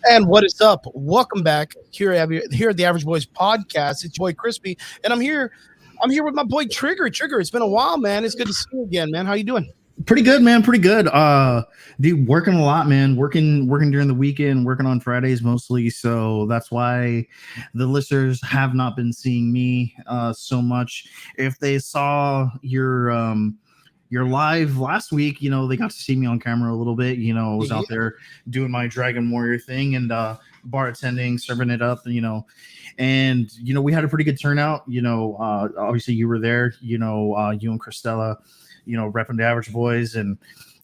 And what is up? Welcome back here at the Average Boys podcast. It's your boy Crispy, and I'm here. I'm here with my boy Trigger. Trigger, it's been a while, man. It's good to see you again, man. How you doing? Pretty good, man. Pretty good. Dude, working a lot, man. Working during the weekend, working on Fridays mostly. So that's why the listeners have not been seeing me so much. If they saw your live last week, they got to see me on camera a little bit. I was out there doing my Dragon Warrior thing and bar attending, serving it up, and we had a pretty good turnout. Obviously you were there, you and Christella, repping the Average Boys, and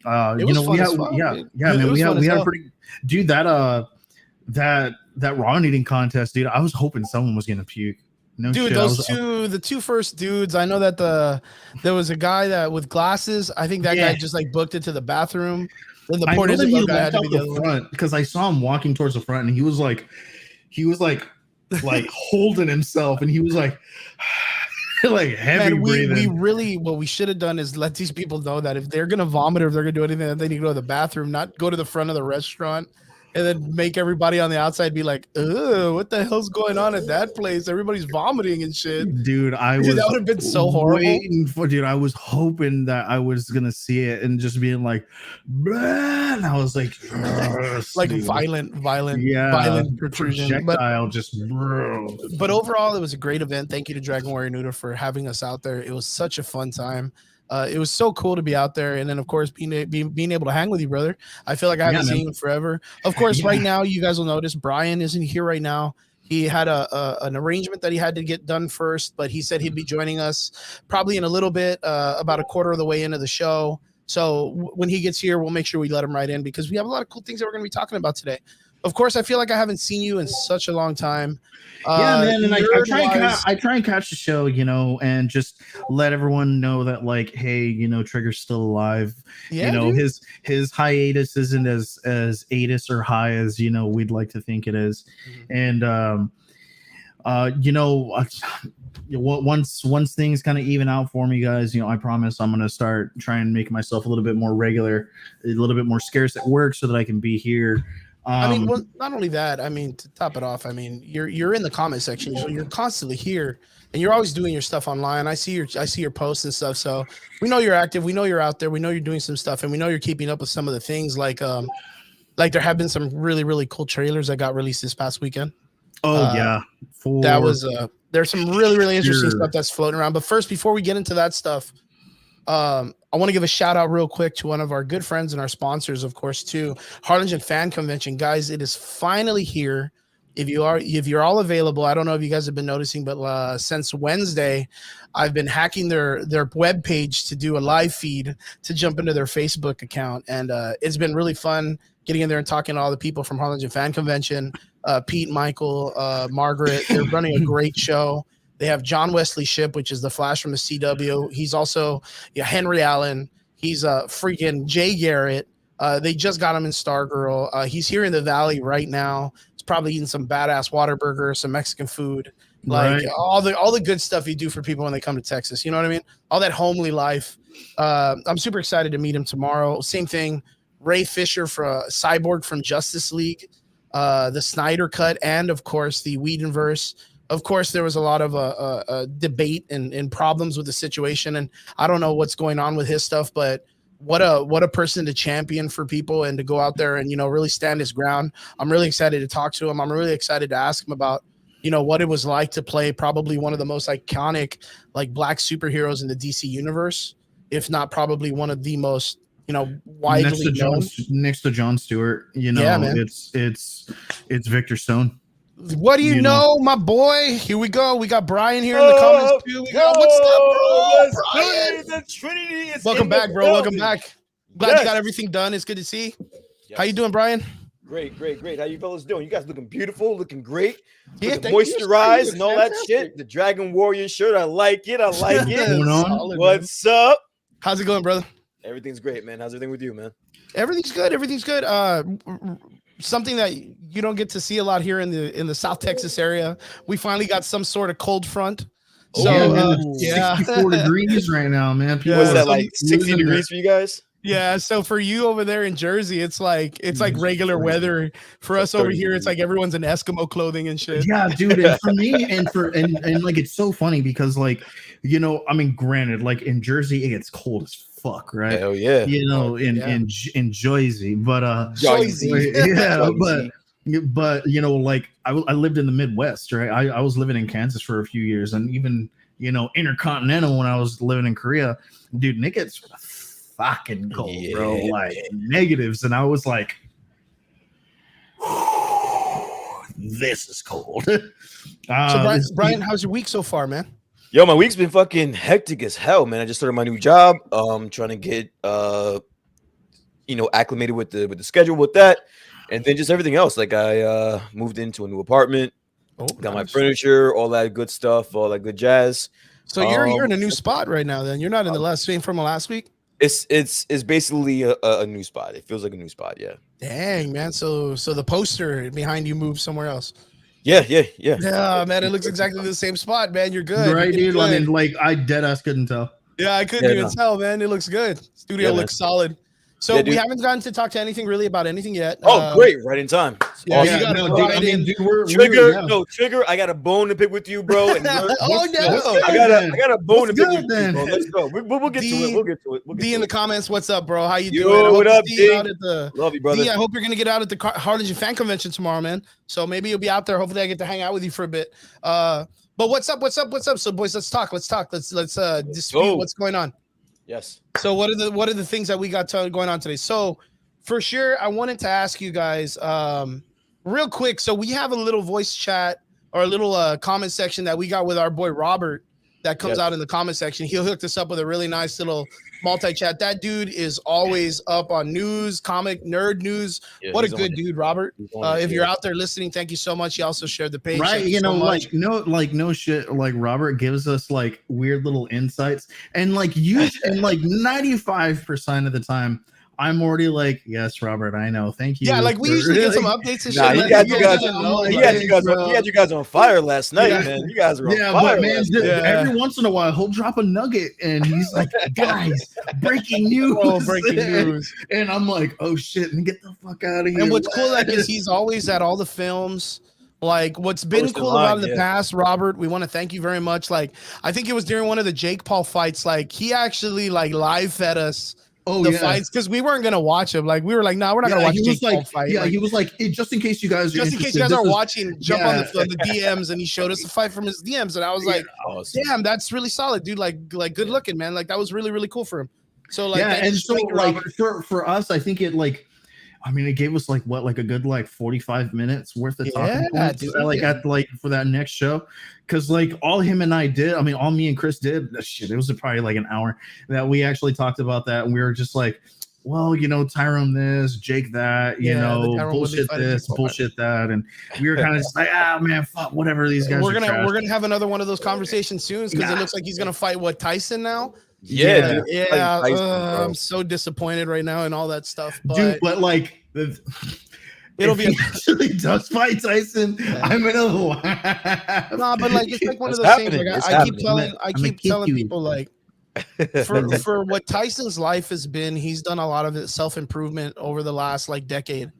we had a pretty dude that raw eating contest, dude. I was hoping someone was gonna puke. No dude, shit. the two first dudes. I know that there was a guy that with glasses. I think that guy just like booked it to the bathroom. Then the poor guy had to be the front because I saw him walking towards the front, and he was like holding himself, and he was like. Like heavy breathing. We really what we should have done is let these people know that if they're gonna vomit or if they're gonna do anything, they need to go to the bathroom, not go to the front of the restaurant and then make everybody on the outside be like, "Ugh, what the hell's going on at that place? Everybody's vomiting and shit." Dude, that would have been so horrible. I was hoping that I was gonna see it and just being like, and I was like, like dude. violent protrusion. But overall, it was a great event. Thank you to Dragon Warrior Nuda for having us out there. It was such a fun time. It was so cool to be out there, and then of course being able to hang with you, brother. I feel like I haven't seen you forever. Of course, right now you guys will notice Brian isn't here right now. He had an arrangement that he had to get done first, but he said he'd be joining us probably in a little bit, about a quarter of the way into the show. So when he gets here, we'll make sure we let him right in because we have a lot of cool things that we're going to be talking about today. Of course, I feel like I haven't seen you in such a long time. Man, and I try and catch the show, and just let everyone know that, like, hey, Trigger's still alive. Yeah, his hiatus isn't as atus or high as we'd like to think it is, and once things kind of even out for me, guys, I promise I'm gonna start trying to make myself a little bit more regular, a little bit more scarce at work, so that I can be here. Well, not only that, to top it off, you're in the comment section, so you're constantly here, and you're always doing your stuff online. I see your posts and stuff, so we know you're active, we know you're out there, we know you're doing some stuff, and we know you're keeping up with some of the things. Like there have been some really, really cool trailers that got released this past weekend. There's some really, really interesting stuff that's floating around. But first, before we get into that stuff, I want to give a shout out real quick to one of our good friends and our sponsors, of course, too. Harlingen Fan Convention, guys. It is finally here. If you're all available, I don't know if you guys have been noticing, but since Wednesday, I've been hacking their web page to do a live feed to jump into their Facebook account, and it's been really fun getting in there and talking to all the people from Harlingen Fan Convention. Pete, Michael, Margaret. They're running a great show. They have John Wesley Shipp, which is the Flash from the CW. He's also Henry Allen. He's freaking Jay Garrett. They just got him in Stargirl. He's here in the Valley right now. He's probably eating some badass Whataburger, some Mexican food, like all the good stuff you do for people when they come to Texas. You know what I mean? All that homely life. I'm super excited to meet him tomorrow. Same thing. Ray Fisher for Cyborg from Justice League, the Snyder Cut, and of course the Whedonverse. Of course, there was a lot of debate and problems with the situation, and I don't know what's going on with his stuff, but what a person to champion for people and to go out there and really stand his ground. I'm really excited to talk to him. I'm really excited to ask him about what it was like to play probably one of the most iconic like black superheroes in the DC universe, if not probably one of the most widely known. Next to Jon Stewart, it's Victor Stone. What do you know, my boy? Here we go. We got Brian here in the comments too. We got what's up, bro? Brian. The Trinity is welcome back, bro. Welcome back. Glad you got everything done. It's good to see. Yes. How you doing, Brian? Great. How you fellas doing? You guys looking beautiful, looking great. Yeah, moisturized and all that shit. The Dragon Warrior shirt. I like it. What's up? How's it going, brother? Everything's great, man. How's everything with you, man? Everything's good. Something that you don't get to see a lot here in the South Texas area. We finally got some sort of cold front. So 64 degrees right now, man. Was that like 60 degrees for you guys? Yeah, so for you over there in Jersey, it's like regular weather. For us over here, it's like everyone's in Eskimo clothing and shit. Yeah, dude. And for me, and like it's so funny because like, you know, I mean, granted, like in Jersey, it gets cold as fuck, right? Hell yeah. You know, in Jersey, but Jersey. yeah, but you know, like I lived in the Midwest, right? I was living in Kansas for a few years, and even, you know, intercontinental when I was living in Korea, dude, and it gets fucking cold, bro, like negatives, and I was like, this is cold. So Brian, how's your week so far, man? Yo, my week's been fucking hectic as hell, man. I just started my new job. Trying to get you know, acclimated with the schedule with that, and then just everything else. Like I moved into a new apartment, got my furniture, all that good stuff, all that good jazz. So you're in a new spot right now. Then you're not in the same from last week. It's basically a new spot. It feels like a new spot, yeah. Dang, man. So the poster behind you moved somewhere else. Yeah. Yeah, man. It looks exactly the same spot, man. You're good, right, dude? Good. I mean, like I dead ass couldn't tell. Yeah, I couldn't even tell, man. It looks good. Studio looks solid. So we haven't gotten to talk to anything really about anything yet. Oh, great. Right in time. Yeah, awesome. you got Trigger, I got a bone to pick with you, bro. And oh, no. I got a bone to pick with you, bro. Let's go. We'll get to it. We'll get to it. D in the comments, what's up, bro? How you doing? Yo, what up, D? Love you, brother. D, I hope you're going to get out at the Harlingen Fan Convention tomorrow, man. So maybe you'll be out there. Hopefully I get to hang out with you for a bit. But what's up? So, boys, let's talk. Let's dispute what's going on. Yes. So what are the things that we got going on today? So for sure, I wanted to ask you guys real quick. So we have a little voice chat or a little comment section that we got with our boy Robert that comes out in the comment section. He'll hook us up with a really nice little multi-chat. That dude is always up on news, comic, nerd news. Yeah, what a good dude, Robert. If you're out there listening, thank you so much. He also shared the page. Right, you know, no shit. Like Robert gives us like weird little insights, and like 95% of the time, I'm already like, yes, Robert, I know. Thank you. Yeah, like we usually get some updates and shit. He had you guys on fire last night, man. You guys were on fire. But man, every once in a while he'll drop a nugget and he's like, guys, breaking news. Oh, breaking news. And I'm like, oh shit, and get the fuck out of here. And what's cool like is he's always at all the films. Like what's been cool about in the past, Robert, we want to thank you very much. Like I think it was during one of the Jake Paul fights, like he actually like live fed us fights because we weren't gonna watch him. Like we were like, no, we're not gonna watch Jake Paul fight. Yeah, he was like, hey, just in case you guys are watching, jump on the DMs, and he showed us the fight from his DMs, and I was like, awesome. Damn, that's really solid, dude. Like good looking, man. Like that was really really cool for him. So like, and so like for us, I think it like. I mean, it gave us like a good 45 minutes worth of talking points, for that next show, because like all him and I did. I mean, all me and Chris did. Shit, it was probably like an hour that we actually talked about that, and we were just like, well, you know, Tyrone this, Jake that, you know, bullshit this, bullshit that, and we were kind of just like, man, fuck, whatever. These guys. We're gonna have another one of those conversations soon because it looks like he's gonna fight Tyson now. Yeah. I'm so disappointed right now and all that stuff. But like, it'll be actually does fight Tyson. Yeah. I'm gonna laugh. No, but like it's like one of those things. Like, I keep telling people like, for what Tyson's life has been, he's done a lot of it self-improvement over the last decade,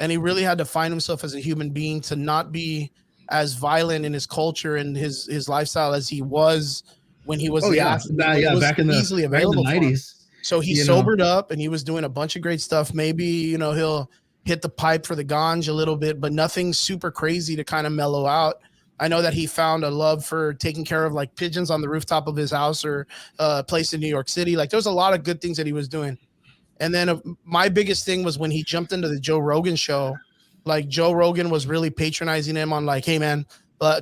and he really had to find himself as a human being to not be as violent in his culture and his lifestyle as he was when he was back in the easily available 90s. So he sobered up and he was doing a bunch of great stuff. Maybe, you know, he'll hit the pipe for the ganj a little bit, but nothing super crazy to kind of mellow out. I know that he found a love for taking care of like pigeons on the rooftop of his house or a place in New York City. Like there's a lot of good things that he was doing. And then my biggest thing was when he jumped into the Joe Rogan show. Like Joe Rogan was really patronizing him on like, hey man,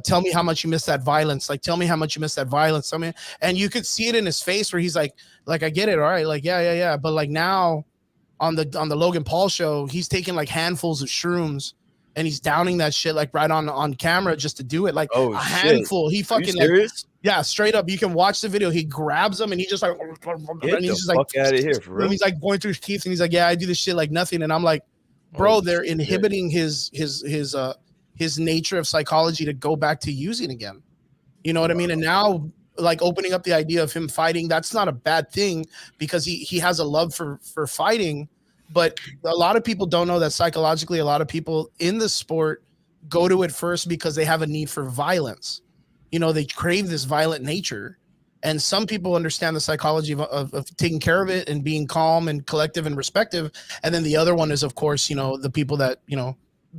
tell me how much you miss that violence. Like, tell me how much you miss that violence. I mean, and you could see it in his face where he's like, I get it. All right. Like, yeah. But like now on the Logan Paul show, he's taking like handfuls of shrooms and he's downing that shit like right on camera just to do it. Like handful. He fucking straight up. You can watch the video. He grabs them and he just like, and he's just like, out of here for real. And he's like going through his teeth and he's like, yeah, I do this shit like nothing. And I'm like, bro, they're inhibiting his nature of psychology to go back to using again. You know what I mean? And now like opening up the idea of him fighting. That's not a bad thing because he has a love for fighting. But a lot of people don't know that psychologically, a lot of people in the sport go to it first because they have a need for violence. They crave this violent nature. And some people understand the psychology of taking care of it and being calm and collective and respective. And then the other one is, of course, the people that,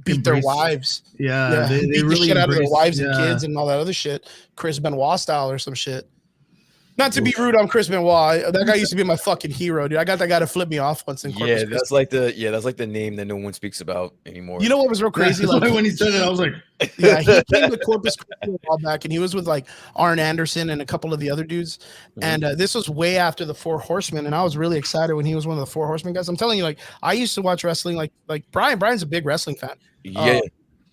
beat their wives. Yeah. They beat really the shit out of their wives and yeah. kids and all that other shit. Chris Benoit style or some shit. Not to be rude on Chris Benoit. That guy used to be my fucking hero, dude. I got that guy to flip me off once in Corpus That's like the name that no one speaks about anymore. You know what was real crazy? Like when he said it, I was like, yeah, he came to Corpus Christi a while back, and he was with like Arn Anderson and a couple of the other dudes. And this was way after the Four Horsemen, and I was really excited when he was one of the Four Horsemen guys. I'm telling you, like I used to watch wrestling, like Brian. Brian's a big wrestling fan. Yeah,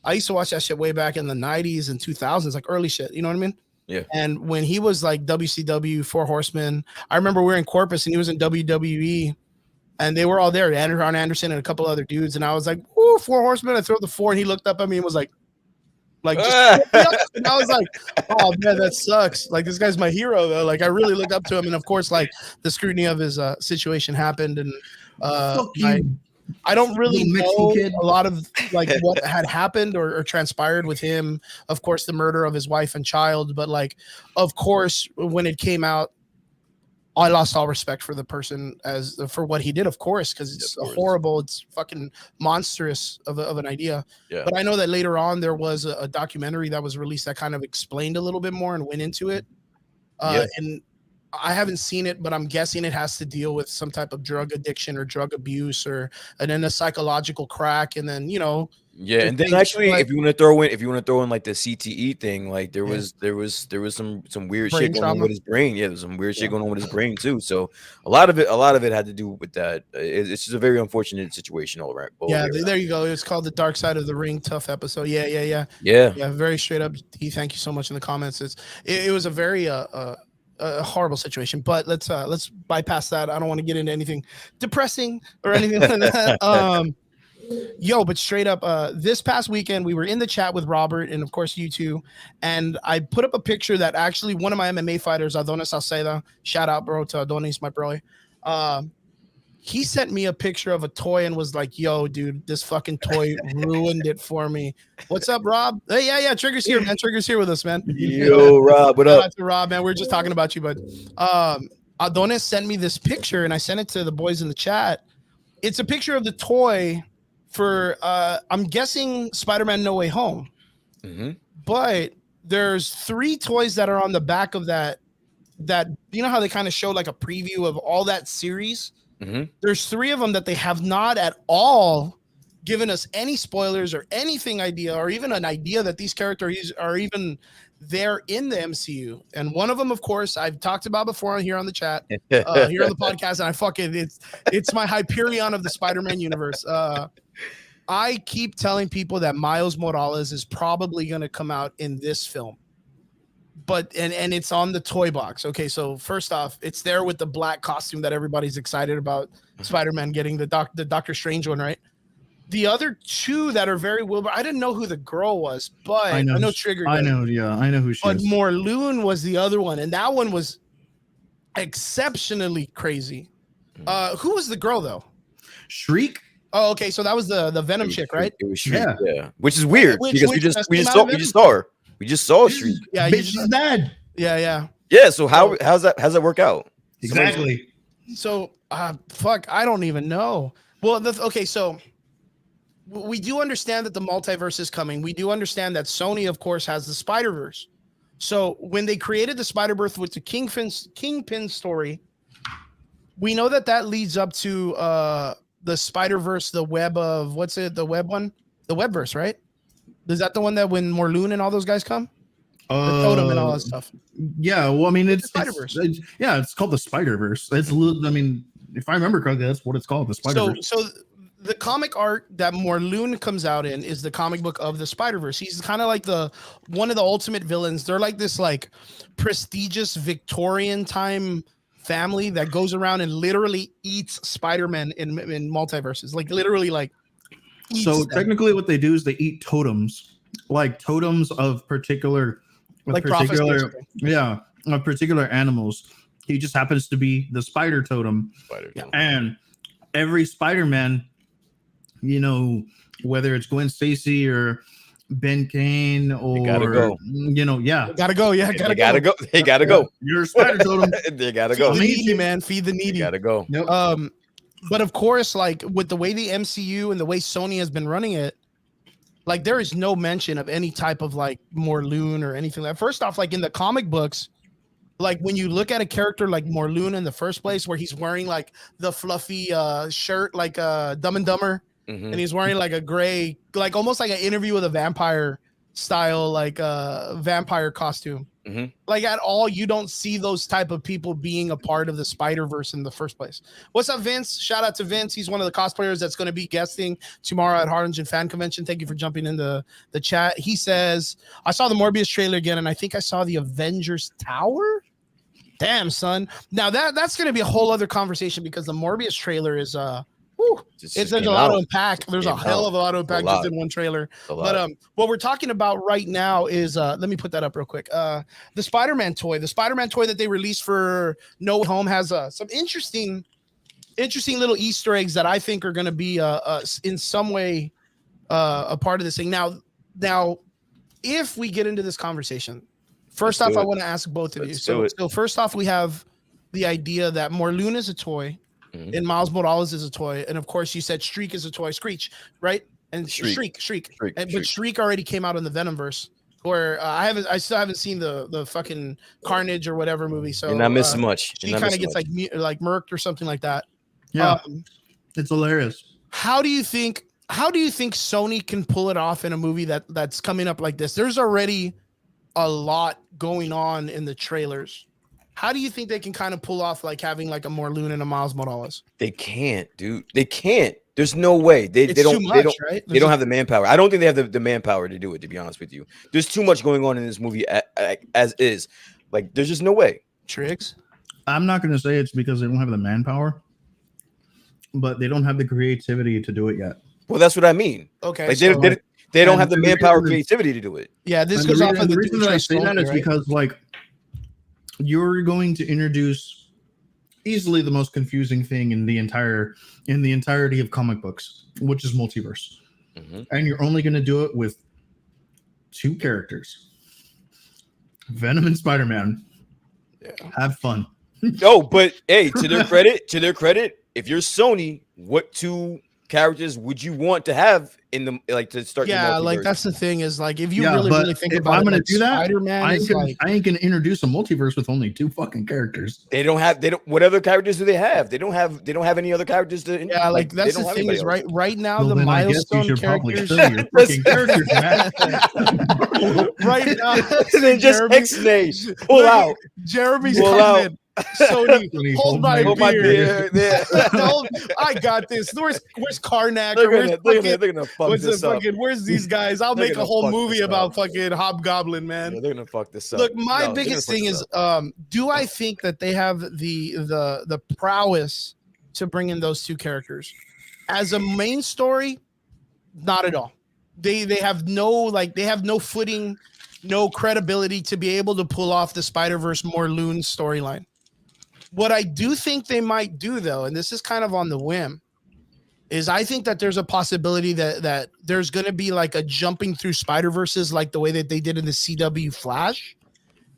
I used to watch that shit way back in the 90s and 2000s, like early shit. You know what I mean? Yeah. And when he was like WCW, Four Horsemen, I remember we were in Corpus and he was in WWE, and they were all there. Arn Anderson and a couple other dudes, and I was like, "Ooh, Four Horsemen!" I throw the four, and he looked up at me and was like, just and I was like, "Oh man, that sucks." Like this guy's my hero though. Like I really looked up to him, and of course, like the scrutiny of his situation happened, and I don't really know a lot of like what had happened or transpired with him. Of course, the murder of his wife and child, but like, of course, when it came out, I lost all respect for the person for what he did, of course, because it's horrible. It's fucking monstrous of an idea. Yeah. But I know that later on there was a documentary that was released that kind of explained a little bit more and went into it. And I haven't seen it, but I'm guessing it has to deal with some type of drug addiction or drug abuse and then a psychological crack. And then, and then actually, like, if you want to throw in like the CTE thing, like there was some weird shit going on with his brain. Yeah, there's some weird shit going on with his brain too. So a lot of it had to do with that. It's just a very unfortunate situation all around. There you go. It's called The Dark Side of the Ring. Tough episode. Yeah. Very straight up. Thank you so much in the comments. It was a very a horrible situation, but let's bypass that. I don't want to get into anything depressing or anything like that. But straight up, this past weekend we were in the chat with Robert and of course you two, and I put up a picture that actually one of my MMA fighters, Adonis Alceida, shout out bro to Adonis, my bro. He sent me a picture of a toy and was like, "Yo, dude, this fucking toy ruined it for me." What's up, Rob? Hey, yeah, Trigger's here, man. Trigger's here with us, man. Yo, Rob, what up? Shout out to Rob, man. We were just talking about you, but Adonis sent me this picture, and I sent it to the boys in the chat. It's a picture of the toy for, I'm guessing, Spider-Man No Way Home. Mm-hmm. But there's 3 toys that are on the back of that. You know how they kind of show like a preview of all that series? Mm-hmm. There's 3 of them that they have not at all given us any spoilers or anything idea, or even an idea that these characters are even there in the MCU. And one of them, of course, I've talked about before here on the chat, here on the podcast, and it's my Hyperion of the Spider-Man universe. I keep telling people that Miles Morales is probably going to come out in this film. But and it's on the toy box. Okay, so first off, it's there with the black costume that everybody's excited about. Spider-Man getting the Doctor Strange one, right? The other 2 that are very Wilbur, I didn't know who the girl was, but I know Trigger. I know who she is. But Morlun was the other one, and that one was exceptionally crazy. Who was the girl though? Shriek. Oh, okay, so that was the Venom chick, right? It was Shriek, yeah. Which is weird because we just saw her. We just saw Shriek. Yeah, bitch is dead. Yeah. Yeah. So how's that work out? Exactly. So fuck, I don't even know. Well, okay, so we do understand that the multiverse is coming. We do understand that Sony, of course, has the Spider-Verse. So when they created the Spider-Verse with the Kingpin story, we know that leads up to the Spider-Verse, the web of the web one, the Webverse, right? Is that the one that when Morlun and all those guys come? The totem and all that stuff. Yeah, well, I mean, it's Spider-Verse. It's called the Spider-Verse. I mean, if I remember correctly, that's what it's called, the Spider-Verse. So the comic art that Morlun comes out in is the comic book of the Spider-Verse. He's kind of like one of the ultimate villains. They're like this like prestigious Victorian time family that goes around and literally eats Spider-Man in multiverses. Like literally like. So technically what they do is they eat totems, like totems of particular, like of particular animals. He just happens to be the spider totem. And every Spider-Man, you know, whether it's Gwen Stacy or Ben Kane or gotta go. you know, Gotta go. Yeah, They gotta go. They gotta go. You're a spider totem. They gotta go. Feed the needy, man. Feed the They needy. gotta go. Yep. But of course, like with the way the MCU and the way Sony has been running it, like there is no mention of any type of like Morloon or anything like that. First off, like in the comic books, like when you look at a character like Morloon in the first place, where he's wearing like the fluffy shirt, like Dumb and Dumber, and he's wearing like a gray, like almost like an Interview with a Vampire style, like vampire costume. Like at all, you don't see those type of people being a part of the Spider-Verse in the first place. What's up, Vince? Shout out to Vince. He's one of the cosplayers that's going to be guesting tomorrow at Harlingen Fan Convention. Thank you for jumping into the chat. He says, I saw the Morbius trailer again, and I think I saw the Avengers Tower. Damn, son. Now that's going to be a whole other conversation because the Morbius trailer is there's a lot to unpack. There's a hell of a lot to unpack just in one trailer. But what we're talking about right now is let me put that up real quick. The Spider-Man toy. The Spider-Man toy that they released for No Way Home has some interesting little Easter eggs that I think are going to be in some way a part of this thing. Now, if we get into this conversation, first off, I want to ask both of you. So first off, we have the idea that Morloon is a toy. And Miles Morales is a toy, and of course you said Shriek is a toy. Screech, right? And Shriek. But Shriek already came out in the Venomverse, where I still haven't seen the fucking Carnage or whatever movie. So and I miss much. She kind of gets like murked or something like that. Yeah, it's hilarious. How do you think Sony can pull it off in a movie that's coming up like this? There's already a lot going on in the trailers. How do you think they can kind of pull off like having like a Morloon and a Miles Morales? They can't, dude. They can't. There's no way. They don't have the manpower. I don't think they have the manpower to do it, to be honest with you. There's too much going on in this movie as is. Like, there's just no way. Triggs? I'm not going to say it's because they don't have the manpower, but they don't have the creativity to do it yet. Well, that's what I mean. Okay. Like, they don't have the manpower creativity to do it. Yeah, this goes off of the reason that I say that is because, like, you're going to introduce easily the most confusing thing in the entirety of comic books, which is multiverse. And you're only going to do it with two characters, Venom and Spider-Man. Yeah. Have fun. No, but hey, to their credit, if you're Sony, what two characters would you want to have in the to start? Yeah, like that's the thing is like if you really think about I'm it, gonna do that, Spider-Man I ain't gonna introduce a multiverse with only two fucking characters. What other characters do they have? They don't have any other characters to. Yeah, like that's the thing is right now the milestone characters. Characters, man. Right now, they just X-Nay pull out. Jeremy's coming in. Sony, hold my beer. Yeah. I got this. Where's Karnak? They're gonna fuck this up. Where's these guys? I'll make a whole movie about fucking Hobgoblin, man. Yeah, they're gonna fuck this up. Look, my biggest thing is, do I think that they have the prowess to bring in those two characters as a main story? Not at all. They have no footing, no credibility to be able to pull off the Spider-Verse Morloon storyline. What I do think they might do, though, and this is kind of on the whim, is I think that there's a possibility that there's going to be like a jumping through Spider-Verses like the way that they did in the CW Flash.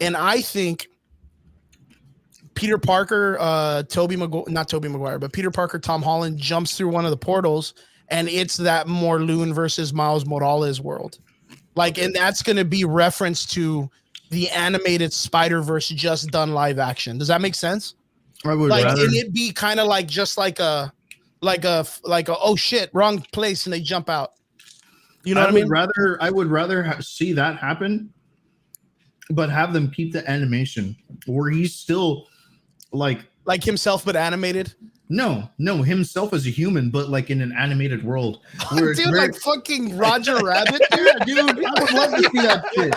And I think Peter Parker, Peter Parker, Tom Holland jumps through one of the portals, and it's that Morloon versus Miles Morales world. Like, and that's going to be reference to the animated Spider-Verse just done live action. Does that make sense? I would like, rather... and it'd be kind of like just like a oh shit, wrong place, and they jump out. You know what I mean? I would rather see that happen, but have them keep the animation where he's still like himself, but animated. No, himself as a human, but like in an animated world. Dude, like fucking Roger Rabbit. Dude, I would love to see that shit.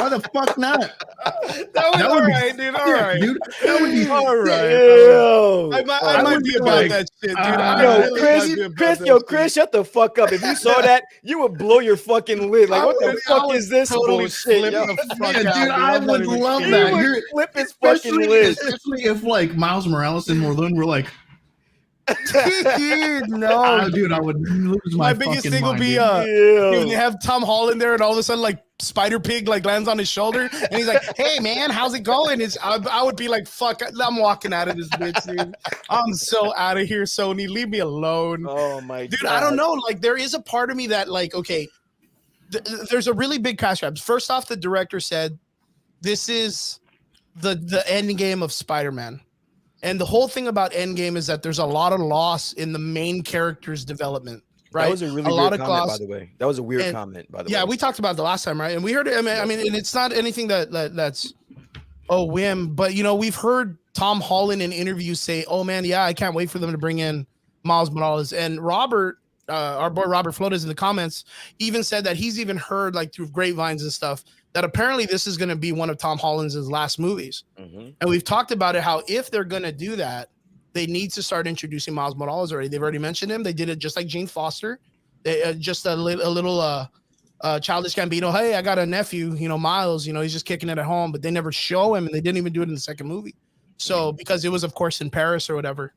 Why the fuck not? That was all right, dude. All right, dude. That would be all right. Yo, I might be about that shit, dude. Chris, shut the fuck up. If you saw that, you would blow your fucking lid. Like, what the fuck is this bullshit? Yo? Dude, I would love that. He would flip his fucking lid. Especially if like Miles Morales and Morlun were like, dude, no, dude, I would lose my biggest fucking thing will mind, be dude. dude, they have Tom Holland there, and all of a sudden, like Spider Pig like lands on his shoulder, and he's like, "Hey man, how's it going?" I would be like, "Fuck, I'm walking out of this bitch, dude. I'm so out of here, Sony. Leave me alone." Oh my dude, God. I don't know. Like, there is a part of me that, like, okay, there's a really big cash grab. First off, the director said this is the end game of Spider-Man. And the whole thing about Endgame is that there's a lot of loss in the main character's development, right? That was a really weird comment, by the way. That was a weird comment, by the way. Yeah, we talked about it the last time, right? And we heard it. I mean, and it's not anything that's whim, but you know, we've heard Tom Holland in interviews say, "Oh man, yeah, I can't wait for them to bring in Miles Morales." And Robert, our boy Robert Flotas in the comments, even said that he's even heard, like through grapevines and stuff, that apparently this is going to be one of Tom Holland's last movies. And we've talked about it, how if they're going to do that, they need to start introducing Miles Morales already. They've already mentioned him. They did it just like Jane Foster. They just a little Childish Gambino. Hey, I got a nephew, you know, Miles, you know, he's just kicking it at home, but they never show him, and they didn't even do it in the second movie. So because it was, of course, in Paris or whatever.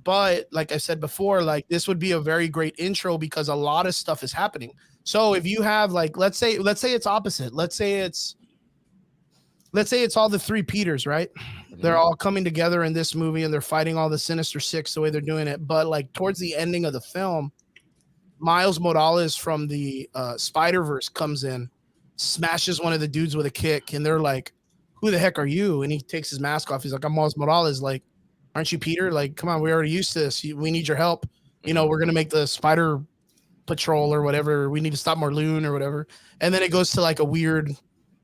But like I said before, like this would be a very great intro because a lot of stuff is happening. So if you have, like, let's say it's opposite. Let's say it's all the three Peters, right? They're all coming together in this movie and they're fighting all the Sinister Six the way they're doing it. But like towards the ending of the film, Miles Morales from the Spider-Verse comes in, smashes one of the dudes with a kick, and they're like, "Who the heck are you?" And he takes his mask off. He's like, "I'm Miles Morales." Like, "Aren't you Peter? Like, come on, we already used to this. We need your help. You know, we're gonna make the Spider Patrol or whatever. We need to stop Morlun or whatever." And then it goes to like a weird,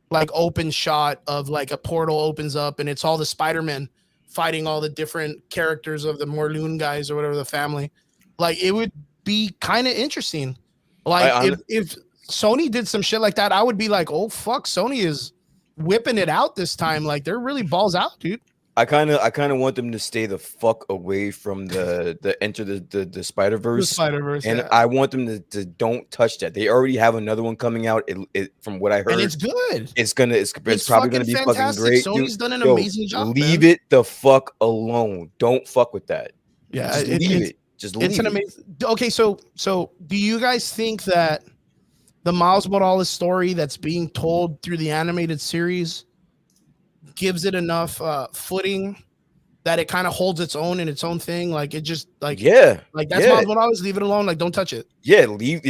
like open shot of like a portal opens up, and it's all the Spider-Men fighting all the different characters of the Morlun guys or whatever, the family. Like, it would be kind of interesting. Like, if Sony did some shit like that, I would be like, "Oh fuck, Sony is whipping it out this time. Like, they're really balls out, dude." I kind of want them to stay the fuck away from the Enter the Spider-Verse. The Spider-Verse, and yeah. I want them to don't touch that. They already have another one coming out. It from what I heard, And it's good. It's probably gonna be fantastic. fucking great. Sony's done an amazing job. Leave it the fuck alone. Don't fuck with that. Yeah, just leave it. Just leave it's an amazing. Okay, so do you guys think that the Miles Morales story that's being told through the animated series gives it enough footing that it kind of holds its own in its own thing? Like, it just like, yeah, like that's Miles Morales. Leave it alone. Like, don't touch it. Leave.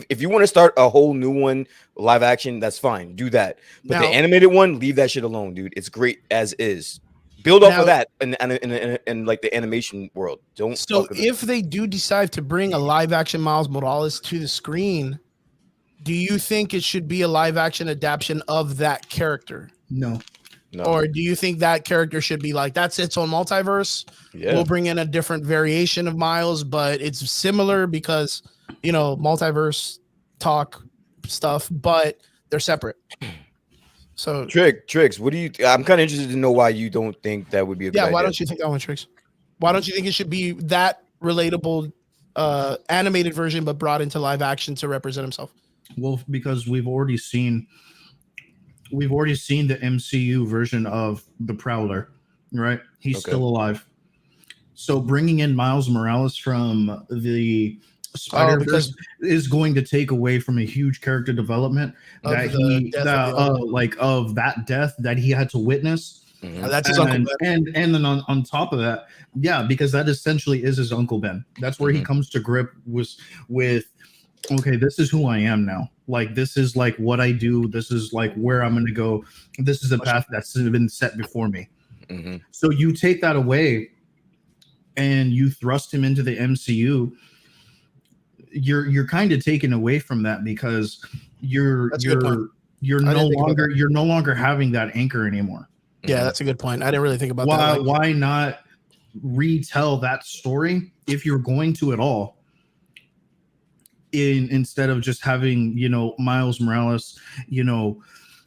If you want to start a whole new one, live action, that's fine. Do that. But Now, the animated one, leave that shit alone, dude. It's great as is. Build off of that in like the animation world. Don't. So if they do decide to bring a live action Miles Morales to the screen, do you think it should be a live action adaptation of that character? No. Or do you think that character should be like, that's its own multiverse? Yeah. We'll bring in a different variation of Miles, but it's similar because, you know, multiverse talk stuff, but they're separate. So Tricks, what do you I'm kind of interested to know why you don't think that would be a good idea. Why don't you think that one, Tricks? Why don't you think it should be that relatable animated version but brought into live action to represent himself? Well, because we've already seen the MCU version of the Prowler, right? He's still alive. So bringing in Miles Morales from the Spider-Verse is going to take away from a huge character development of that death that he had to witness. That's his Uncle Ben. And then on top of that, because that essentially is his Uncle Ben. That's where he comes to grip with okay, this is who I am now. Like, this is like what I do. This is like where I'm going to go. This is a path that's been set before me. So you take that away and you thrust him into the MCU. You're kind of taken away from that because you're no longer having that anchor anymore. Yeah, that's a good point. I didn't really think about that. Why not retell that story if you're going to at all? Instead of just having, Miles Morales,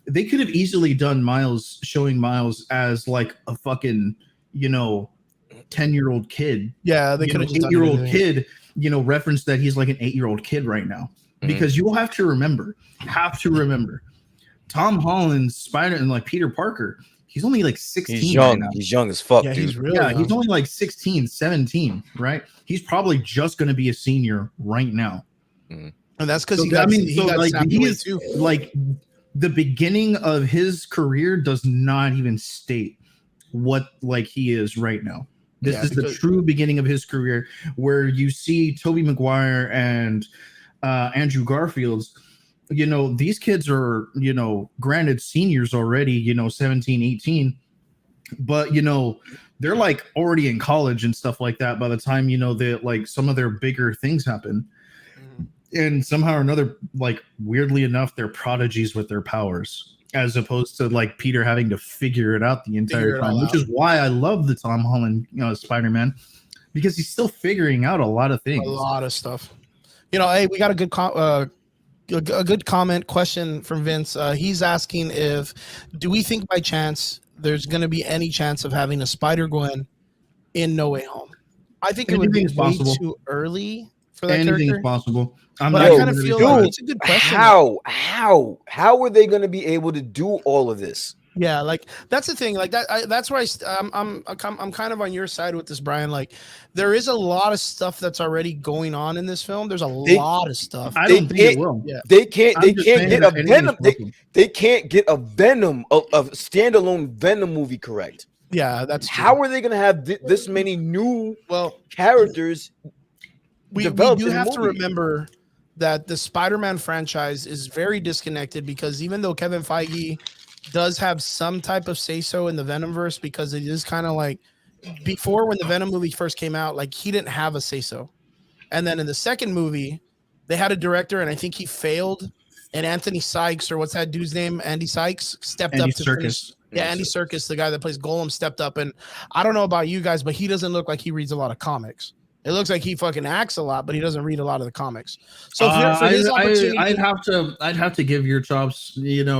they could have easily done showing Miles as like a fucking, 10-year-old kid. Yeah, they could have just 8-year-old kid, reference that he's like an 8-year-old kid right now. Because you will have to remember, Tom Holland's Spider and like Peter Parker, he's only like 16. He's young. Right, he's young as fuck, dude. He's really young. He's only like 16, 17, right? He's probably just going to be a senior right now. And that's because he got he's too. Like the beginning of his career does not even state what like he is right now. This is the true beginning of his career, where you see Tobey Maguire and Andrew Garfield's. These kids are, granted seniors already, 17, 18, but, they're like already in college and stuff like that by the time, that like some of their bigger things happen. And somehow or another, like weirdly enough, they're prodigies with their powers, as opposed to like Peter having to figure it out the entire time, which is why I love the Tom Holland, Spider-Man, because he's still figuring out a lot of things. A lot of stuff. Hey, we got a good comment question from Vince. He's asking do we think by chance there's going to be any chance of having a Spider-Gwen in No Way Home? I think it would be way too early for that character. Anything is possible. I kind of feel like it's a good question. How are they going to be able to do all of this? Yeah, like that's the thing. Like that's where I'm kind of on your side with this, Brian. Like there is a lot of stuff that's already going on in this film. There's a lot of stuff. I don't think it will. Yeah. They can't get a Venom. They can't get a Venom, a standalone Venom movie correct. Yeah, that's true. How are they going to have this many new characters? We do have to remember that the Spider-Man franchise is very disconnected, because even though Kevin Feige does have some type of say-so in the Venomverse, because it is kind of like before, when the Venom movie first came out, like he didn't have a say-so. And then in the second movie, they had a director, and I think he failed. And Anthony Sykes, or what's that dude's name? Andy Sykes stepped up to finish. Yeah, Andy Serkis, the guy that plays Golem, stepped up. And I don't know about you guys, but he doesn't look like he reads a lot of comics. It looks like he fucking acts a lot, but he doesn't read a lot of the comics. So for his opportunity, I'd have to give your chops, to give him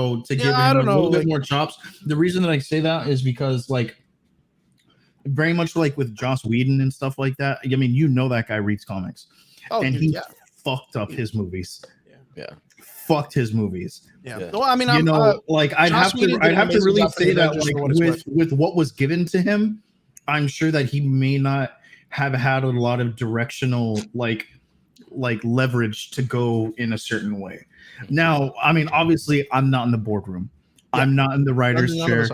a little bit more chops. The reason that I say that is because, like, very much like with Joss Whedon and stuff like that. I mean, that guy reads comics, and he fucked up his movies. Yeah. Fucked his movies. Yeah. Well, I mean, I'd have to really say that, like, with what was given to him, I'm sure that he may not have had a lot of directional like leverage to go in a certain way. Now, I mean, obviously, I'm not in the boardroom. Yeah. I'm not in the writer's chair.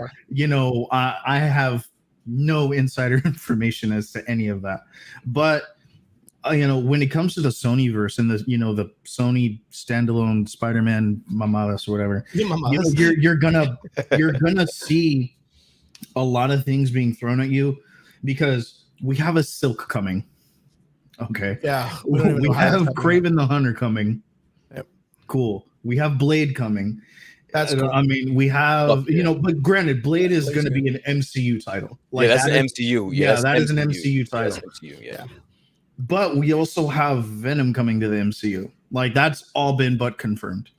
I have no insider information as to any of that. But when it comes to the Sonyverse and the Sony standalone Spider-Man mamadas or whatever, you're gonna see a lot of things being thrown at you, because we have a Silk coming. Okay. Yeah. We have Kraven the Hunter coming. Yep. Cool. We have Blade coming. That's cool. I mean, we have, but granted, Blade is going to be an MCU title. Like, that's an MCU. Yeah, that is an MCU title. Yeah. But we also have Venom coming to the MCU. Like, that's all been but confirmed.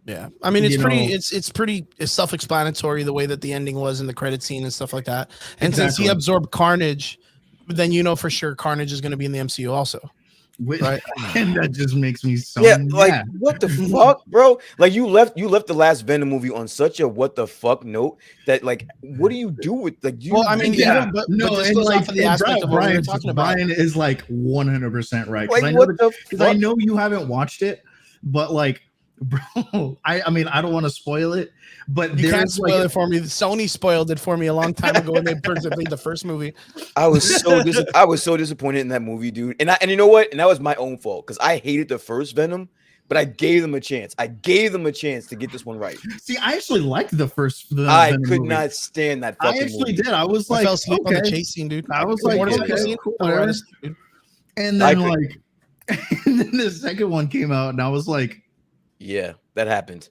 Yeah, I mean, it's pretty self-explanatory, the way that the ending was in the credit scene and stuff like that. And since he absorbed Carnage, then for sure Carnage is going to be in the MCU also, right? And that just makes me so mad. Like, what the fuck, bro? Like, you left the last Venom movie on such a what the fuck note that, like, what do you do with, like, you? Well, I mean, but this goes off of the aspect of what we were talking about. Brian is like 100% right, because I know you haven't watched it, but like, bro, I mean, I don't want to spoil it, but you can't spoil it for me. Sony spoiled it for me a long time ago when they made the first movie. I was so disappointed in that movie, dude. And you know what? And that was my own fault, because I hated the first Venom, but I gave them a chance. I gave them a chance to get this one right. See, I actually liked the first. I could not stand that. I actually did. I was like, I fell asleep on the chase scene, dude. I was like, okay, cool, and then and then the second one came out, and I was like, yeah, that happened.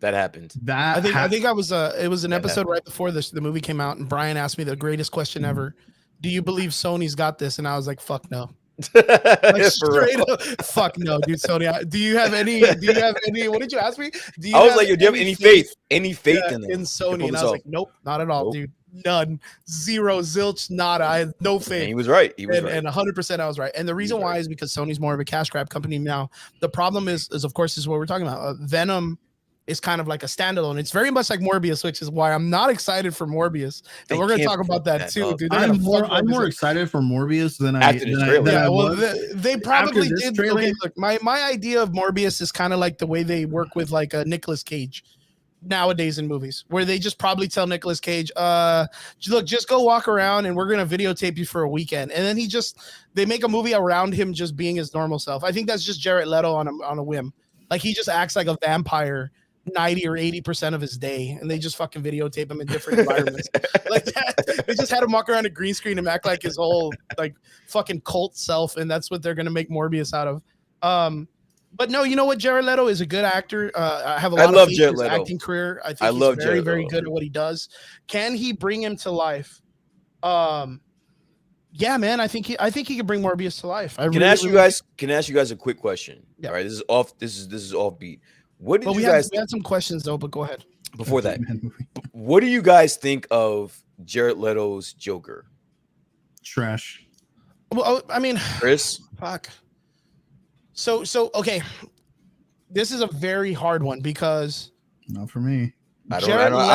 I think I was it was an episode right before the movie came out, and Brian asked me the greatest question ever. Do you believe Sony's got this? And I was like, fuck no. Like straight up, fuck no, dude. Sony, do you have any? What did you ask me? I was like, do you have any faith? Any faith in Sony? And I was like, nope, not at all, dude. None, zero, zilch, nada. I had no faith. And he was right. He was right. And 100% I was right. And the reason why is because Sony's more of a cash grab company now. The problem is of course, is what we're talking about. Venom is kind of like a standalone. It's very much like Morbius, which is why I'm not excited for Morbius. And we're going to talk about that too, dude. I'm more excited for Morbius than they probably did. Okay, look, my idea of Morbius is kind of like the way they work with like a Nicolas Cage nowadays in movies, where they just probably tell Nicolas Cage, look, just go walk around and we're going to videotape you for a weekend. And then they make a movie around him just being his normal self. I think that's just Jared Leto on a whim. Like he just acts like a vampire 90 or 80% of his day, and they just fucking videotape him in different environments like that. They just had him walk around a green screen and act like his whole like fucking cult self, and that's what they're gonna make Morbius out of. But no, you know what? Jared Leto is a good actor. I have a lot of faith in his acting career. I think he's very, very good at what he does. Can he bring him to life? Yeah, man. I think he can bring Morbius to life. Can I ask you guys a quick question? Yeah. All right, this is offbeat. What did we had some questions though, but go ahead. Before that, what do you guys think of Jared Leto's Joker? Trash. Well, I mean, Chris, fuck. So okay, this is a very hard one because not for me. I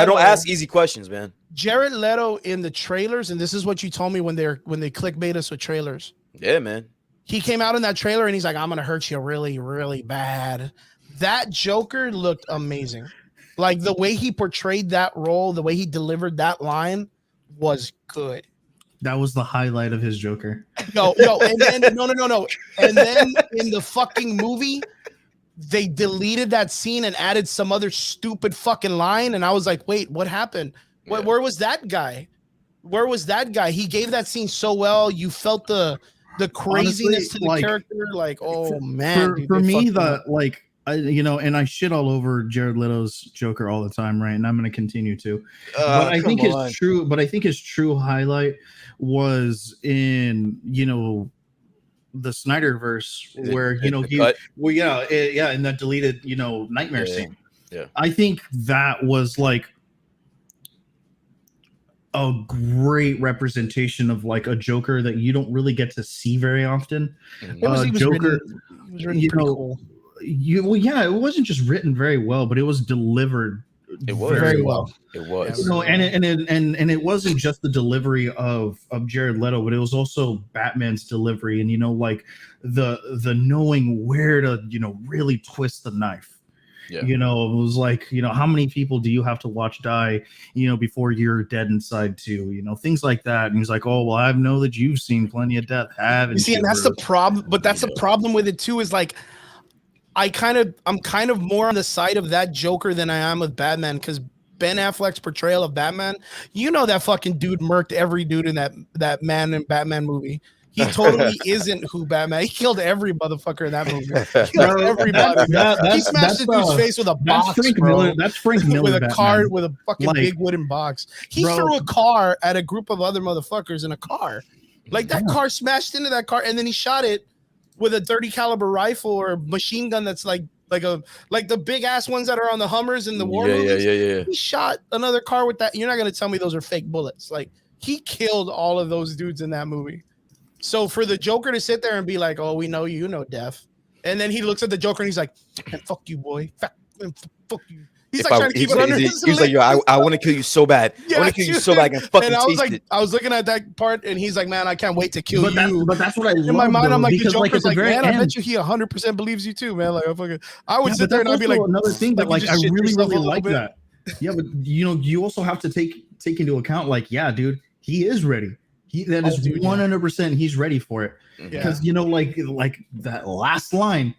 don't ask easy questions, man. Jared Leto in the trailers, and this is what you told me when they clickbait us with trailers. Yeah, man. He came out in that trailer and he's like, "I'm gonna hurt you really, really bad." That Joker looked amazing. Like the way he portrayed that role, the way he delivered that line was good. That was the highlight of his Joker. No. And then no. And then in the fucking movie, they deleted that scene and added some other stupid fucking line. And I was like, wait, what happened? Yeah. Where was that guy? Where was that guy? He gave that scene so well. You felt the craziness. Honestly, to the character. Like, oh man. For me, and I shit all over Jared Leto's Joker all the time, right? And I'm going to continue to. But I think his true highlight was in, the Snyderverse, where in that deleted, nightmare scene. Yeah. I think that was like a great representation of like a Joker that you don't really get to see very often. Joker, cool. It wasn't just written very well, but it was delivered very well. It was, and it wasn't just the delivery of Jared Leto, but it was also Batman's delivery, and like the knowing where to really twist the knife. Yeah. It was like, how many people do you have to watch die, before you're dead inside too, things like that. And he's like, oh, well, I know that you've seen plenty of death, haven't you? See, and that's the problem, but that's the problem with it too, is like, I'm kind of more on the side of that Joker than I am with Batman, because Ben Affleck's portrayal of Batman, that fucking dude murked every dude in that man in Batman movie. He totally isn't who Batman. He killed every motherfucker in that movie. He killed everybody. He smashed the dude's face with a box, That's Frank Miller. With a car, with a fucking big wooden box. He threw a car at a group of other motherfuckers in a car. Like that car smashed into that car, and then he shot it with a 30 caliber rifle or machine gun that's like the big ass ones that are on the Hummers in the war movies. Yeah. He shot another car with that. You're not gonna tell me those are fake bullets. Like he killed all of those dudes in that movie. So for the Joker to sit there and be like, "Oh, we know you know death," and then he looks at the Joker and he's like, "Fuck you, boy. Fuck you." He's like trying to keep it under his lip. He's like, "Yo, I want to kill you so bad. I want to kill you so bad. I can fucking taste it." I was looking at that part, and he's like, "Man, I can't wait to kill you." But that's what I love. In my mind, I'm like, the at Joker's the very "Man, end, I bet you he 100% believes you too, man." Like, I would sit there and I'd be like, another thing that like I really like that. Yeah, but you also have to take into account, like, yeah, dude, he is ready. That is 100%. He's ready for it, because like that last line,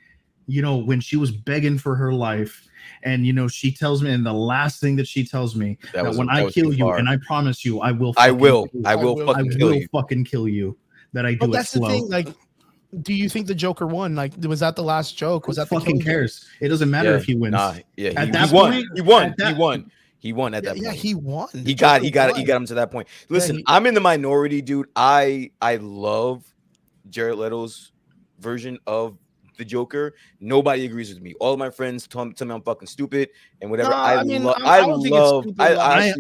when she was begging for her life, and she tells me, and the last thing that she tells me, that when I kill you, and I promise you, I will fucking kill you. That I do. But that's the thing. Like, do you think the Joker won? Like, was that the last joke? Was that the fucking cares? It doesn't matter if he wins. He won. He won at that point. Yeah, he won. He got him to that point. Listen, I'm in the minority, dude. I love Jared Leto's version of the Joker, nobody agrees with me. All of my friends tell me I'm fucking stupid and whatever. No, I mean, love. I don't think it's stupid.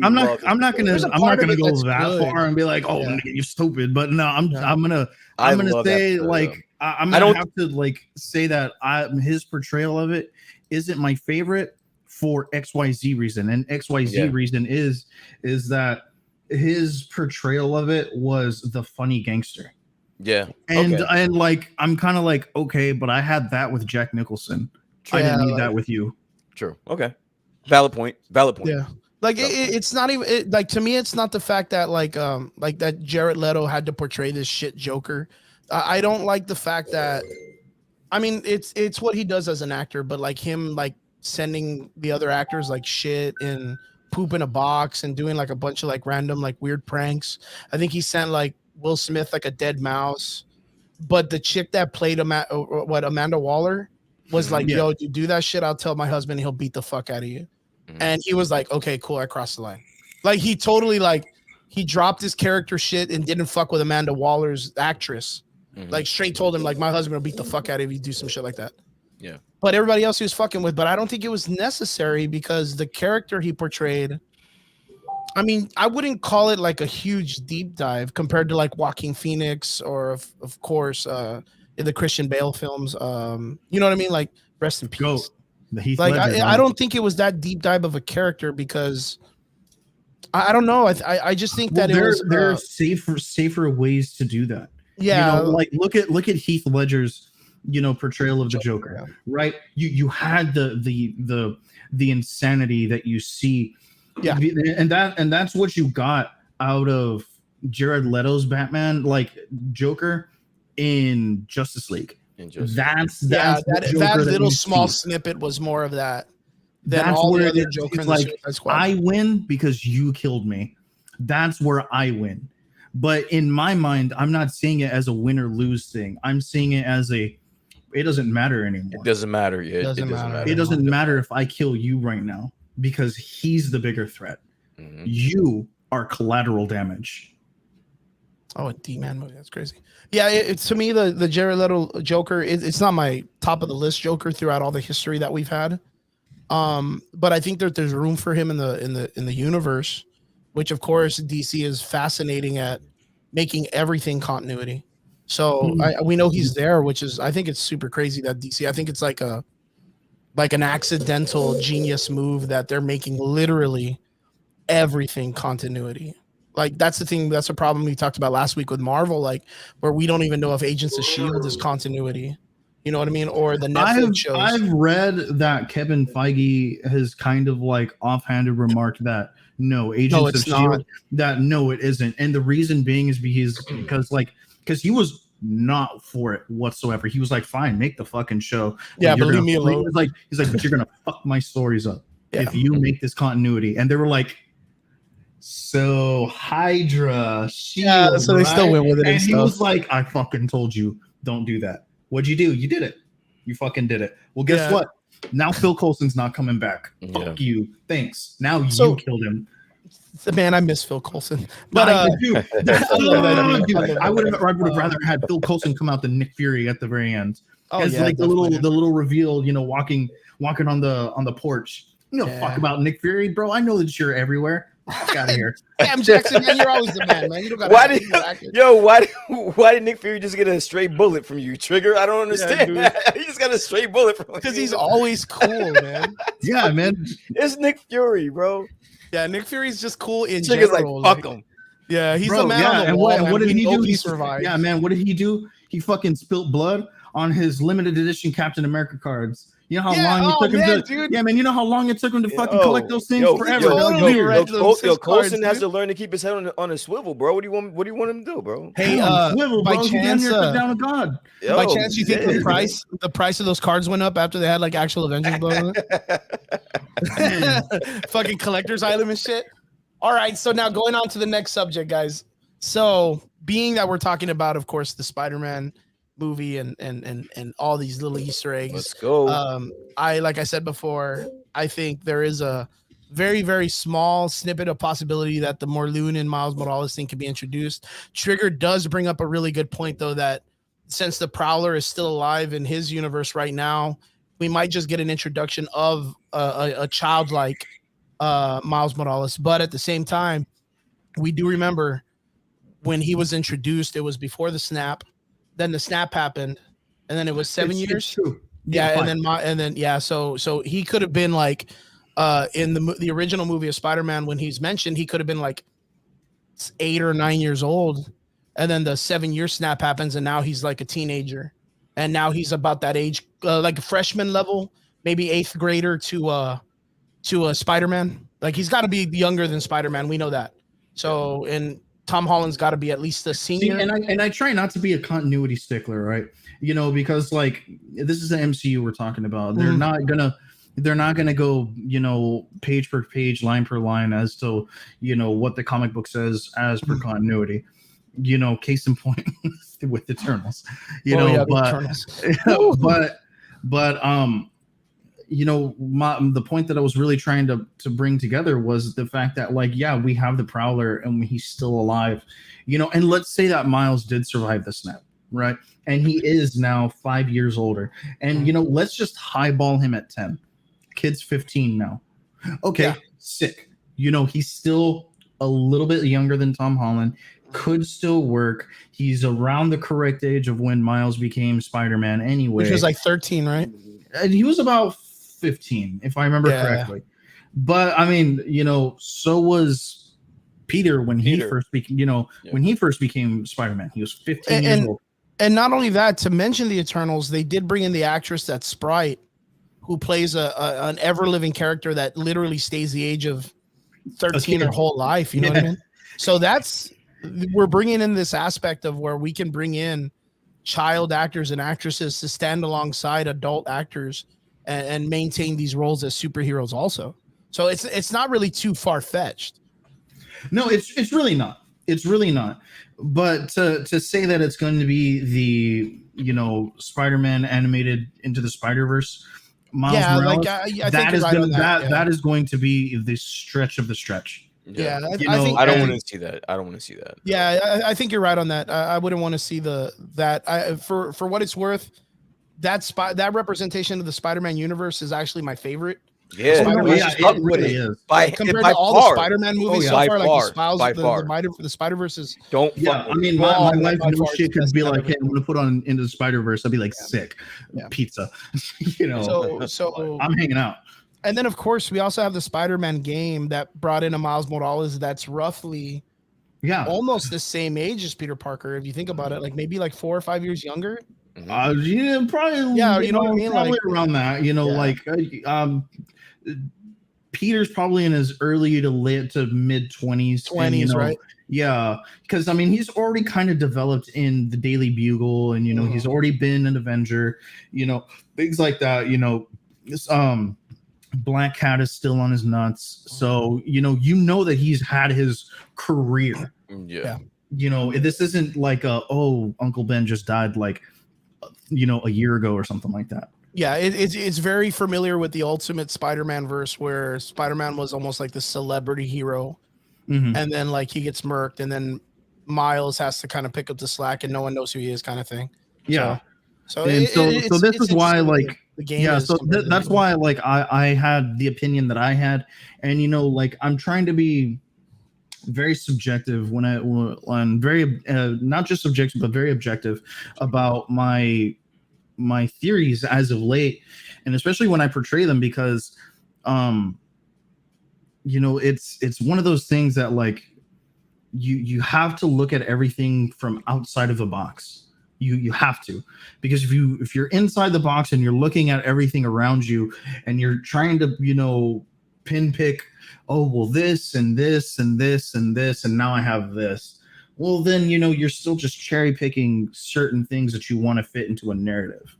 I'm not gonna go that good. far and be like, oh, nigga, you're stupid. But no, I'm gonna say like I'm gonna have to like say that his portrayal of it isn't my favorite for XYZ reason, and XYZ reason is that his portrayal of it was the funny gangster. Yeah. And like I'm kind of like, okay, but I had that with Jack Nicholson. I didn't need that with you. True. Okay. Valid point. Yeah. Like it's not even like, to me, it's not the fact that like that Jared Leto had to portray this shit Joker. I don't like the fact that, I mean, it's what he does as an actor, but like him like sending the other actors like shit and poop in a box and doing like a bunch of like random like weird pranks. I think he sent like Will Smith like a dead mouse, but the chick that played Amanda Waller was like, yo, you do that shit, I'll tell my husband, he'll beat the fuck out of you. And he was like, okay, cool, I crossed the line. Like he totally like he dropped his character shit and didn't fuck with Amanda Waller's actress. Like straight told him like, my husband will beat the fuck out of you if you do some shit like that. Yeah. But everybody else he was fucking with, but I don't think it was necessary because the character he portrayed, I mean, I wouldn't call it like a huge deep dive compared to like Joaquin Phoenix or of course in the Christian Bale films. You know what I mean? Like rest in peace. Like I don't think it was that deep dive of a character because I don't know. I just think that there are safer ways to do that. Yeah, you know, like look at Heath Ledger's portrayal of the Joker, right? You had the insanity that you see. Yeah, and that's what you got out of Jared Leto's Batman, like Joker in Justice League. That's that little small snippet was more of that than that's all where the other Joker. Like I win because you killed me. That's where I win. But in my mind, I'm not seeing it as a win or lose thing. I'm seeing it as it doesn't matter anymore. It doesn't matter. Yeah, it doesn't matter if I kill you right now. Because he's the bigger threat. You are collateral damage. Oh, a D-Man movie. That's crazy. Yeah, it's to me the Jared Leto Joker. It's not my top of the list Joker throughout all the history that we've had. But I think that there's room for him in the universe, which of course DC is fascinating at making everything continuity. So we know he's there, which is I think it's super crazy that DC. I think it's like an accidental genius move that they're making literally everything continuity. Like that's the thing. That's a problem we talked about last week with Marvel, like where we don't even know if Agents of S.H.I.E.L.D. is continuity. You know what I mean? Or the Netflix shows. I've read that Kevin Feige has kind of like offhanded remarked that no, Agents of S.H.I.E.L.D. No, it isn't. And the reason being is because he was not for it whatsoever. He was like, fine, make the fucking show. Yeah, but leave me alone. He's like, but you're gonna fuck my stories up if you make this continuity. And they were like, so Hydra, Shield, so they still went with it. And he was like, I fucking told you, don't do that. What'd you do? You did it. You fucking did it. Well, guess what? Now Phil Coulson's not coming back. Fuck you. Thanks. Now you killed him. Man, I miss Phil Coulson. But I would have rather had Phil Coulson come out than Nick Fury at the very end. The little reveal, walking on the porch. Fuck about Nick Fury, bro. I know that you're everywhere. Fuck out of here. Damn, Jackson, man, you're always the man, man. You don't got why did Nick Fury just get a straight bullet from you, Trigger? I don't understand. He just got a straight bullet from you. Because he's always cool, man. Yeah, man. It's Nick Fury, bro. Yeah, Nick Fury's just cool in Trigger's general. Like, fuck him. Yeah, he's the man on the wall. And what did he do? He survived. Yeah, man, what did he do? He fucking spilt blood on his limited edition Captain America cards. You know how long it took him to dude. you know how long it took him to fucking collect those things forever. Coulson has to learn to keep his head on a swivel, bro. What do you want him to do, bro? Hey, swivel, by bro. chance, down a god. By chance, you think the price of those cards went up after they had like actual Avengers blood? Fucking collector's item and shit. All right, so now going on to the next subject, guys. So being that we're talking about, of course, the Spider-Man movie and all these little Easter eggs. Let's go. Like I said before, I think there is a very, very small snippet of possibility that the Morlun and Miles Morales thing could be introduced. Trigger does bring up a really good point, though, that since the Prowler is still alive in his universe right now, we might just get an introduction of a childlike Miles Morales. But at the same time, we do remember when he was introduced, it was before the snap. Then the snap happened, and then it was 7 years. It's true. Yeah, and then so he could have been like in the original movie of Spider-Man, when he's mentioned, he could have been like 8 or 9 years old, and then the 7-year snap happens, and now he's like a teenager, and now he's about that age, like a freshman level, maybe 8th grader to a Spider-Man. Like he's got to be younger than Spider-Man. We know that. So and Tom Holland's got to be at least a senior. See, and I try not to be a continuity stickler, right? You know, because like this is the MCU we're talking about. They're not gonna go, you know, page per page, line per line as to, you know, what the comic book says as per continuity. You know, case in point with Eternals. You know, yeah, but you know, the point that I was really trying to bring together was the fact that, like, yeah, we have the Prowler and he's still alive, you know, and let's say that Miles did survive the snap, right? And he is now 5 years older. And, you know, let's just highball him at 10. Kid's 15 now. Okay, sick. You know, he's still a little bit younger than Tom Holland, could still work. He's around the correct age of when Miles became Spider-Man anyway. Which was like 13, right? And he was about 15, if I remember correctly. But I mean, you know, so was Peter when he first became, you know, when he first became Spider-Man. He was 15 years old. And not only that, to mention the Eternals, they did bring in the actress that's Sprite, who plays an ever-living character that literally stays the age of 13 her whole life. You know what I mean? So we're bringing in this aspect of where we can bring in child actors and actresses to stand alongside adult actors and maintain these roles as superheroes also. So it's not really too far-fetched. No, it's really not. It's really not. But to say that it's going to be the, you know, Spider-Man animated into the Spider-Verse, Miles Morales, I think that is going to be the stretch of the stretch. Yeah, I think I don't want to see that. Yeah, I think you're right on that. I wouldn't want to see that. For what it's worth, that representation of the Spider-Man universe is actually my favorite. Yeah, it really is. Compared to all the Spider-Man movies so far, like the Spider-Verse is. Don't. Yeah, I mean, my wife knows she could be like, "Hey, I'm gonna put on Into the Spider-Verse." I'd be like, "Sick, pizza," you know. So I'm hanging out. And then, of course, we also have the Spider-Man game that brought in a Miles Morales that's roughly, almost the same age as Peter Parker. If you think about it, like maybe like 4 or 5 years younger. Yeah, probably. Yeah, you know what I mean. Probably like, around that. You know, like Peter's probably in his early to late to mid 20s. 20s, you know, right? Yeah, because I mean, he's already kind of developed in the Daily Bugle, and you know, he's already been an Avenger. You know, things like that. You know, this Black Cat is still on his nuts, so you know that he's had his career. Yeah. You know, this isn't like Uncle Ben just died like, you know, a year ago or something like that. Yeah, it's very familiar with the Ultimate Spider-Man verse, where Spider-Man was almost like the celebrity hero, and then like he gets murked, and then Miles has to kind of pick up the slack, and no one knows who he is, kind of thing. Yeah. So this is why, like, the game. Yeah. So that's why, like, I had the opinion that I had, and you know, like, I'm trying to be very subjective when I'm very not just subjective but very objective about my theories as of late, and especially when I portray them, because you know, it's one of those things that, like, you have to look at everything from outside of the box. You have to, because if you're inside the box and you're looking at everything around you and you're trying to, you know, pinpick, oh, well, this and this and this and this, and now I have this. Well, then, you know, you're still just cherry picking certain things that you want to fit into a narrative.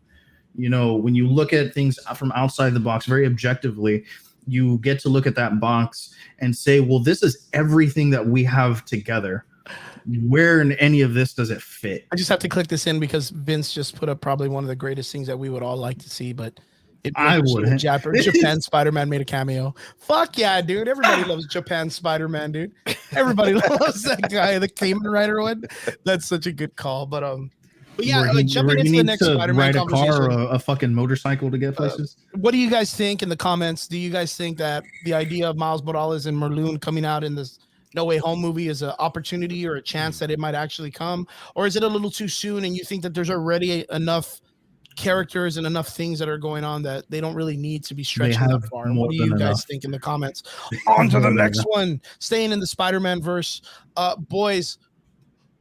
You know, when you look at things from outside the box very objectively, you get to look at that box and say, well, this is everything that we have together. Where in any of this does it fit? I just have to click this in because Vince just put up probably one of the greatest things that we would all like to see, but I wouldn't. Japan Spider-Man made a cameo. Fuck yeah, dude. Everybody loves Japan Spider-Man, dude. Everybody loves that guy, the Kamen Rider one. That's such a good call. But But yeah, where he jumping into the needs next to Spider-Man ride a conversation. car or a fucking motorcycle to get places. What do you guys think in the comments? Do you guys think that the idea of Miles Morales and Merlune coming out in this No Way Home movie is an opportunity or a chance that it might actually come? Or is it a little too soon and you think that there's already enough characters and enough things that are going on that they don't really need to be stretching that far? And what do you guys think in the comments? On to the next one. Staying in the Spider-Man verse. Boys,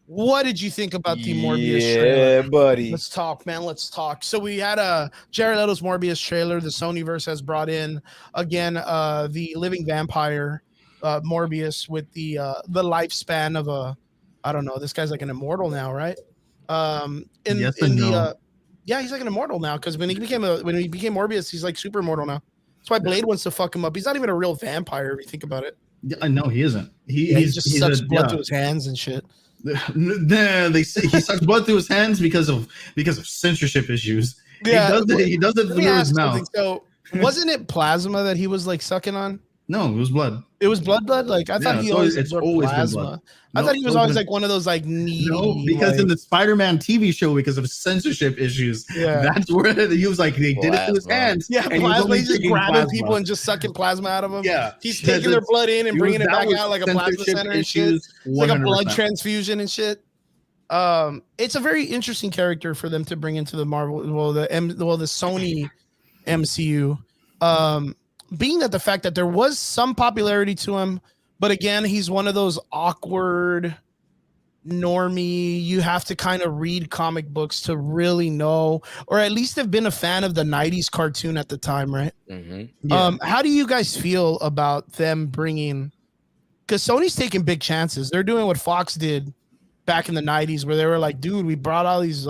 what did you think about the Morbius trailer? Buddy. Let's talk, man. Let's talk. So we had a Jared Leto's Morbius trailer. The Sonyverse has brought in again the living vampire Morbius with the lifespan of a, I don't know. This guy's like an immortal now, right? Yeah, he's like an immortal now because when he became Morbius, he's like super immortal now. That's why Blade wants to fuck him up. He's not even a real vampire if you think about it. No, he isn't. He just sucks blood to his hands and shit. They say he sucks blood through his hands because of censorship issues. Yeah, he does it through his mouth. So wasn't it plasma that he was like sucking on? No, it was blood. It was blood. Like I thought he always plasma. I thought he was always like one of those like needy. No, because in the Spider-Man TV show, because of censorship issues, that's where he was like they did it to his hands. Yeah, plasma. He's just grabbing people and just sucking plasma out of them. Yeah, he's taking their blood in and bringing it back out like a plasma center and shit. It's like a blood transfusion and shit. It's a very interesting character for them to bring into the the Sony MCU. Being that the fact that there was some popularity to him, but again, he's one of those awkward normie. You have to kind of read comic books to really know, or at least have been a fan of the 90s cartoon at the time, right? Mm-hmm. Yeah. How do you guys feel about them bringing, because Sony's taking big chances. They're doing what Fox did back in the 90s where they were like, dude, we brought all these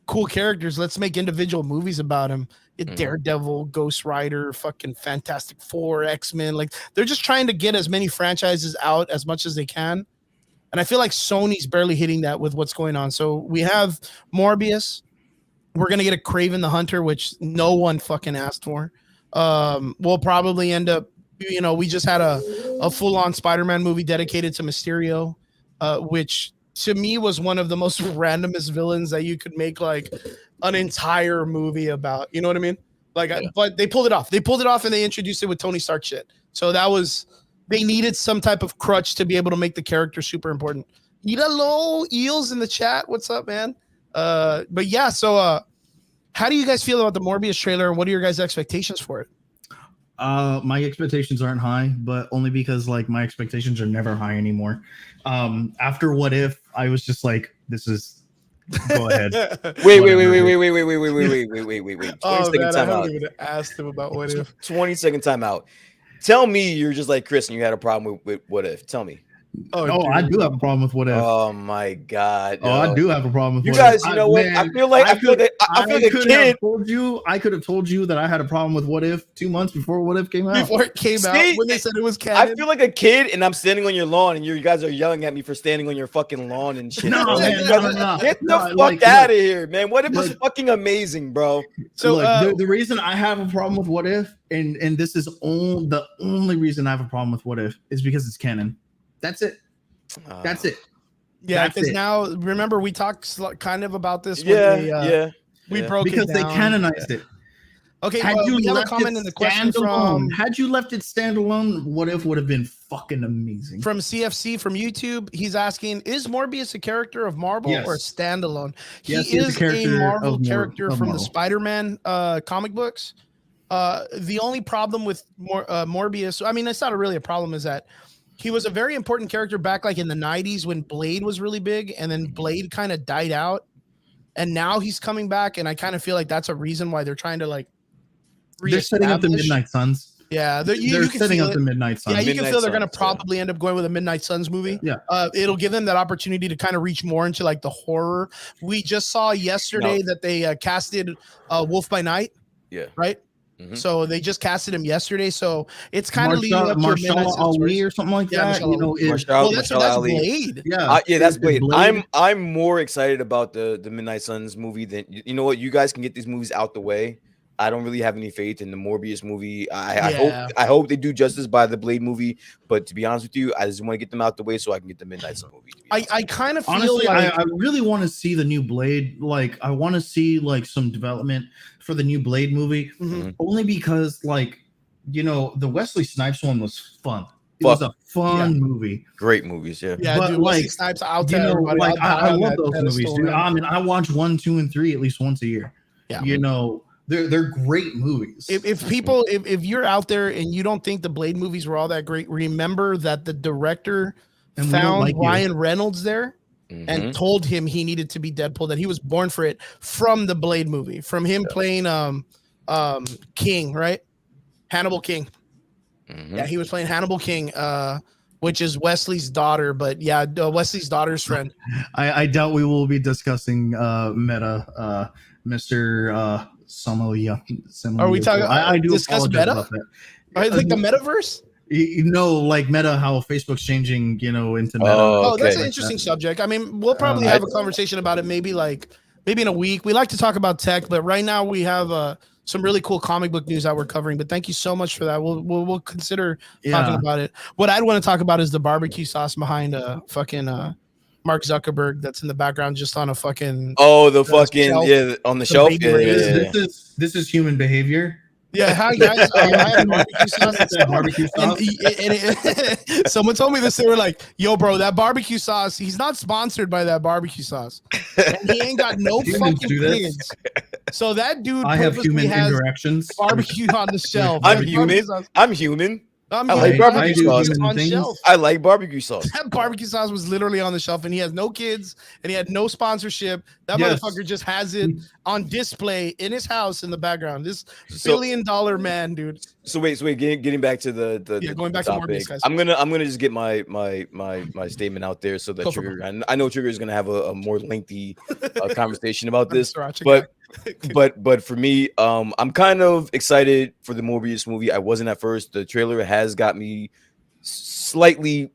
cool characters. Let's make individual movies about him. Daredevil, Ghost Rider, fucking Fantastic Four, X-Men. Like they're just trying to get as many franchises out as much as they can. And I feel like Sony's barely hitting that with what's going on. So we have Morbius. We're going to get a Kraven the Hunter, which no one fucking asked for. We'll probably end up, we just had a full-on Spider-Man movie dedicated to Mysterio, which to me was one of the most randomest villains that you could make like an entire movie about, you know what I mean? Like, but they pulled it off. And they introduced it with Tony Stark shit. So they needed some type of crutch to be able to make the character super important. Hello, Eels in the chat. What's up, man? But yeah, so how do you guys feel about the Morbius trailer and what are your guys' expectations for it? My expectations aren't high, but only because like my expectations are never high anymore. After What If, I was just like, this is go ahead. Wait. 20-second I haven't even asked him about What If. 20-second timeout. Tell me you're just like Chris and you had a problem with What If. Tell me. Oh, I do have a problem with What If. Oh my god. Oh, I do have a problem with you What guys. If. You know what? Man, I feel like a kid. I could have told you that I had a problem with What If 2 months before What If came out. Before it came out, when they said it was canon. I feel like a kid, and I'm standing on your lawn, and you guys are yelling at me for standing on your fucking lawn and shit. No, man, no. Get the fuck out of here, man. What If was fucking amazing, bro. So the reason I have a problem with What If, and this is the only reason I have a problem with What If, is because it's canon. That's it. That's it. Yeah, because now remember we talked kind of about this. We broke because it down. They canonized it. Okay, we have a comment in the question from. Had you left it standalone, What If would have been fucking amazing. From CFC from YouTube, he's asking: is Morbius a character of Marvel or standalone? He is a Marvel character from the Spider-Man comic books. The only problem with Morbius, I mean, it's not really a problem, is that he was a very important character back like in the 90s when Blade was really big, and then Blade kind of died out, and now he's coming back, and I kind of feel like that's a reason why they're trying to like they're setting up the Midnight Suns. Yeah, they're setting up the Midnight Suns. Yeah, you can feel they're going to probably end up going with a Midnight Suns movie. Yeah. It'll give them that opportunity to kind of reach more into like the horror. We just saw yesterday that they casted Wolf by Night. Yeah. Right? Mm-hmm. So they just casted him yesterday. So it's kind of leading up to Marshall Ali or something like that. That's Blade. Yeah, that's Blade. I'm more excited about the Midnight Suns movie than you know what. You guys can get these movies out the way. I don't really have any faith in the Morbius movie. I hope they do justice by the Blade movie. But to be honest with you, I just want to get them out the way so I can get the Midnight Sun movie. I kind of feel honestly, like I really want to see the new Blade. Like, I want to see like some development for the new Blade movie, only because like, you know, the Wesley Snipes one was fun. It was a fun movie. Great movies, yeah. Yeah, but dude, like, Wesley Snipes out you there. know, like I love those movies, dude. Man. I mean, I watch 1, 2, and 3 at least once a year. Yeah, you know, they're great movies. If you're out there and you don't think the Blade movies were all that great, remember that the director found Ryan Reynolds there and told him he needed to be Deadpool, that he was born for it from the Blade movie, from him playing King, right? Hannibal King. Yeah, he was playing Hannibal King, which is Wesley's daughter, but yeah, Wesley's daughter's friend. I doubt we will be discussing Meta, Mr. Samoya. Are we talking? I do discuss Meta? About that. Right, like the metaverse? No, like Meta, how Facebook's changing, you know, into Meta. Oh, that's an interesting subject. I mean, we'll probably have a conversation about it maybe in a week. We like to talk about tech, but right now we have some really cool comic book news that we're covering. But thank you so much for that. We'll consider talking about it. What I'd want to talk about is the barbecue sauce behind fucking Mark Zuckerberg that's in the background, just on a fucking on the shelf. This is human behavior. Yeah, hi guys. I had barbecue sauce. And someone told me this. They were like, "Yo, bro, that barbecue sauce. He's not sponsored by that barbecue sauce, and he ain't got no fucking kids." So that dude, I have human interactions. Barbecue on the shelf. I'm human. I like barbecue sauce on shelf. I like barbecue sauce. That barbecue sauce was literally on the shelf, and he has no kids, and he had no sponsorship. That motherfucker just has it on display in his house in the background. This $1 billion man, dude. So wait, getting back to the going back topic, to Morbius, guys. I'm gonna just get my statement out there so that Trigger, I know Trigger is gonna have a more lengthy conversation about this, but for me, I'm kind of excited for the Morbius movie. I wasn't at first. The trailer has got me slightly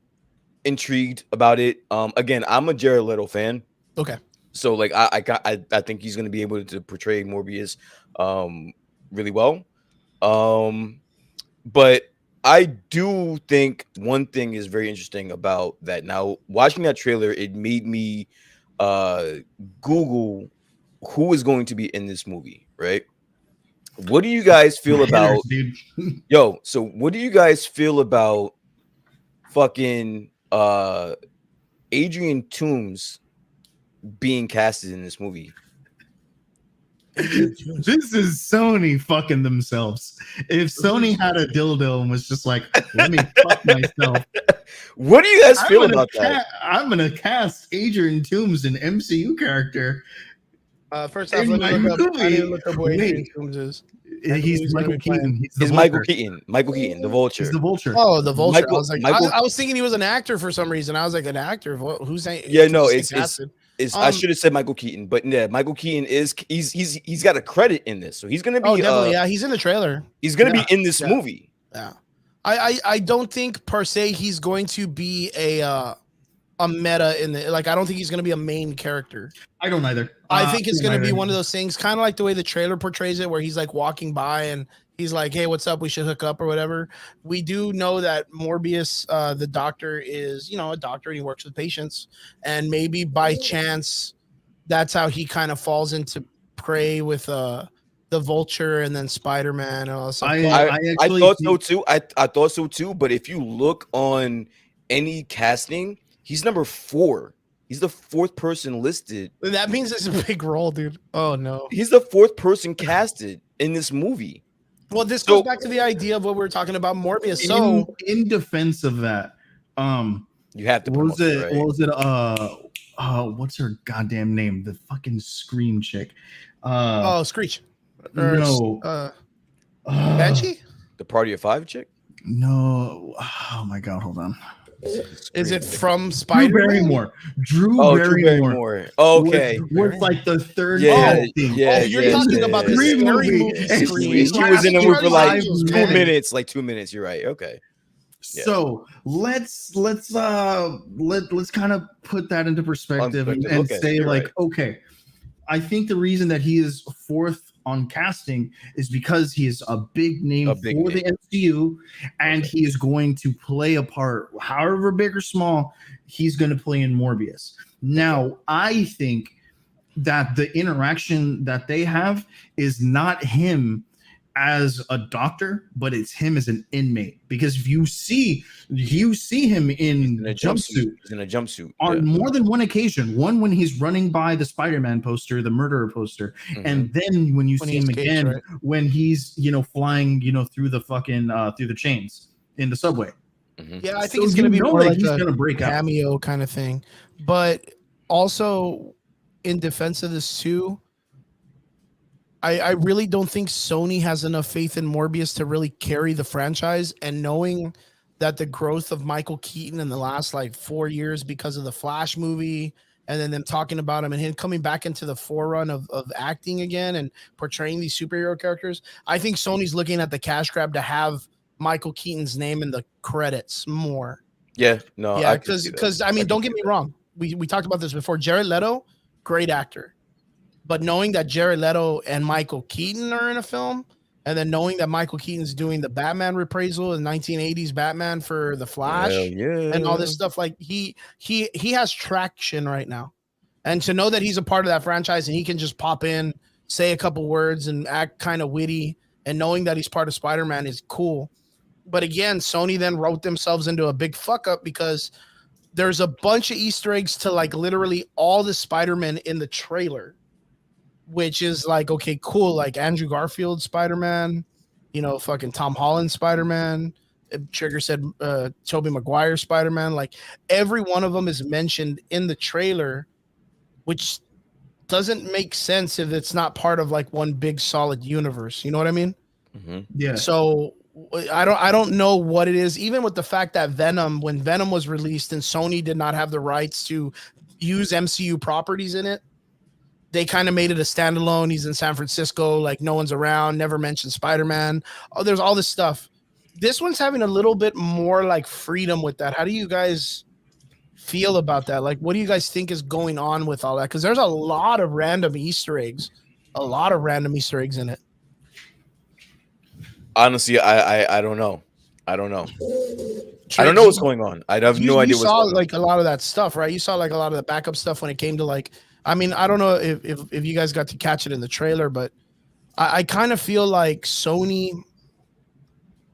intrigued about it. Again, I'm a Jared Leto fan. Okay. So like I think he's gonna be able to portray Morbius really well. But I do think one thing is very interesting about that. Now, watching that trailer, it made me Google who is going to be in this movie, right? What do you guys feel about so what do you guys feel about fucking Adrian Toomes being casted in this movie? This is Sony fucking themselves. If Sony had a dildo and was just like, let me fuck myself. What do you guys feel about that? I'm gonna cast Adrian Toomes, an MCU character. First off, let me look up who Adrian Toomes is. He's Michael Keaton. He's Michael Keaton. Michael Keaton, the Vulture. He's the Vulture. Oh, the Vulture. I was thinking he was an actor for some reason. I was like, an actor? Who's saying? Yeah, no, it's I should have said Michael Keaton, but yeah, Michael Keaton he's got a credit in this, so he's gonna be. Oh, definitely, yeah, he's in the trailer. He's gonna be in this movie. Yeah, I don't think per se he's going to be a meta in the I don't think he's gonna be a main character. I don't either. I think it's gonna be one of those things, kind of like the way the trailer portrays it, where he's like walking by and he's like, "Hey, what's up? We should hook up or whatever." We do know that Morbius, the doctor, is a doctor and he works with patients, and maybe by chance, that's how he kind of falls into prey with the Vulture and then Spider-Man and all that. I thought so too. I thought so too. But if you look on any casting, he's number 4. He's the 4th person listed. That means it's a big role, dude. Oh no, he's the 4th person casted in this movie. Well, this goes back to the idea of what we were talking about, Morbius. So, in defense of that, you have to. What was it? What's her goddamn name? The fucking Scream chick. Screech. Banshee. The Party of 5 chick. No. Oh my god. Hold on. Is it from Spider-Man? Drew Barrymore. Okay. Was like the third. You're talking about the scary movie. She was in the movie for like 2 minutes. Like 2 minutes. You're right. Okay. So let's kind of put that into perspective and say like, okay, I think the reason that he is 4th on casting is because he is a big name for the MCU, and he is going to play a part, however big or small, he's going to play in Morbius. Now, I think that the interaction that they have is not him as a doctor, but it's him as an inmate. Because if you see him in a jumpsuit. He's in a jumpsuit on more than one occasion. One when he's running by the Spider-Man poster, the murderer poster, and then when you see him again when he's flying through the fucking through the chains in the subway. Yeah, I think it's gonna be more like he's a gonna break out cameo kind of thing. But also, in defense of this too, I really don't think Sony has enough faith in Morbius to really carry the franchise, and knowing that the growth of Michael Keaton in the last 4 years because of the Flash movie, and then them talking about him and him coming back into the forerun of acting again and portraying these superhero characters, I think Sony's looking at the cash grab to have Michael Keaton's name in the credits more. Yeah, no, yeah, because I mean, don't get me wrong. We talked about this before. Jared Leto, great actor. But knowing that Jared Leto and Michael Keaton are in a film, and then knowing that Michael Keaton's doing the Batman reprisal in 1980s Batman for the Flash and all this stuff, he has traction right now. And to know that he's a part of that franchise and he can just pop in, say a couple words and act kind of witty, and knowing that he's part of Spider-Man is cool. But again, Sony then wrote themselves into a big fuck up because there's a bunch of Easter eggs to literally all the Spider-Man in the trailer, which is okay, cool. Like Andrew Garfield Spider-Man, fucking Tom Holland Spider-Man. Trigger said Tobey Maguire Spider-Man. Every one of them is mentioned in the trailer, which doesn't make sense if it's not part of one big solid universe. You know what I mean? Yeah. So I don't know what it is. Even with the fact that when Venom was released and Sony did not have the rights to use MCU properties in it, they kind of made it a standalone. He's in San Francisco, no one's around, never mentioned Spider-Man. Oh, there's all this stuff. This one's having a little bit more freedom with that. How do you guys feel about that? What do you guys think is going on with all that? Because there's a lot of random Easter eggs in it. Honestly, I don't know. I don't know what's going on. I have no idea what's going on. You saw a lot of that stuff, right? You saw a lot of the backup stuff when it came to I mean, I don't know if you guys got to catch it in the trailer, but I kind of feel like Sony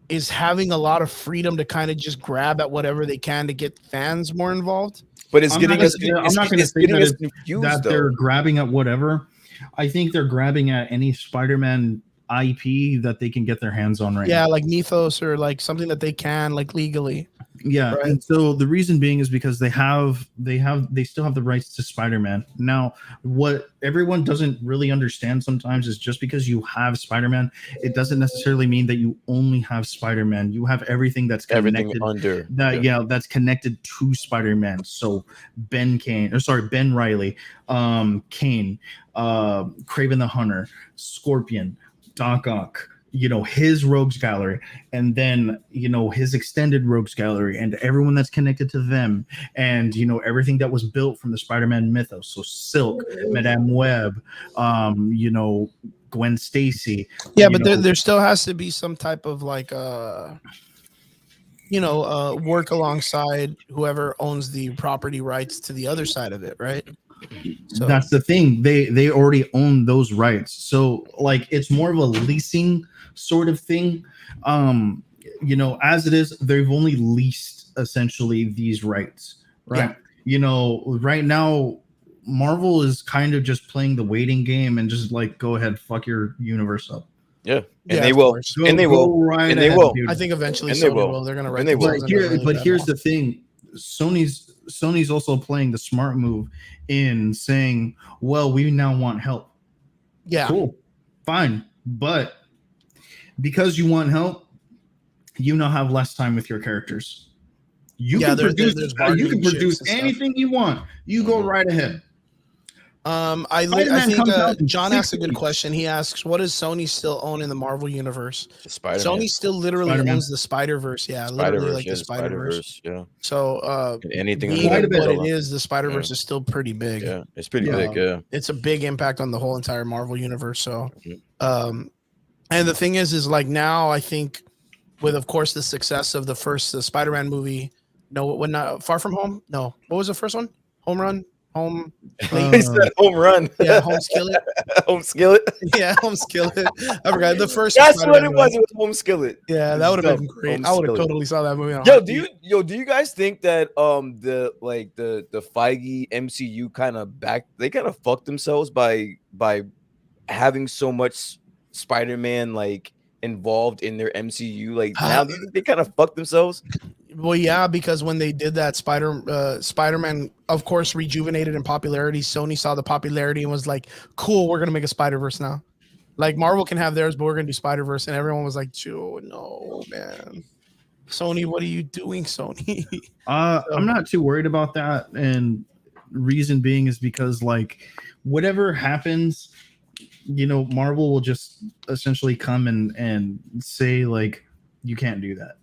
is having a lot of freedom to kind of just grab at whatever they can to get fans more involved. But it's getting us. I'm not going to say that they're grabbing at whatever. I think they're grabbing at any Spider-Man IP that they can get their hands on right now. Yeah, like Mythos or something that they can legally. Yeah, right? And so the reason being is because they still have the rights to Spider-Man. Now, what everyone doesn't really understand sometimes is just because you have Spider-Man, it doesn't necessarily mean that you only have Spider-Man. You have everything that's connected that's connected to Spider-Man. So Ben Reilly, Kane, Kraven the Hunter, Scorpion, Doc Ock, his rogues gallery, and then his extended rogues gallery, and everyone that's connected to them, and everything that was built from the Spider-Man mythos. So Silk, Madame Web, Gwen Stacy. Yeah, but there still has to be some type of work alongside whoever owns the property rights to the other side of it, right? So that's the thing. They already own those rights. So it's more of a leasing sort of thing. As it is, they've only leased essentially these rights, right? Yeah. Right now Marvel is kind of just playing the waiting game and just go ahead, fuck your universe up. Yeah. And they will. And they will. And they will. I think eventually Sony will. They're going to write. But here's the thing. Sony's also playing the smart move in saying, well, we now want help. Yeah. Cool. Fine. But because you want help, you now have less time with your characters. You can produce anything you want. You go right ahead. I Spider-Man think comes out in John 6 asked a good weeks. question. He asks, "What does Sony still own in the Marvel universe?" Spider-Man. Sony still literally Spider-Man. owns the Spider-Verse. Yeah, literally like the Spider-Verse. Spider-Verse, yeah. So, And anything being Quite a bit. what it is, the Spider-Verse is still pretty big. Yeah, it's pretty Yeah. big, yeah. It's a big impact on the whole entire Marvel universe. So, Mhm. and the thing is like now I think with, of course, the success of the first Spider-Man movie. No, when not Far From Home. No, what was the first one? Home Run. Home. He said home run. Yeah, Home Skillet. Home skillet. Yeah, Home Skillet. I forgot the first. That's Spider-Man what it was. movie. It was home skillet. Yeah, that would have been great. Home I would have Skillet. totally saw that movie. On Do you guys think that the Feige MCU kind of fucked themselves by having so much Spider-Man like involved in their MCU? Like now, do you think they kind of fucked themselves? Well, yeah, because when they did that, Spider-Man, of course, rejuvenated in popularity. Sony saw the popularity and was like, "Cool, we're gonna make a Spider-Verse now." Like Marvel can have theirs, but we're gonna do Spider-Verse, and everyone was like, "Joe, no, man, Sony, what are you doing, Sony?" I'm not too worried about that, and reason being is because like whatever happens, Marvel will just essentially come and say like you can't do that.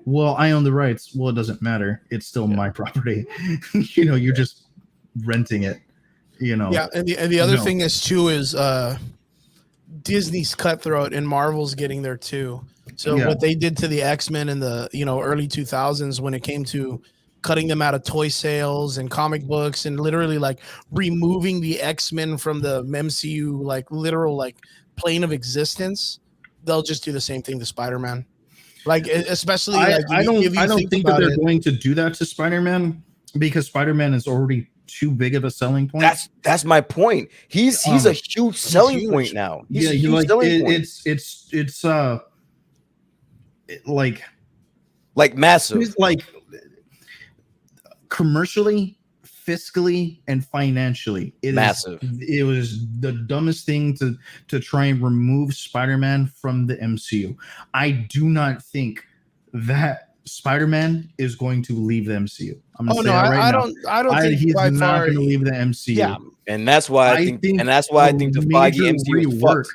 Well, I own the rights. Well, it doesn't matter. It's still my property. You're just renting it. Yeah, and the other thing is too is Disney's cutthroat and Marvel's getting there too. So what they did to the X-Men in the early 2000s when it came to cutting them out of toy sales and comic books and literally like removing the X-Men from the MCU like literal like plane of existence, they'll just do the same thing to Spider-Man. Like especially like I don't think that they're going to do that to Spider-Man because Spider-Man is already too big of a selling point. That's my point. He's a huge selling point now. He's a huge selling point. It's like massive. It's like commercially, fiscally, and financially, massive. It was the dumbest thing to try and remove Spider-Man from the MCU. I do not think that Spider-Man is going to leave the MCU. I'm gonna say that right now. I don't think he's not going to leave the MCU. Yeah, and that's why I think the Feige MCU is fucked.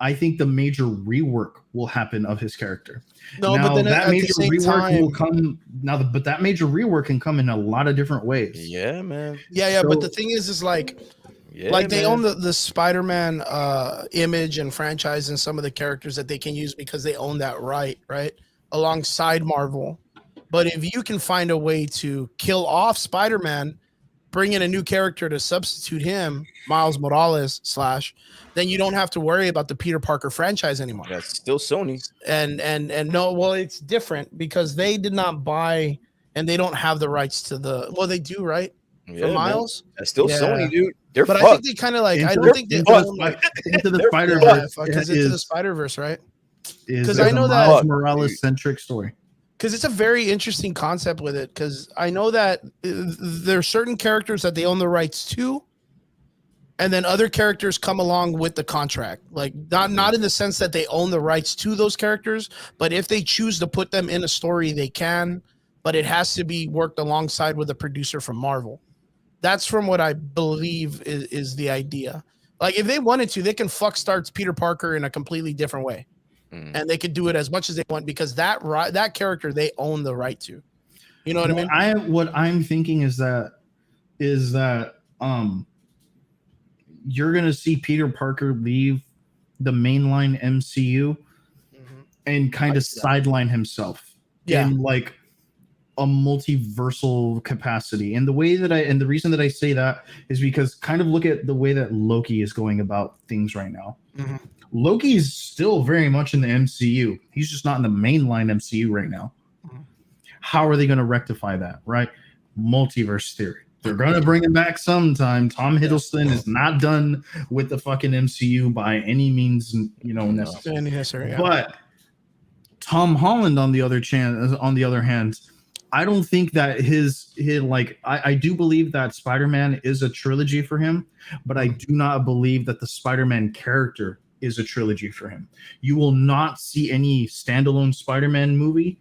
I think the major rework will happen of his character. No, now, but then that at major the same rework time, will come now. But that major rework can come in a lot of different ways. Yeah, man. Yeah. But the thing is like they own the Spider-Man image and franchise and some of the characters that they can use because they own that right alongside Marvel. But if you can find a way to kill off Spider-Man, bring in a new character to substitute him, Miles Morales / then you don't have to worry about the Peter Parker franchise anymore. That's still Sony. And no, well, it's different because they did not buy and they don't have the rights to they do, right? Yeah, for Miles. Man. That's still Sony, dude. They're but fucked. I think they kind of like I don't think they own like Into the Spider-Verse because into the Spider-Verse, right? Because I know that Miles Morales centric story. Because it's a very interesting concept with it. Because I know that there are certain characters that they own the rights to, and then other characters come along with the contract. Like not in the sense that they own the rights to those characters, but if they choose to put them in a story, they can. But it has to be worked alongside with a producer from Marvel. That's from what I believe is the idea. Like if they wanted to, they can start Peter Parker in a completely different way. And they could do it as much as they want because that character they own the right to. You know what I mean? What I'm thinking is that you're gonna see Peter Parker leave the mainline MCU and kind of sideline himself in like a multiversal capacity. And the reason that I say that is because kind of look at the way that Loki is going about things right now. Loki is still very much in the MCU. He's just not in the mainline MCU right now. How are they going to rectify that? Right? Multiverse theory. They're going to bring him back sometime. Tom Hiddleston is not done with the fucking MCU by any means, necessary. Yeah. But Tom Holland, on the other hand, I don't think that his I do believe that Spider-Man is a trilogy for him, but I do not believe that the Spider-Man character is a trilogy for him. You will not see any standalone Spider-Man movie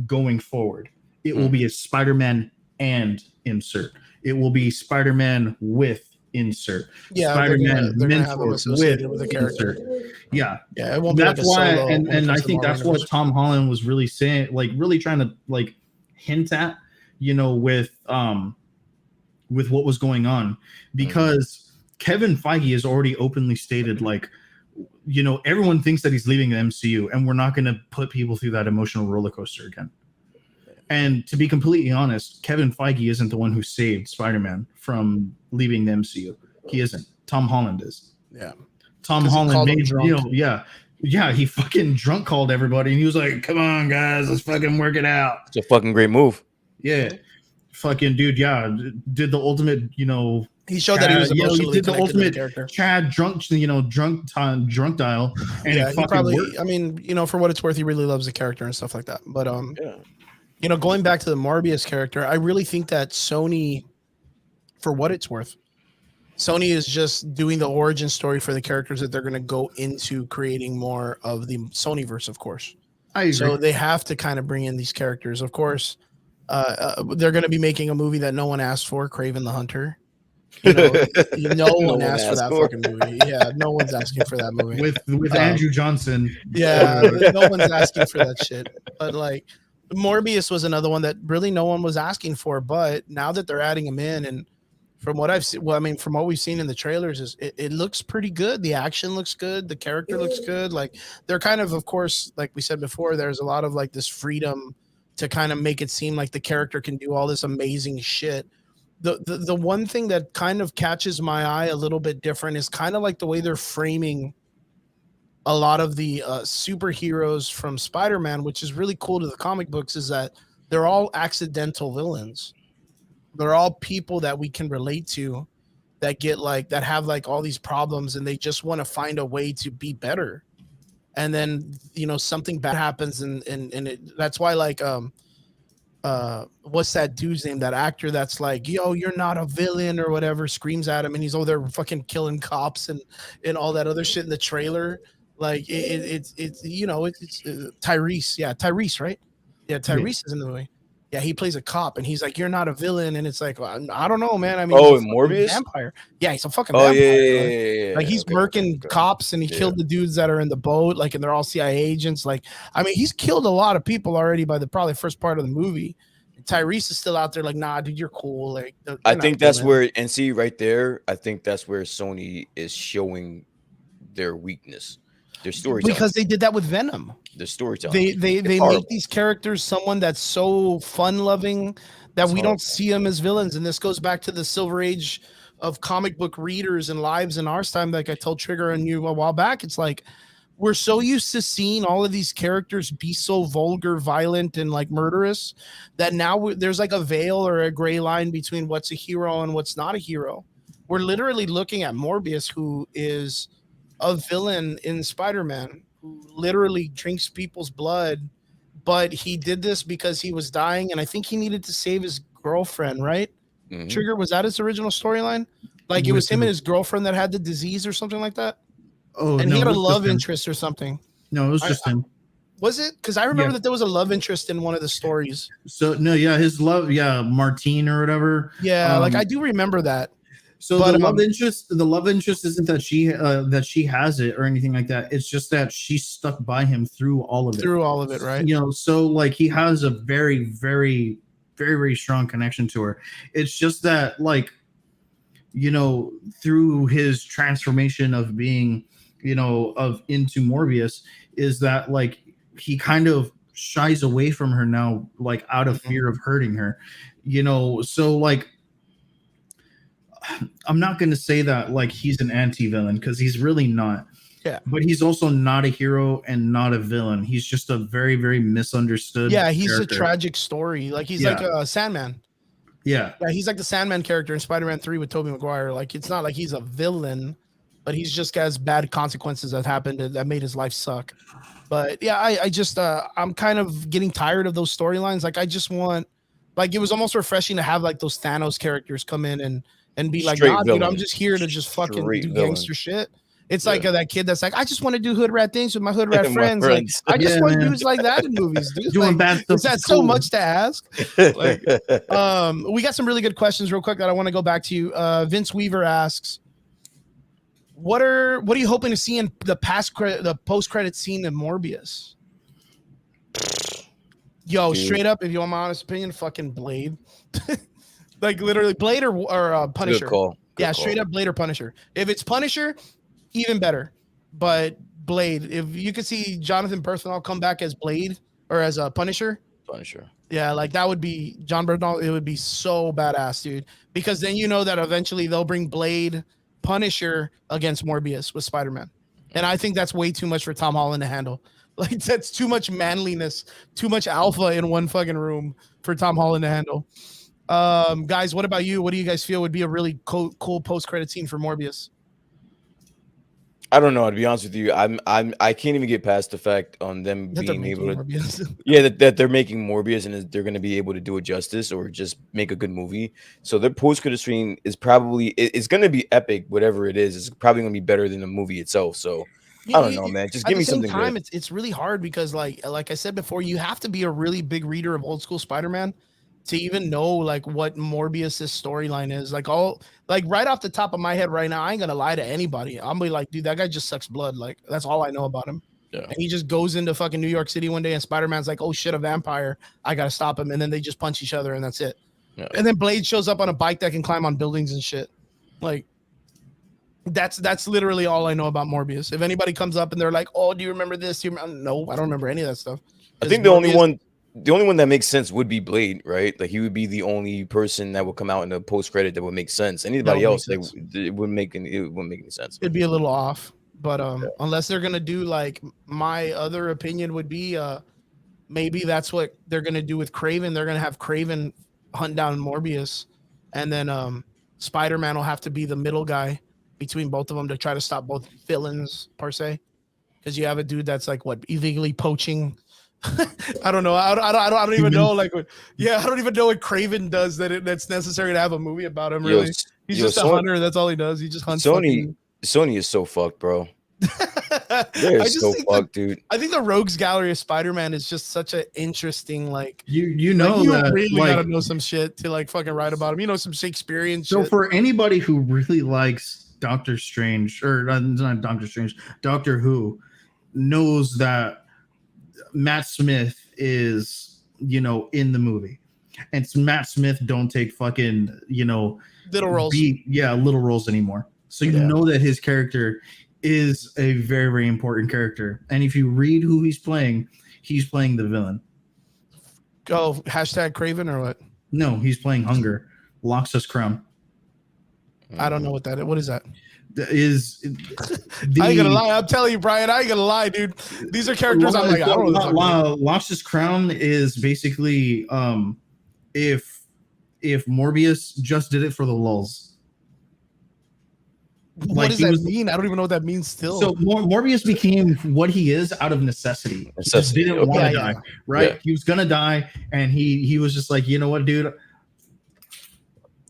going forward. It will be a Spider-Man and insert. It will be Spider-Man with insert. Yeah, Spider-Man they're gonna have him mentor associated with with the character. insert. Yeah, Yeah, it won't be that's like a why, solo. and I think that's what Tom Holland was really saying, like really trying to like hint at, with what was going on, because Kevin Feige has already openly stated, like, everyone thinks that he's leaving the MCU, and we're not going to put people through that emotional roller coaster again. And to be completely honest, Kevin Feige isn't the one who saved Spider-Man from leaving the MCU. He isn't. Tom Holland is. Yeah. Tom Holland made, he fucking drunk called everybody, and he was like, "Come on, guys, let's fucking work it out." It's a fucking great move. Yeah. Fucking dude, did the ultimate, he showed that he was emotionally he did the ultimate character. Chad drunk dial, and yeah, he probably worked. I mean, for what it's worth, he really loves the character and stuff like that. But going back to the Morbius character, I really think that Sony, for what it's worth, Sony is just doing the origin story for the characters that they're going to go into creating more of the Sonyverse, of course. I agree. So they have to kind of bring in these characters. Of course, they're going to be making a movie that no one asked for, Kraven the Hunter. No one asked for that fucking movie. Yeah, no one's asking for that movie. With Andrew Johnson. Yeah, no one's asking for that shit. But like, Morbius was another one that really no one was asking for. But now that they're adding him in, and from what I've seen, from what we've seen in the trailers, is it looks pretty good. The action looks good. The character looks good. Like, they're kind of course, like we said before, there's a lot of like this freedom to kind of make it seem like the character can do all this amazing shit. The one thing that kind of catches my eye a little bit different is kind of like the way they're framing a lot of the superheroes from Spider-Man, which is really cool to the comic books, is that they're all accidental villains. They're all people that we can relate to, that have like all these problems, and they just want to find a way to be better. And then, something bad happens, and that's why, like, what's that dude's name? That actor that's like, "Yo, you're not a villain," or whatever, screams at him, and he's they're fucking killing cops and all that other shit in the trailer. Like, it's Tyrese. Yeah, Tyrese, right? Yeah, Tyrese is in the movie. Yeah, he plays a cop, and he's like, "You're not a villain," and it's like, well, I don't know, man. I mean, he's Morbius vampire. Yeah, he's a fucking vampire. Yeah. Like, he's murking cops, and he killed the dudes that are in the boat, like, and they're all CIA agents. Like, I mean, he's killed a lot of people already by the probably first part of the movie. And Tyrese is still out there, like, nah, dude, you're cool. Like, I think that's where, and see right there, I think that's where Sony is showing their weakness. Their storytelling. Because they did that with Venom. The storytelling. They make these characters someone that's so fun loving that we don't see them as villains. And this goes back to the Silver Age of comic book readers and lives in our time. Like I told Trigger and you a while back, it's like we're so used to seeing all of these characters be so vulgar, violent, and like murderous that now there's like a veil or a gray line between what's a hero and what's not a hero. We're literally looking at Morbius, who is a villain in Spider-Man, who literally drinks people's blood, but he did this because he was dying, and I think he needed to save his girlfriend, right? Mm-hmm. Trigger, was that his original storyline? Like, it was him and his girlfriend that had the disease or something like that? Oh, and he had a love interest or something. No, it was just him. Was it? Because I remember that there was a love interest in one of the stories. So, no, yeah, his love, Martine or whatever. Yeah, like I do remember that. So the love interest isn't that she has it or anything like that. It's just that she stuck by him through all of it. Right? So like he has a very, very, very, very strong connection to her. It's just that, like, through his transformation of being, of into Morbius, is that like he kind of shies away from her now, like out of fear of hurting her. So like, I'm not going to say that like he's an anti-villain, because he's really not. Yeah. But he's also not a hero and not a villain. He's just a very, very misunderstood. Yeah, he's character. A tragic story. Like he's like a Sandman. Yeah. Yeah, he's like the Sandman character in Spider-Man 3 with Tobey Maguire. Like, it's not like he's a villain, but he's just has bad consequences that happened that made his life suck. But yeah, I just I'm kind of getting tired of those storylines. Like, I just want, like, it was almost refreshing to have like those Thanos characters come in and be like, nah, dude, I'm just here to just fucking do gangster shit. It's like that kid that's like, I just want to do hood rat things with my hood rat friends. Like, I just want dudes like that in movies, dude. Doing bad stuff. Is that so much to ask? Like, we got some really good questions real quick that I want to go back to you. Vince Weaver asks, what are you hoping to see in the post credit scene in Morbius? Yo, straight up, if you want my honest opinion, fucking Blade. Like literally Blade or Punisher. Good call. Yeah, straight up Blade or Punisher. If it's Punisher, even better. But Blade, if you could see Jonathan Bernthal come back as Blade or as a Punisher. Yeah, like that would be John Bernthal. It would be so badass, dude. Because then you know that eventually they'll bring Blade, Punisher against Morbius with Spider-Man. And I think that's way too much for Tom Holland to handle. Like that's too much manliness, too much alpha in one fucking room for Tom Holland to handle. Guys, what about you? What do you guys feel would be a really cool post-credit scene for Morbius? I don't know. To be honest with you, I can't even get past the fact on them being able to, that they're making Morbius and they're going to be able to do it justice or just make a good movie. So their post-credit scene is probably it's going to be epic. Whatever it is, it's probably going to be better than the movie itself. So I don't know, man. Just give me something. At the same time, it's really hard because like I said before, you have to be a really big reader of old school Spider-Man to even know like what Morbius's storyline is. Like right off the top of my head right now, I ain't gonna lie to anybody. I'm be like, dude, that guy just sucks blood. Like that's all I know about him. Yeah. And he just goes into fucking New York City one day and Spider-Man's like, oh shit, a vampire. I gotta stop him. And then they just punch each other and that's it. Yeah. And then Blade shows up on a bike that can climb on buildings and shit. Like that's literally all I know about Morbius. If anybody comes up and they're like, oh, do you remember this? No, I don't remember any of that stuff. I think the only one that makes sense would be Blade, right? Like he would be the only person that would come out in a post credit that would make sense. Anybody else, it wouldn't make any sense. It'd be a little off, but unless they're gonna do like my other opinion would be, maybe that's what they're gonna do with Kraven. They're gonna have Kraven hunt down Morbius, and then Spider-Man will have to be the middle guy between both of them to try to stop both villains per se, because you have a dude that's like illegally poaching. I don't know. I don't even know. Like, I don't even know what Kraven does that's necessary to have a movie about him. Really, he's just a hunter. That's all he does. He just hunts. Sony is so fucked, bro. They're so fucked, dude. I think the Rogues Gallery of Spider-Man is just such an interesting, like you know, like, that, really like, gotta know some shit to like fucking write about him. You know, some Shakespearean shit. So for anybody who really likes Doctor Strange or not Doctor Strange, Doctor Who, knows that Matt Smith is, in the movie, and Matt Smith don't take fucking, little roles. Little roles anymore. So you know that his character is a very, very important character. And if you read who he's playing the villain. Oh, hashtag Kraven or what? No, he's playing Hunger, Loxus Crown. I don't know what that is. What is that? I ain't gonna lie. I'm telling you, Brian, I ain't gonna lie, dude. These are characters I'm like, I don't know. Loxus Crown is basically if Morbius just did it for the lulz. What does that mean? I don't even know what that means still. So Morbius became what he is out of necessity. He just didn't want to die, right? Yeah. He was gonna die, and he was just like, you know what, dude?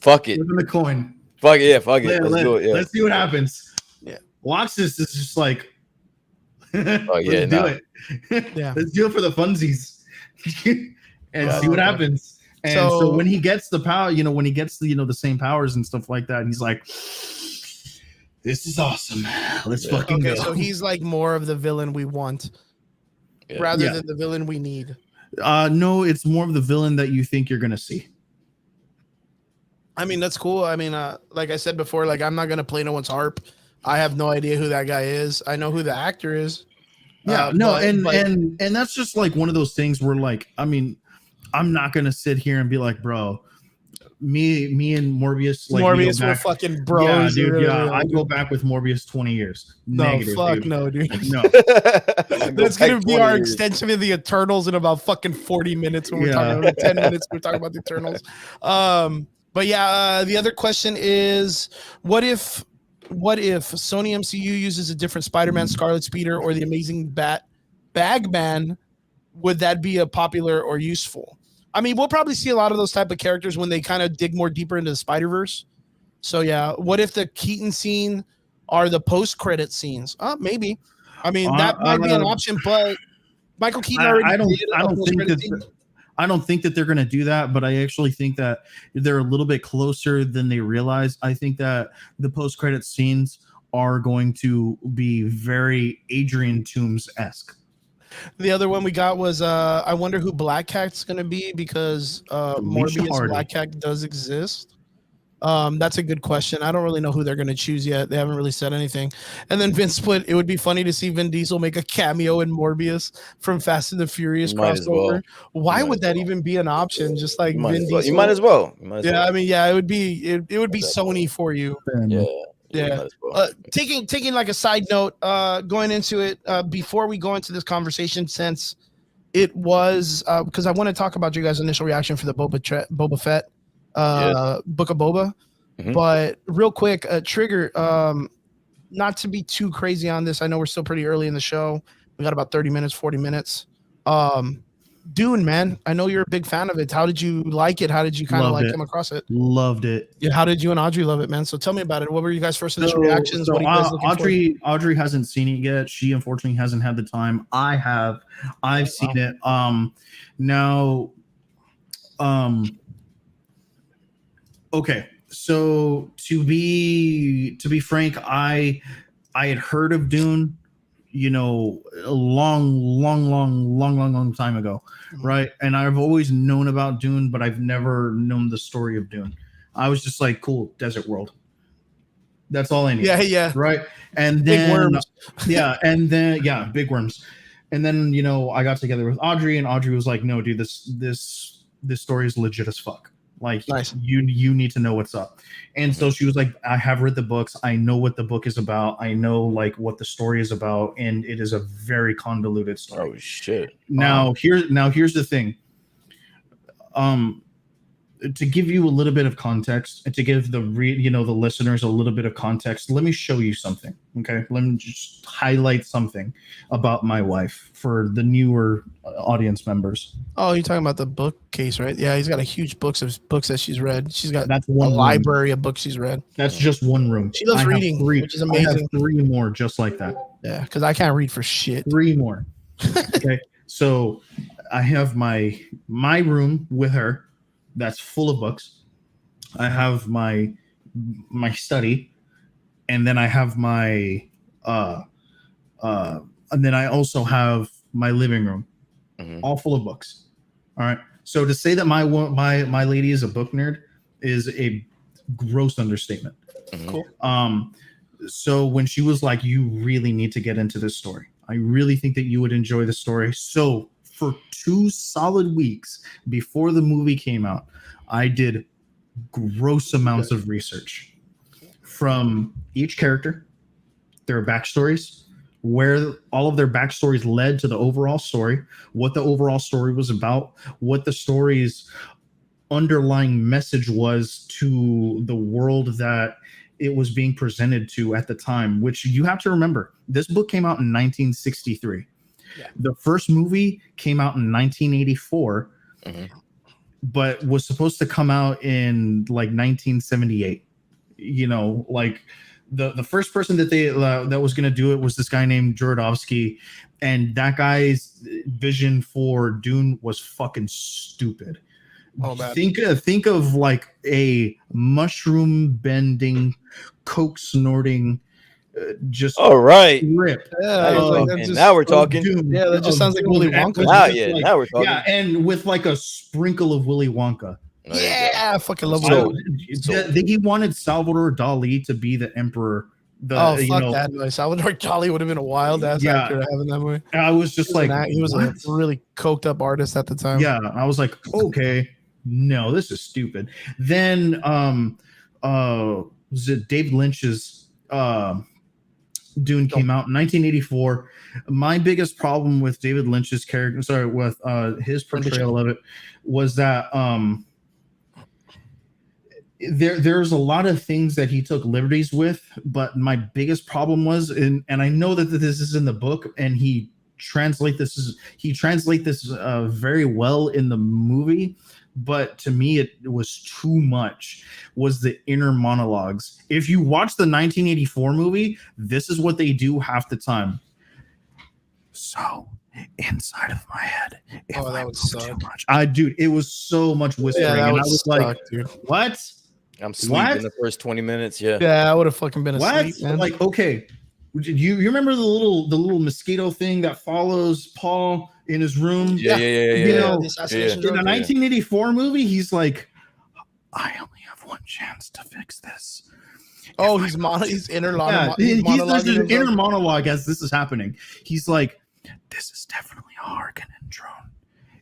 Fuck it. Flip the coin. Fuck it, fuck it. Let's do it. Yeah. Let's see what happens. Yeah. Loxus is just like, let's do it. Yeah. Let's do it for the funsies and see what happens. And so when he gets the power, when he gets the same powers and stuff like that, he's like, this is awesome. Let's fucking go. So he's like more of the villain we want rather than the villain we need. No, it's more of the villain that you think you're gonna see. I mean, that's cool. I mean, like I said before, like I'm not gonna play no one's harp. I have no idea who that guy is. I know who the actor is. Yeah, and that's just like one of those things where, like, I mean, I'm not gonna sit here and be like, bro, me and Morbius, like, Morbius were fucking bros. Yeah, dude. I go back with Morbius 20 years. Negative, dude. No, dude. No. That's gonna be our extension of the Eternals in about fucking 40 minutes when we're talking about 10 minutes. We're talking about the Eternals. But the other question is, what if Sony MCU uses a different Spider-Man, Scarlet Speeder, or the Amazing Bagman? Would that be a popular or useful? I mean, we'll probably see a lot of those type of characters when they kind of dig more deeper into the Spider-Verse. So yeah, what if the Keaton scene are the post-credit scenes. Maybe. I mean, that might be an option, but Michael Keaton already I don't did a post-credit scene. I don't think that they're going to do that, but I actually think that they're a little bit closer than they realize. I think that the post-credit scenes are going to be very Adrian Toomes-esque. The other one we got was I wonder who Black Cat's going to be, because Morbius Black Cat does exist. That's a good question. I don't really know who they're going to choose yet. They haven't really said anything. And then Vince put, it would be funny to see Vin Diesel make a cameo in Morbius from Fast and the Furious crossover. Why would that even be an option? Just like Vin Diesel. You might as well. I mean, it would be Sony for you. Yeah. Taking like a side note, going into it, before we go into this conversation, since it was because I want to talk about your guys' initial reaction for the Boba Fett Book of Boba. But real quick, Trigger, not to be too crazy on this, I know we're still pretty early in the show. We got about 30 minutes, 40 minutes. Dune, man, I know you're a big fan of it. How did you like it? How did you kind of like come across it? Loved it. Yeah, how did you and Audrey love it, man? So tell me about it. What were you guys' first initial reactions? What are you guys looking for? Audrey hasn't seen it yet. She unfortunately hasn't had the time. I have. I've seen it. Now, okay. So to be frank, I had heard of Dune, you know, a long time ago, right? And I've always known about Dune, but I've never known the story of Dune. I was just like, cool, desert world. That's all I need. Yeah. Right. And then big worms. Big worms. And then, you know, I got together with Audrey, and Audrey was like, no, dude, this story is legit as fuck. Like, nice. You need to know what's up. And so she was like, I have read the books. I know what the book is about. I know like what the story is about. And it is a very convoluted story. Oh shit. Now here's the thing. To give you a little bit of context and to give the listeners a little bit of context, let me show you something. Okay. Let me just highlight something about my wife for the newer audience members. Oh, you're talking about the bookcase, right? Yeah. He's got a huge books that she's read. She's got that's one library of books she's read. That's just one room. She loves reading, which is amazing. I have 3 more just like that. Yeah. Cause I can't read for shit. 3 more. Okay. So I have my room with her. That's full of books. I have my study, and then I have my and then I also have my living room, all full of books. All right. So to say that my lady is a book nerd is a gross understatement. Cool. So when she was like, "You really need to get into this story. I really think that you would enjoy the story." So for 2 solid weeks before the movie came out, I did gross amounts of research from each character, their backstories, where all of their backstories led to the overall story, what the overall story was about, what the story's underlying message was to the world that it was being presented to at the time, which you have to remember, this book came out in 1963. Yeah. The first movie came out in 1984, but was supposed to come out in like 1978. You know, like the first person that they that was going to do it was this guy named Jodorowsky, and that guy's vision for Dune was fucking stupid. Oh, think of like a mushroom bending, coke snorting. Just all right. Rip. Now we're talking. Yeah, that just sounds like Willy Wonka. Now we're talking. Yeah, and with like a sprinkle of Willy Wonka. Yeah, I fucking love it. He wanted Salvador Dali to be the emperor. That noise. Salvador Dali would have been a wild ass actor to have in that movie. I was just like, he was a really coked up artist at the time. Yeah, I was like, okay, no, this is stupid. Then, was it David Lynch's Dune came out in 1984. My biggest problem with David Lynch's character, with his portrayal of it, was that there's a lot of things that he took liberties with, but my biggest problem was, and I know that this is in the book, and he translate this very well in the movie, but to me it was too much, was the inner monologues. If you watch the 1984 movie, this is what they do half the time. So inside of my head, if Oh, that I would move too suck. much, dude, it was so much whispering, Yeah, that and I would was suck, like, dude. what? I'm sleeping the first 20 minutes. Yeah. Yeah, I would have fucking been What? asleep, man. Like, okay, you remember the little mosquito thing that follows Paul in his room? Yeah. You know, the assassination in the drug. 1984 movie, he's like, I only have one chance to fix this. Oh, he's inner Yeah, monologue. there's an inner monologue as this is happening. He's like, this is definitely a Harkonnen drone.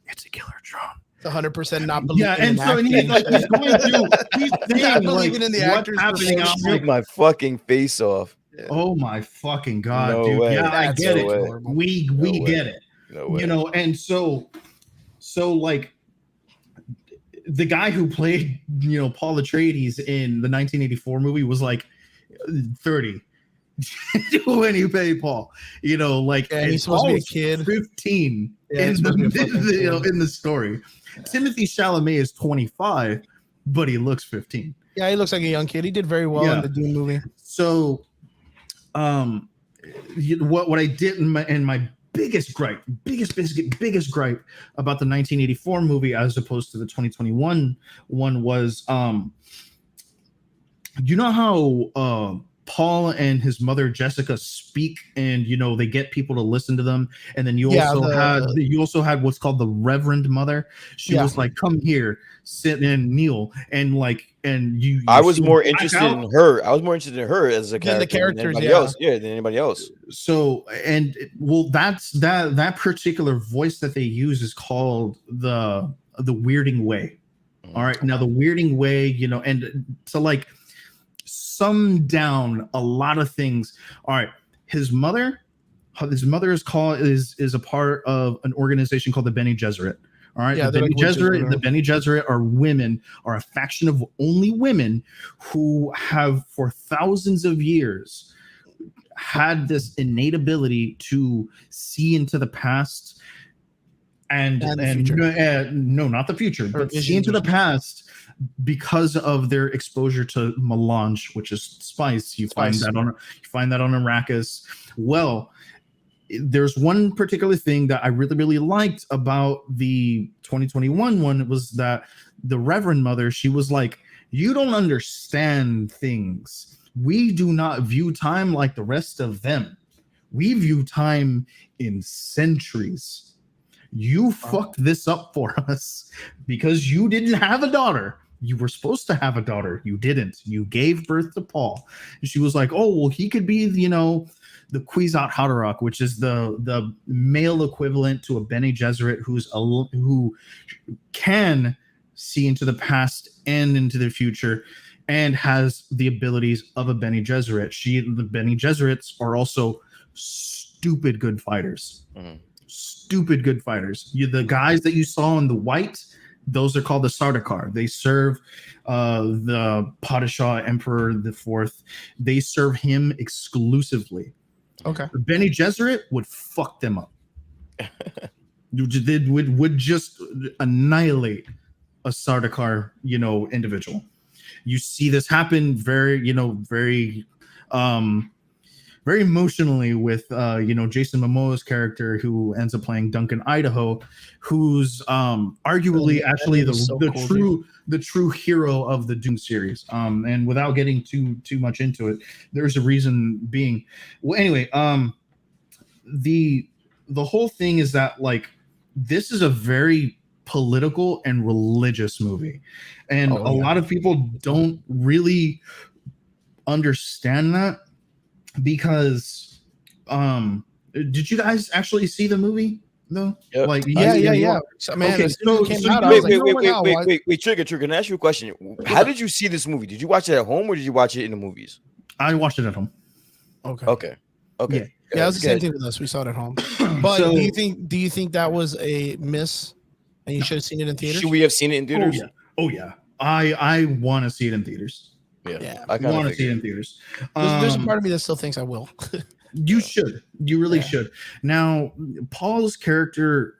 It's a killer drone. 100% not believing. Yeah, and so he's like, he's going through, he's saying like, believing in the what's actor's happening. I'm performance. like, Shoot my fucking face off. oh my fucking god, No dude! way. Yeah, I That's get so it. horrible. We way. get it. No way. You know, and so like the guy who played, you know, Paul Atreides in the 1984 movie was like 30 when he played Paul. You know, like, Yeah, and he's supposed to be a Paul's kid. 15 Yeah, in he's supposed to be a fucking you know, kid. in the story. Timothy Chalamet is 25, but he looks 15. Yeah, he looks like a young kid. He did very well Yeah. in the Dune movie. So, what I did in my biggest gripe about the 1984 movie as opposed to the 2021 one was, you know how Paul and his mother Jessica speak, and you know they get people to listen to them, and then you also had what's called the Reverend Mother. She was like, "Come here, sit and kneel," and like, and you I was more interested in her. I was more interested in her as a character Than the characters, than anybody yeah. else. Yeah, than anybody else. So, and well, that's that particular voice that they use is called the weirding way. All right, now the weirding way, you know, and to like sum down a lot of things. All right, his mother is a part of an organization called the Bene Gesserit. All right, Yeah, the Bene like witches or Gesserit, the whatever. Bene Gesserit are a faction of only women who have for thousands of years had this innate ability to see into the past and the future. no, not the future, but see visions into or the past because of their exposure to melange, which is spice. You find that on Arrakis. Well, there's one particular thing that I really, really liked about the 2021 one was that the Reverend Mother, she was like, you don't understand things. We do not view time like the rest of them. We view time in centuries. You fucked this up for us because you didn't have a daughter. You were supposed to have a daughter. You didn't. You gave birth to Paul. And she was like, oh, well, he could be, you know, the Kwisatz Haderach, which is the male equivalent to a Bene Gesserit who can see into the past and into the future and has the abilities of a Bene Gesserit. The Bene Gesserits are also stupid good fighters. Mhm. Stupid good fighters. The guys that you saw in the white, those are called the Sardaukar. They serve the Padishah Emperor IV. They serve him exclusively. Okay. The Bene Gesserit would fuck them up. would just annihilate a Sardaukar, you know, individual. You see this happen very emotionally with you know, Jason Momoa's character, who ends up playing Duncan Idaho, who's arguably actually the true hero of the Dune series. And without getting too much into it, there's a reason being. Well, anyway, the whole thing is that like this is a very political and religious movie, and a lot of people don't really understand that. Because did you guys actually see the movie though? Yep. Like Yeah. So, man, Okay, as soon as it so came out, I was like, wait, Trigger, can I ask you a question? How did you see this movie? Did you watch it at home or did you watch it in the movies? I watched it at home. Okay. Yeah. Yeah, it was the same thing with us. We saw it at home. But So- do you think that was a miss and you should have seen it in theaters? Should we have seen it in theaters? Oh yeah. I want to see it in theaters. Yeah. I want to see it in theaters. There's a part of me that still thinks I will. You should. You really should. Now, Paul's character,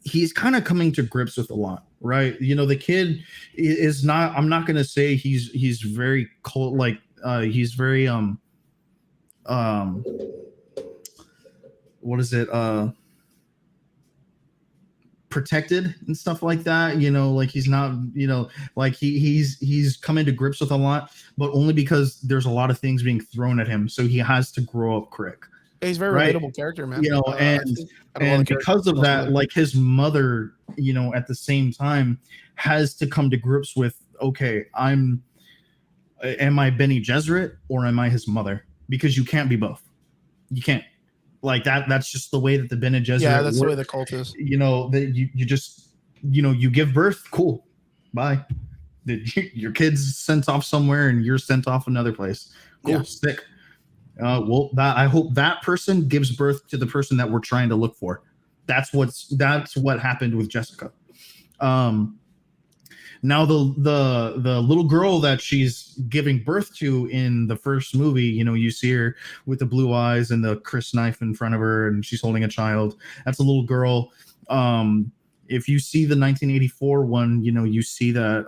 he's kind of coming to grips with a lot, right? You know, the kid is not. I'm not gonna say he's very cold. Like he's very what is it? Protected and stuff like that. You know, like he's not. You know, like he's coming to grips with a lot, but only because there's a lot of things being thrown at him, so he has to grow up quick. He's a very relatable character, man. You know, and because of that, like his mother, you know, at the same time has to come to grips with, okay, am I Bene Gesserit or am I his mother? Because you can't be both. You can't. Like that's just the way that the Bene Gesserit. Yeah, that's work. the way the cult is. You know, that you just, you know, you give birth, cool, bye. Your kid's sent off somewhere and you're sent off another place. Cool, sick. Well, I hope that person gives birth to the person that we're trying to look for. That's what happened with Jessica. Now the little girl that she's giving birth to in the first movie, you know, you see her with the blue eyes and the Chris knife in front of her, and she's holding a child. That's a little girl. If you see the 1984 one, you know, you see that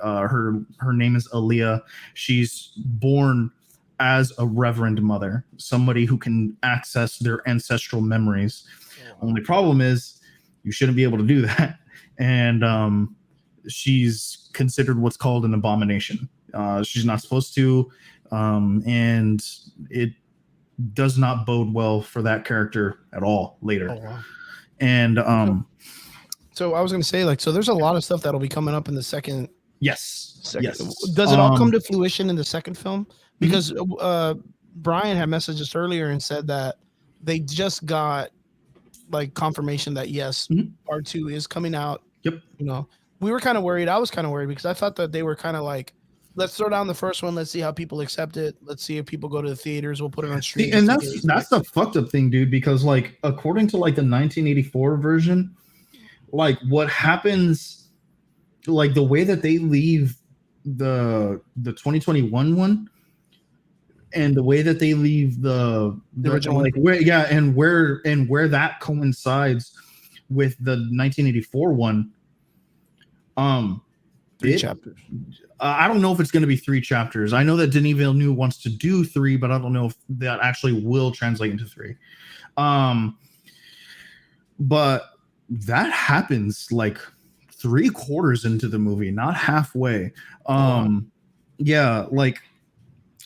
her name is Aaliyah. She's born as a reverend mother, somebody who can access their ancestral memories. Only problem is you shouldn't be able to do that. And she's considered what's called an abomination. She's not supposed to. And it does not bode well for that character at all later. Oh, wow. And so I was going to say, like, so there's a lot of stuff that'll be coming up in the second. Yes. Does it all come to fruition in the second film? Because Brian had messaged us earlier and said that they just got like confirmation that yes, part 2 is coming out. Yep. You know, we were kind of worried. I was kind of worried because I thought that they were kind of like, let's throw down the first one. Let's see how people accept it. Let's see if people go to the theaters. We'll put it on stream. And that's the fucked up thing, dude. Because like according to like the 1984 version, like what happens, like the way that they leave the 2021 one. And the way that they leave the original, like where that coincides with the 1984 one, 3 chapters. I don't know if it's going to be 3 chapters. I know that Denis Villeneuve wants to do 3, but I don't know if that actually will translate into 3. But that happens like 3/4 into the movie, not halfway. Yeah, like.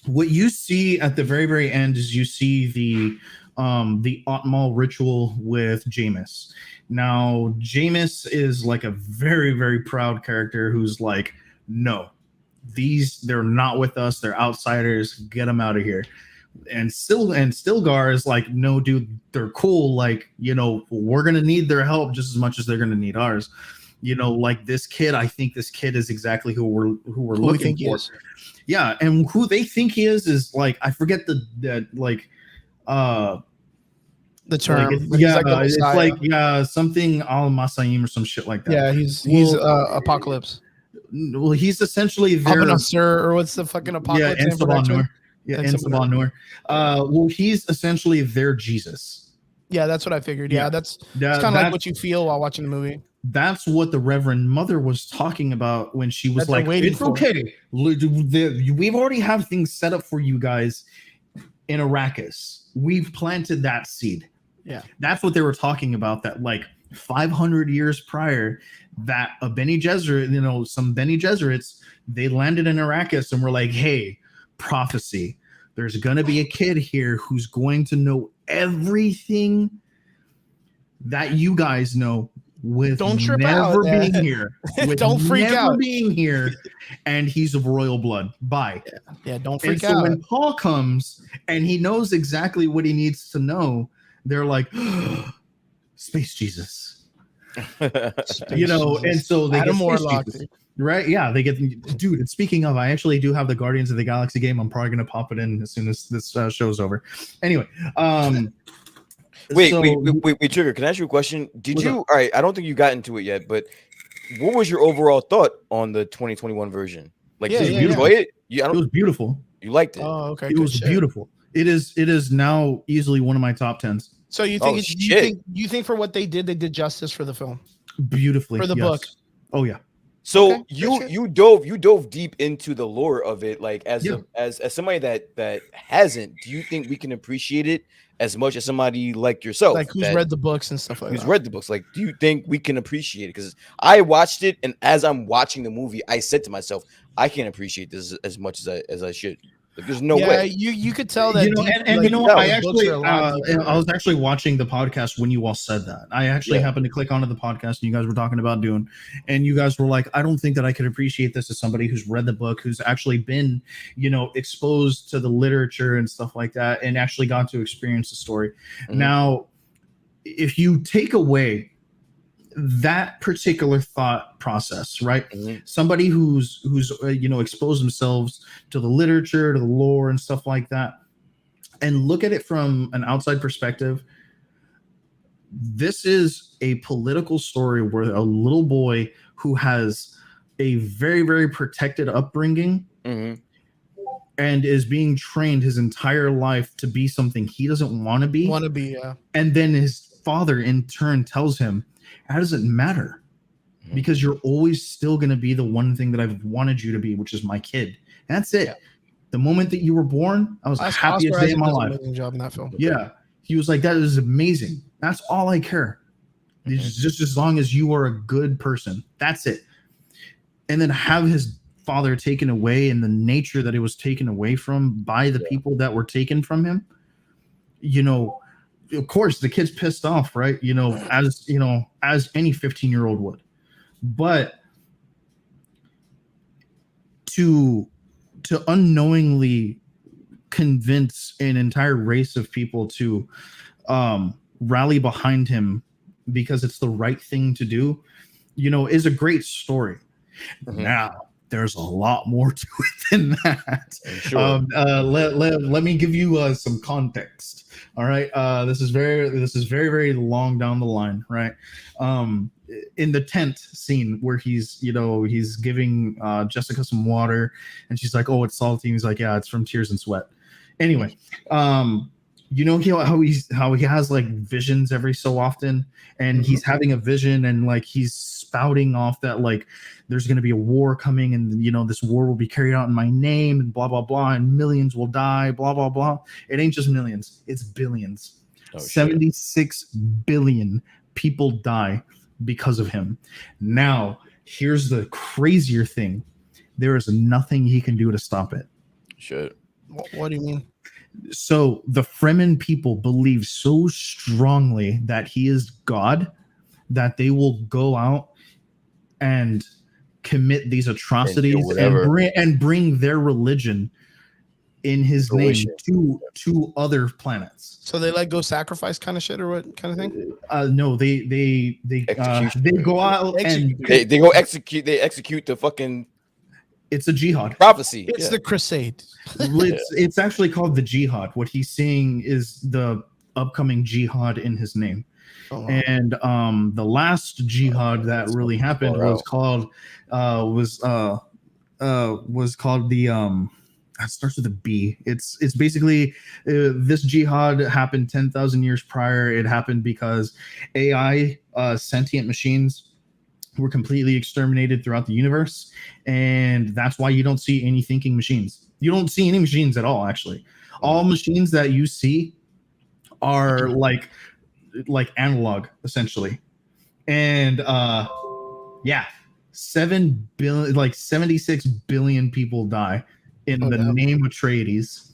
What you see at the very, very end is you see the Atmal ritual with Jameis. Now, Jameis is like a very, very proud character who's like, no, they're not with us. They're outsiders. Get them out of here. And Stilgar is like, no, dude, they're cool. Like, you know, we're going to need their help just as much as they're going to need ours. You know, like this kid, I think this kid is exactly who we're looking for. Yeah, and who they think he is like, I forget the term. Like, it's like something Al Masaim or some shit like that. Yeah, he's Apocalypse. Well, he's essentially their or what's the fucking Apocalypse? Ensaban Nur. Well, he's essentially their Jesus. Yeah, that's what I figured. Yeah, that's kind of like what you feel while watching the movie. That's what the Reverend Mother was talking about when she was like, it's okay. We've already have things set up for you guys in Arrakis. We've planted that seed. Yeah. That's what they were talking about, that like 500 years prior, that a Bene Gesserit, you know, some Bene Gesserits, they landed in Arrakis and were like, hey, prophecy. There's going to be a kid here who's going to know everything that you guys know. Don't trip never being here. Don't freak out. Being here, and he's of royal blood. Bye. Yeah, don't freak out. So out. when Paul comes and he knows exactly what he needs to know, they're like, Space Jesus. You know, and so they get Space Jesus. Right? Yeah, they get. Dude, and speaking of, I actually do have the Guardians of the Galaxy game. I'm probably going to pop it in as soon as this show's over. Anyway, Wait, Trigger, can I ask you a question? All right, I don't think you got into it yet, but what was your overall thought on the 2021 version? Like, did you enjoy it? It was beautiful. You liked it? Oh, okay. It was beautiful. It is now easily one of my top 10s. So you think you think for what they did justice for the film? beautifully for the yes. book. Oh yeah. So Okay, you dove deep into the lore of it, like as Yeah. as somebody that hasn't. Do you think we can appreciate it as much as somebody like yourself, Like who's that read the books and stuff like who's that. read the books? Like, do you think we can appreciate it? Because I watched it, and as I'm watching the movie, I said to myself, I can't appreciate this as much as I should. Like, there's no way. You could tell that. You know, deep, and like, you know what? I the books actually, are a lot deeper. I was actually watching the podcast when you all said that. I actually Yeah. happened to click onto the podcast and you guys were talking about Dune, and you guys were like, I don't think that I could appreciate this as somebody who's read the book, who's actually been, you know, exposed to the literature and stuff like that, and actually got to experience the story. Mhm. Now, if you take away that particular thought process, right? Mhm. Somebody who's you know, exposed themselves to the literature, to the lore and stuff like that, and look at it from an outside perspective, this is a political story where a little boy who has a very, very protected upbringing Mhm. and is being trained his entire life to be something he doesn't want to be. And then his father in turn tells him, that doesn't matter, because you're always still going to be the one thing that I've wanted you to be, which is my kid. That's it. Yeah. The moment that you were born, I was the happiest day of my life. Amazing job in that film. Yeah. He was like, that is amazing. That's all I care. Just as long as you are a good person. That's it. And then have his father taken away, and the nature that it was taken away from by the people that were taken from him. You know, of course the kid's pissed off, right? You know, as any 15-year-old would. But to unknowingly convince an entire race of people to rally behind him because it's the right thing to do, you know, is a great story. Now, there's a lot more to it than that. Sure. Let me give you some context. All right. This is very, very long down the line, right? In the tent scene where he's giving Jessica some water, and she's like, oh, it's salty. And he's like, yeah, it's from tears and sweat. Anyway, you know how he has like visions every so often, and he's having a vision, and like he's spouting off that like there's going to be a war coming, and you know this war will be carried out in my name, and blah blah blah, and millions will die, blah blah blah. It ain't just millions, it's billions. 76 billion people die because of him. Now, here's the crazier thing: there is nothing he can do to stop it. Shit. What do you mean? So the Fremen people believe so strongly that he is God that they will go out and commit these atrocities and bring their religion in his name to other planets. So they like go sacrifice kind of shit, or what kind of thing? No, they go out and they go execute. They execute the fucking. It's a jihad prophecy. It's the crusade. It's actually called the jihad. What he's seeing is the upcoming jihad in his name. Oh, wow. And the last jihad that really happened was called the it starts with a B. It's basically this jihad happened 10,000 years prior. It happened because AI sentient machines were completely exterminated throughout the universe, and that's why you don't see any thinking machines. You don't see any machines at all, actually. All machines that you see are like analog, essentially. And 7 billion, like 76 billion people die in the name of Atreides.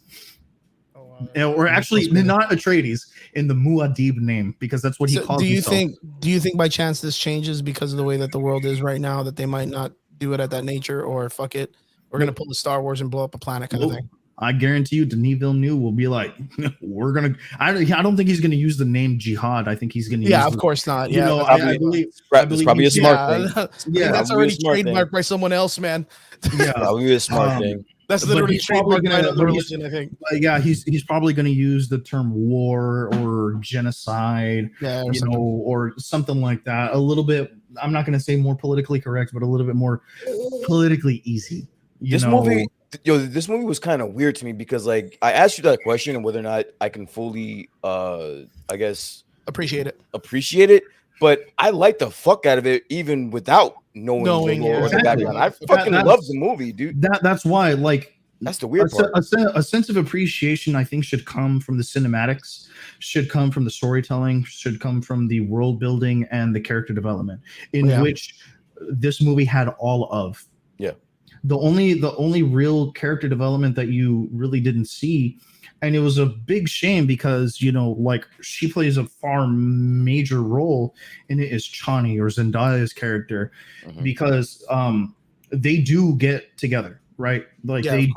Or actually, not Atreides, in the Muad'Dib name, because that's what he calls himself. Do you think by chance this changes because of the way that the world is right now, that they might not do it at that nature, or fuck it, we're gonna pull the Star Wars and blow up a planet kind of thing? I guarantee you, Denis Villeneuve will be like, we're gonna. I don't think he's gonna use the name jihad. I think he's gonna. Yeah, of course not. Yeah, I believe it's probably a smart thing. Yeah, that's already trademarked by someone else, man. Yeah, probably a smart thing. That's literally trademarked by another religion, I think. Yeah, he's probably going to use the term war or genocide, or something like that. A little bit. I'm not going to say more politically correct, but a little bit more politically easy. This movie was kind of weird to me because, like, I asked you that question and whether or not I can fully, I guess, appreciate it. but I like the fuck out of it even without knowing the background. I fucking love the movie, dude. That's why, like, that's the weird part. A sense of appreciation, I think, should come from the cinematics, should come from the storytelling, should come from the world building and the character development, in which this movie had all of. Yeah. The only real character development that you really didn't see, and it was a big shame because, you know, like, she plays a far major role in it, is Chani, or Zendaya's character, because they do get together. Right, like they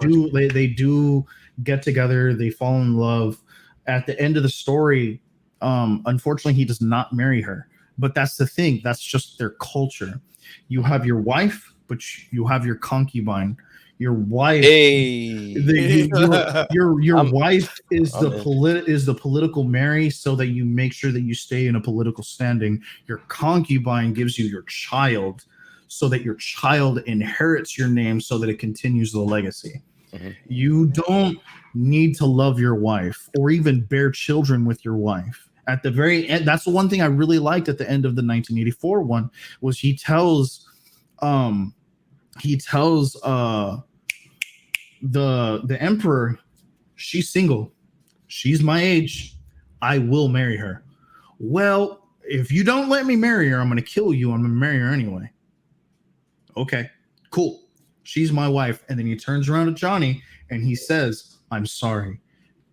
do get together. They fall in love. At the end of the story, unfortunately, he does not marry her. But that's the thing. That's just their culture. You have your wife, but you have your concubine. Your wife, your wife is the political Mary, so that you make sure that you stay in a political standing. Your concubine gives you your child, so that your child inherits your name, so that it continues the legacy. You don't need to love your wife or even bear children with your wife. At the very end, that's the one thing I really liked at the end of the 1984 one, was he tells the emperor, she's single, she's my age, I will marry her. Well, if you don't let me marry her, I'm going to kill you. I'm going to marry her anyway. Okay, cool. She's my wife. And then he turns around to Johnny and he says, I'm sorry.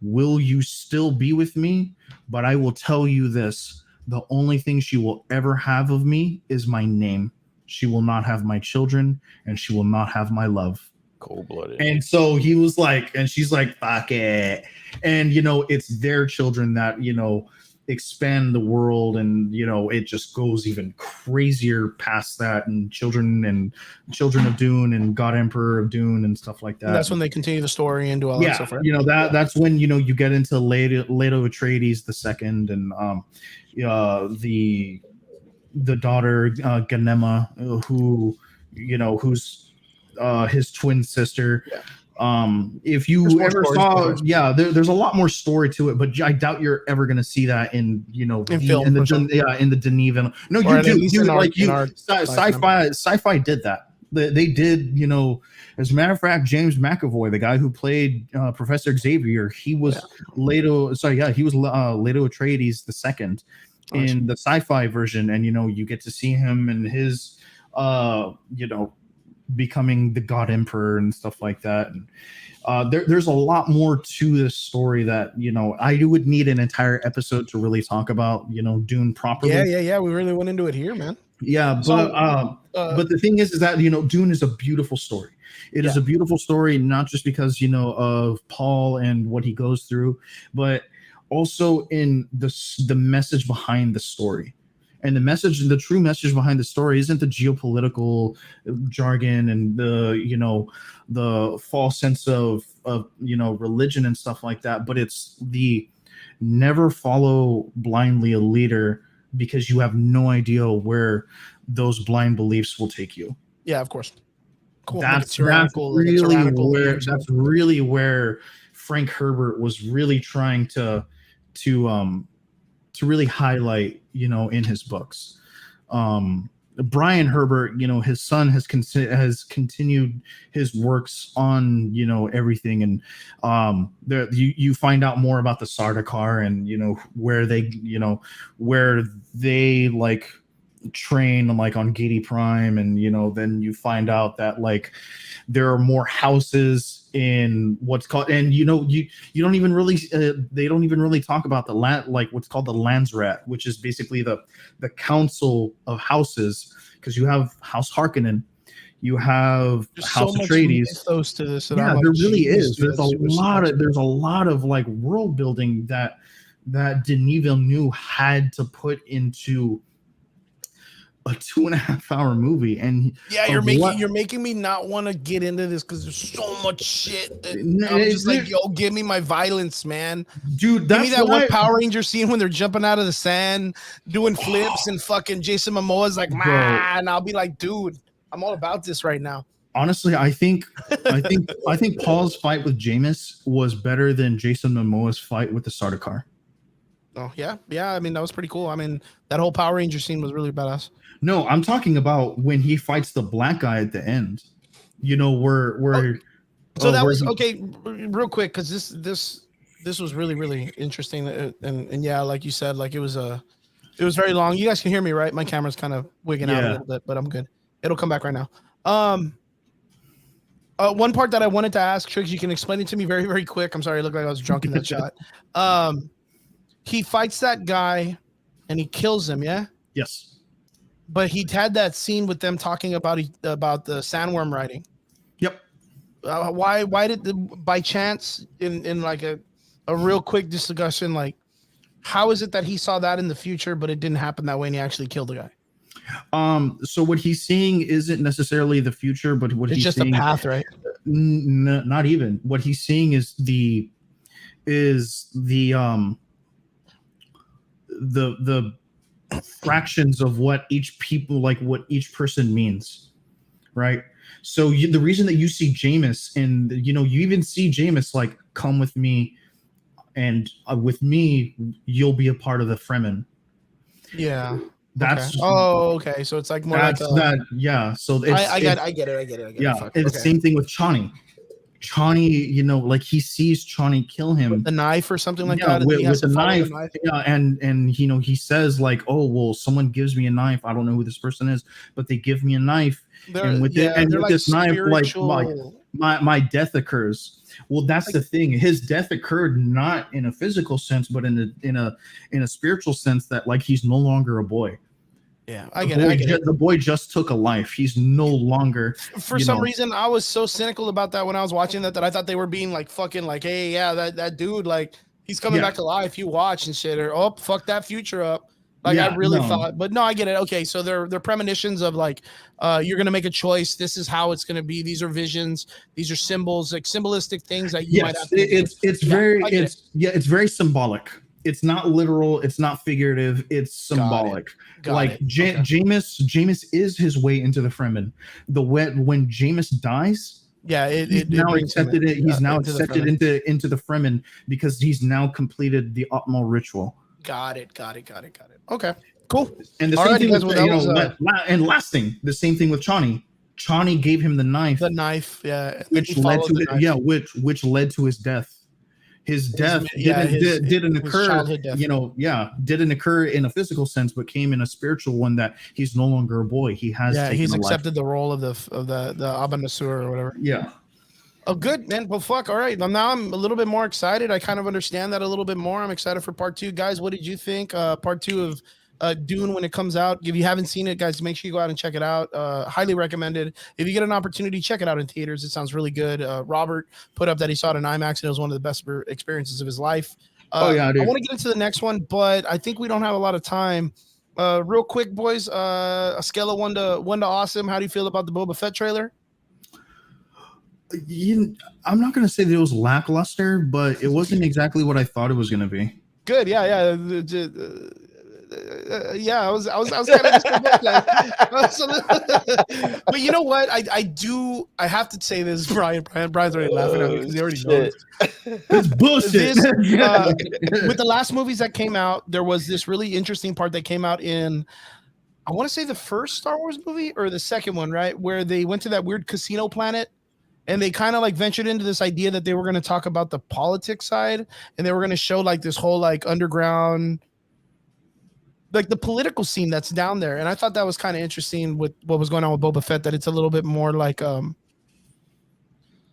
Will you still be with me? But I will tell you this. The only thing she will ever have of me is my name. She will not have my children, and she will not have my love. Cold-blooded. And so he was like, and she's like, fuck it. And, you know, it's their children that, you know, expand the world, and, you know, it just goes even crazier past that, and children of Dune and God Emperor of Dune and stuff like that. And that's when they continue the story and do all that stuff. Right? You know, that's when, you know, you get into Leto Atreides the second, and the daughter Ganema, who, you know, who's his twin sister. If you ever saw, there's a lot more story to it, but I doubt you're ever going to see that in, you know, in the Denis. No, you do. Like, sci-fi did that. They did, you know, as a matter of fact, James McAvoy, the guy who played Professor Xavier, he was Leto Atreides the second in the sci-fi version, and, you know, you get to see him and his you know, becoming the God Emperor and stuff like that. And there's a lot more to this story that, you know, I would need an entire episode to really talk about, you know, Dune properly. Yeah. We really went into it here, man. Yeah, but the thing is that, you know, Dune is a beautiful story. It is a beautiful story, not just because, you know, of Paul and what he goes through, but also in the message behind the story. And the true message behind the story isn't the geopolitical jargon and the, you know, the false sense of, you know, religion and stuff like that. But it's the never follow blindly a leader, because you have no idea where those blind beliefs will take you. Yeah, of course. Cool. That's really where Frank Herbert was really trying to really highlight, you know, in his books. Brian Herbert, you know, his son has continued his works on, you know, everything, and you find out more about the Sardaukar, and, you know, where they like train, like, on Gedi Prime, and, you know, then you find out that, like, there are more houses in what's called, and, you know, you don't even really they don't even really talk about the land, like what's called the Landsrat, which is basically the council of houses, because you have House Harkonnen, you have House Atreides. To this, there really is. There's a lot of like world building that Denis Villeneuve had to put into a 2.5 hour movie. And you're making me not want to get into this, because there's so much shit that I'm just like, yo, give me my violence, man. Dude, give me that one Power Ranger scene when they're jumping out of the sand doing flips, and fucking Jason Momoa's like, and I'll be like, dude, I'm all about this right now. Honestly, I think Paul's fight with Jameis was better than Jason Momoa's fight with the Sardaukar. Oh yeah. I mean, that was pretty cool. I mean, that whole Power Ranger scene was really badass. No, I'm talking about when he fights the black guy at the end. You know, So that where was he, okay. Real quick, because this was really interesting, and yeah, like you said, like it was very long. You guys can hear me, right? My camera's kind of wigging out a yeah. little bit, but I'm good. It'll come back right now. One part that I wanted to ask, Triggs, you can explain it to me very quick. I'm sorry, I looked like I was drunk in that shot. He fights that guy, and he kills him. Yeah. Yes. But he had that scene with them talking about the sandworm riding. Yep. Why did by chance in like a real quick discussion, like how is it that he saw that in the future but it didn't happen that way and he actually killed the guy? So what he's seeing isn't necessarily the future, but what It's he's just seeing, a path, right? not even what he's seeing is the fractions of what each person means, right? So the reason that you see Jameis, and you even see Jameis like, come with me, and with me you'll be a part of the Fremen. Yeah. That's okay. So it's like more like that. Yeah. So I get it. Yeah. Fuck. It's the same thing with Chani. Chani, like he sees Chani kill him with the knife or something like yeah, that. With the knife. Yeah. And he says like, oh, well, someone gives me a knife. I don't know who this person is, but they give me a knife. And with this knife, like my death occurs. Well, that's the thing. His death occurred not in a physical sense, but in a spiritual sense, that like he's no longer a boy. Yeah, I get it. The boy just took a life. He's no longer. For some reason, I was so cynical about that when I was watching that I thought they were being like fucking like, hey, yeah, that dude, like he's coming back to life. You watch and shit, or oh, fuck that future up. Like I really thought, but no, I get it. Okay, so they're premonitions of like, you're gonna make a choice. This is how it's gonna be. These are visions. These are symbols, like symbolistic things that you might have. It's very symbolic. It's not literal. It's not figurative. It's symbolic. Jameis is his way into the Fremen. When Jameis dies, he's now accepted into the Fremen because he's now completed the Optimal ritual. Got it. Okay, cool. And the same thing with last thing, the same thing with Chani. Chani gave him the knife. Which led to his death. His death didn't occur, didn't occur in a physical sense, but came in a spiritual one, that he's no longer a boy. He's accepted the role of the Abba Nasur or whatever. Yeah. Oh, good, man. Well, fuck. All right. Now I'm a little bit more excited. I kind of understand that a little bit more. I'm excited for part 2. Guys, what did you think? Part 2 of Dune when it comes out. If you haven't seen it, guys, make sure you go out and check it out. Highly recommended. If you get an opportunity, check it out in theaters. It sounds really good. Robert put up that he saw it in IMAX and it was one of the best experiences of his life. Dude. I want to get into the next one, but I think we don't have a lot of time. Real quick, boys, a scale of 1 to awesome. How do you feel about the Boba Fett trailer? I'm not going to say that it was lackluster, but it wasn't exactly what I thought it was going to be. Good. Yeah. I was kind of but you know what, I have to say this. Brian's already laughing at me because he already knows it's bullshit. With the last movies that came out, there was this really interesting part that came out in, I want to say, the first Star Wars movie or the second one, right, where they went to that weird casino planet and they kind of like ventured into this idea that they were going to talk about the politics side, and they were going to show like this whole like underground, like the political scene that's down there. And I thought that was kind of interesting with what was going on with Boba Fett, that it's a little bit more like a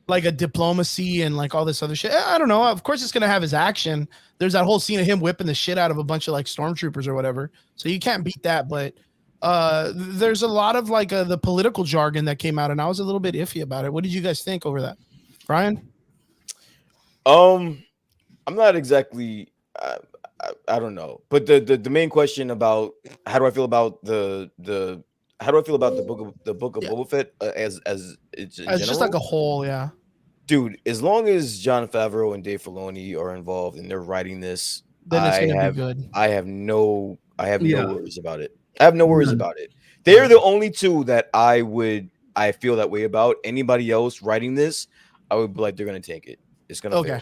diplomacy and like all this other shit. I don't know. Of course it's going to have his action. There's that whole scene of him whipping the shit out of a bunch of like stormtroopers or whatever. So you can't beat that. But there's a lot of like the political jargon that came out, and I was a little bit iffy about it. What did you guys think over that, Brian? I'm not exactly, I don't know, but the main question about how do I feel about the book of Boba Fett as it's just like a whole, yeah, dude. As long as Jon Favreau and Dave Filoni are involved and they're writing this, then it's gonna be good. I have no worries about it. I have no worries about it. They're the only two that I feel that way about. Anybody else writing this, I would be like, they're gonna take it. It's gonna fail.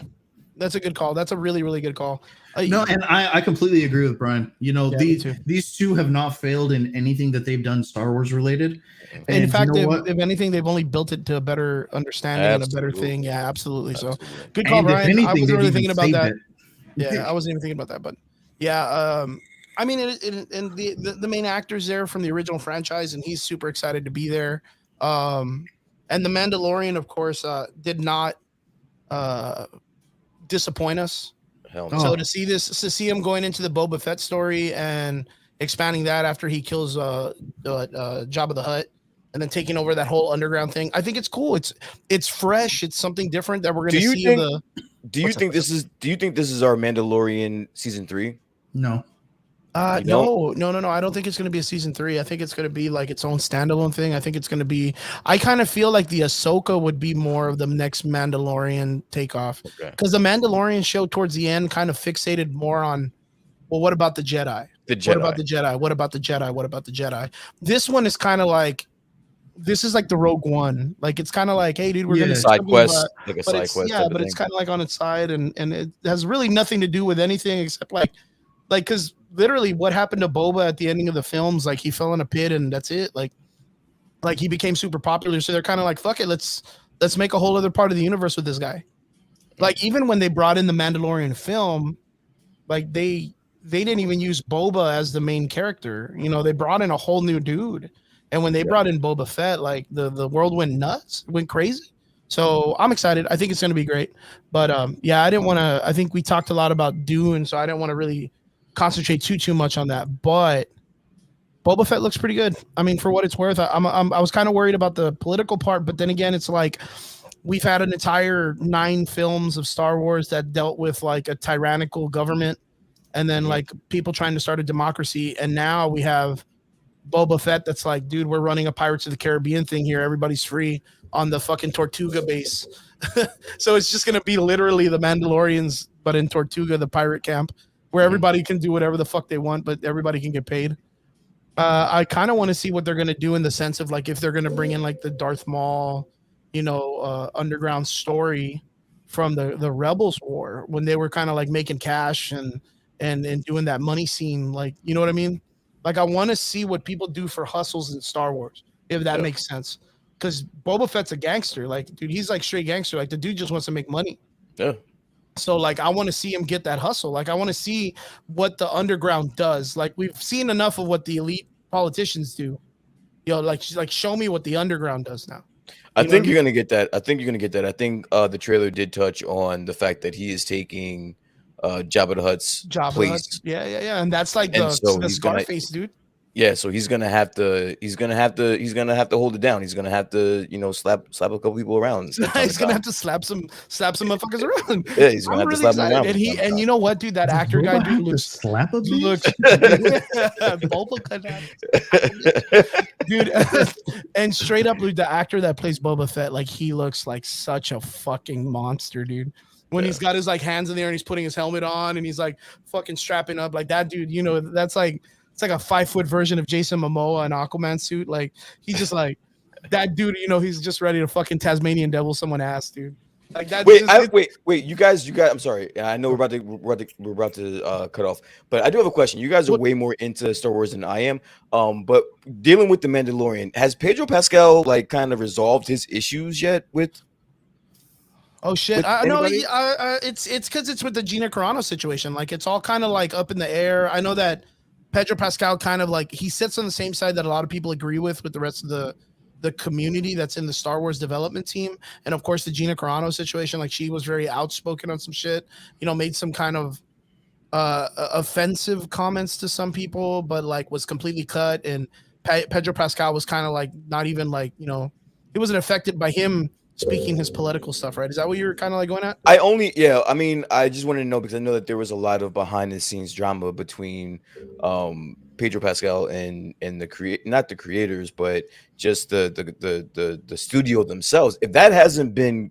That's a good call. That's a really, really good call. No, and I completely agree with Brian. You know, these two have not failed in anything that they've done Star Wars related. In And fact, you know if anything, they've only built it to a better understanding and a better thing. Yeah, absolutely. So good call, and if Brian. anything, I wasn't they've really even thinking about saved that. it. Yeah, I wasn't even thinking about that, but yeah, I mean, and the main actor's there from the original franchise, and he's super excited to be there. And the Mandalorian, of course, did not disappoint us. Hell no. So to see him going into the Boba Fett story and expanding that after he kills Jabba the Hutt, and then taking over that whole underground thing, I think it's cool. It's fresh. It's something different that we're going to see. Do you think this is our Mandalorian season 3? No. No. I don't think it's going to be a season 3. I think it's going to be like its own standalone thing. I think it's going to be. I kind of feel like the Ahsoka would be more of the next Mandalorian takeoff, because the Mandalorian show towards the end kind of fixated more on, well, what about the Jedi? What about the Jedi? What about the Jedi? What about the Jedi? This one is kind of like. This is like the Rogue One. Like, it's kind of like, hey, dude, we're gonna side quest, like a side quest. Yeah, but it's kind of like on its side, and it has really nothing to do with anything except like because literally what happened to Boba at the ending of the films, like he fell in a pit and that's it. Like he became super popular, so they're kind of like, fuck it, let's make a whole other part of the universe with this guy. Like even when they brought in the Mandalorian film, like they didn't even use Boba as the main character. You know, they brought in a whole new dude. And when they brought in Boba Fett, like the world went nuts, went crazy. So I'm excited. I think it's going to be great. But yeah, I didn't want to. I think we talked a lot about Dune, so I didn't want to really concentrate too much on that. But Boba Fett looks pretty good. I mean, for what it's worth, I was kind of worried about the political part, but then again, it's like we've had an entire 9 films of Star Wars that dealt with like a tyrannical government, and then like people trying to start a democracy, and now we have Boba Fett that's like, dude, we're running a Pirates of the Caribbean thing here. Everybody's free on the fucking Tortuga base. So it's just going to be literally the Mandalorians, but in Tortuga, the pirate camp, where everybody can do whatever the fuck they want, but everybody can get paid. I kind of want to see what they're going to do in the sense of like if they're going to bring in like the Darth Maul, underground story from the Rebels War when they were kind of like making cash and doing that money scene. Like, you know what I mean? Like, I want to see what people do for hustles in Star Wars, if that makes sense. Because Boba Fett's a gangster. Like, dude, he's like straight gangster. Like, the dude just wants to make money. Yeah. So, like, I want to see him get that hustle. Like, I want to see what the underground does. Like, we've seen enough of what the elite politicians do. Like show me what the underground does now. I think you're gonna get that. I think the trailer did touch on the fact that he is taking Jabba the Hutt's place. Yeah. And that's like the Scarface dude. Yeah, so he's gonna have to hold it down. He's gonna have to, slap a couple people around. He's gonna have to slap some motherfuckers around. Yeah, he's gonna have to slap them around. And you know what, dude? That actor guy dude looks slap a dude. And straight up, dude, the actor that plays Boba Fett, like he looks like such a fucking monster, dude. When he's got his like hands in there and he's putting his helmet on and he's like fucking strapping up, like that dude, that's like. It's like a 5-foot version of Jason Momoa in Aquaman suit. Like he's just like that dude. He's just ready to fucking Tasmanian devil someone ass, dude. Like that. Wait. You guys. I'm sorry. I know we're about to cut off, but I do have a question. You guys are way more into Star Wars than I am. But dealing with the Mandalorian, has Pedro Pascal like kind of resolved his issues yet with? Oh shit! I know it's because it's with the Gina Carano situation. Like it's all kind of like up in the air. I know that. Pedro Pascal kind of like he sits on the same side that a lot of people agree with the rest of the community that's in the Star Wars development team. And of course the Gina Carano situation, like she was very outspoken on some shit, made some kind of offensive comments to some people, but like was completely cut. And Pedro Pascal was kind of like not even like, it wasn't affected by him speaking his political stuff, right? Is that what you're kind of like going at? I just wanted to know because I know that there was a lot of behind the scenes drama between Pedro Pascal and not the creators, but just the studio themselves. If that hasn't been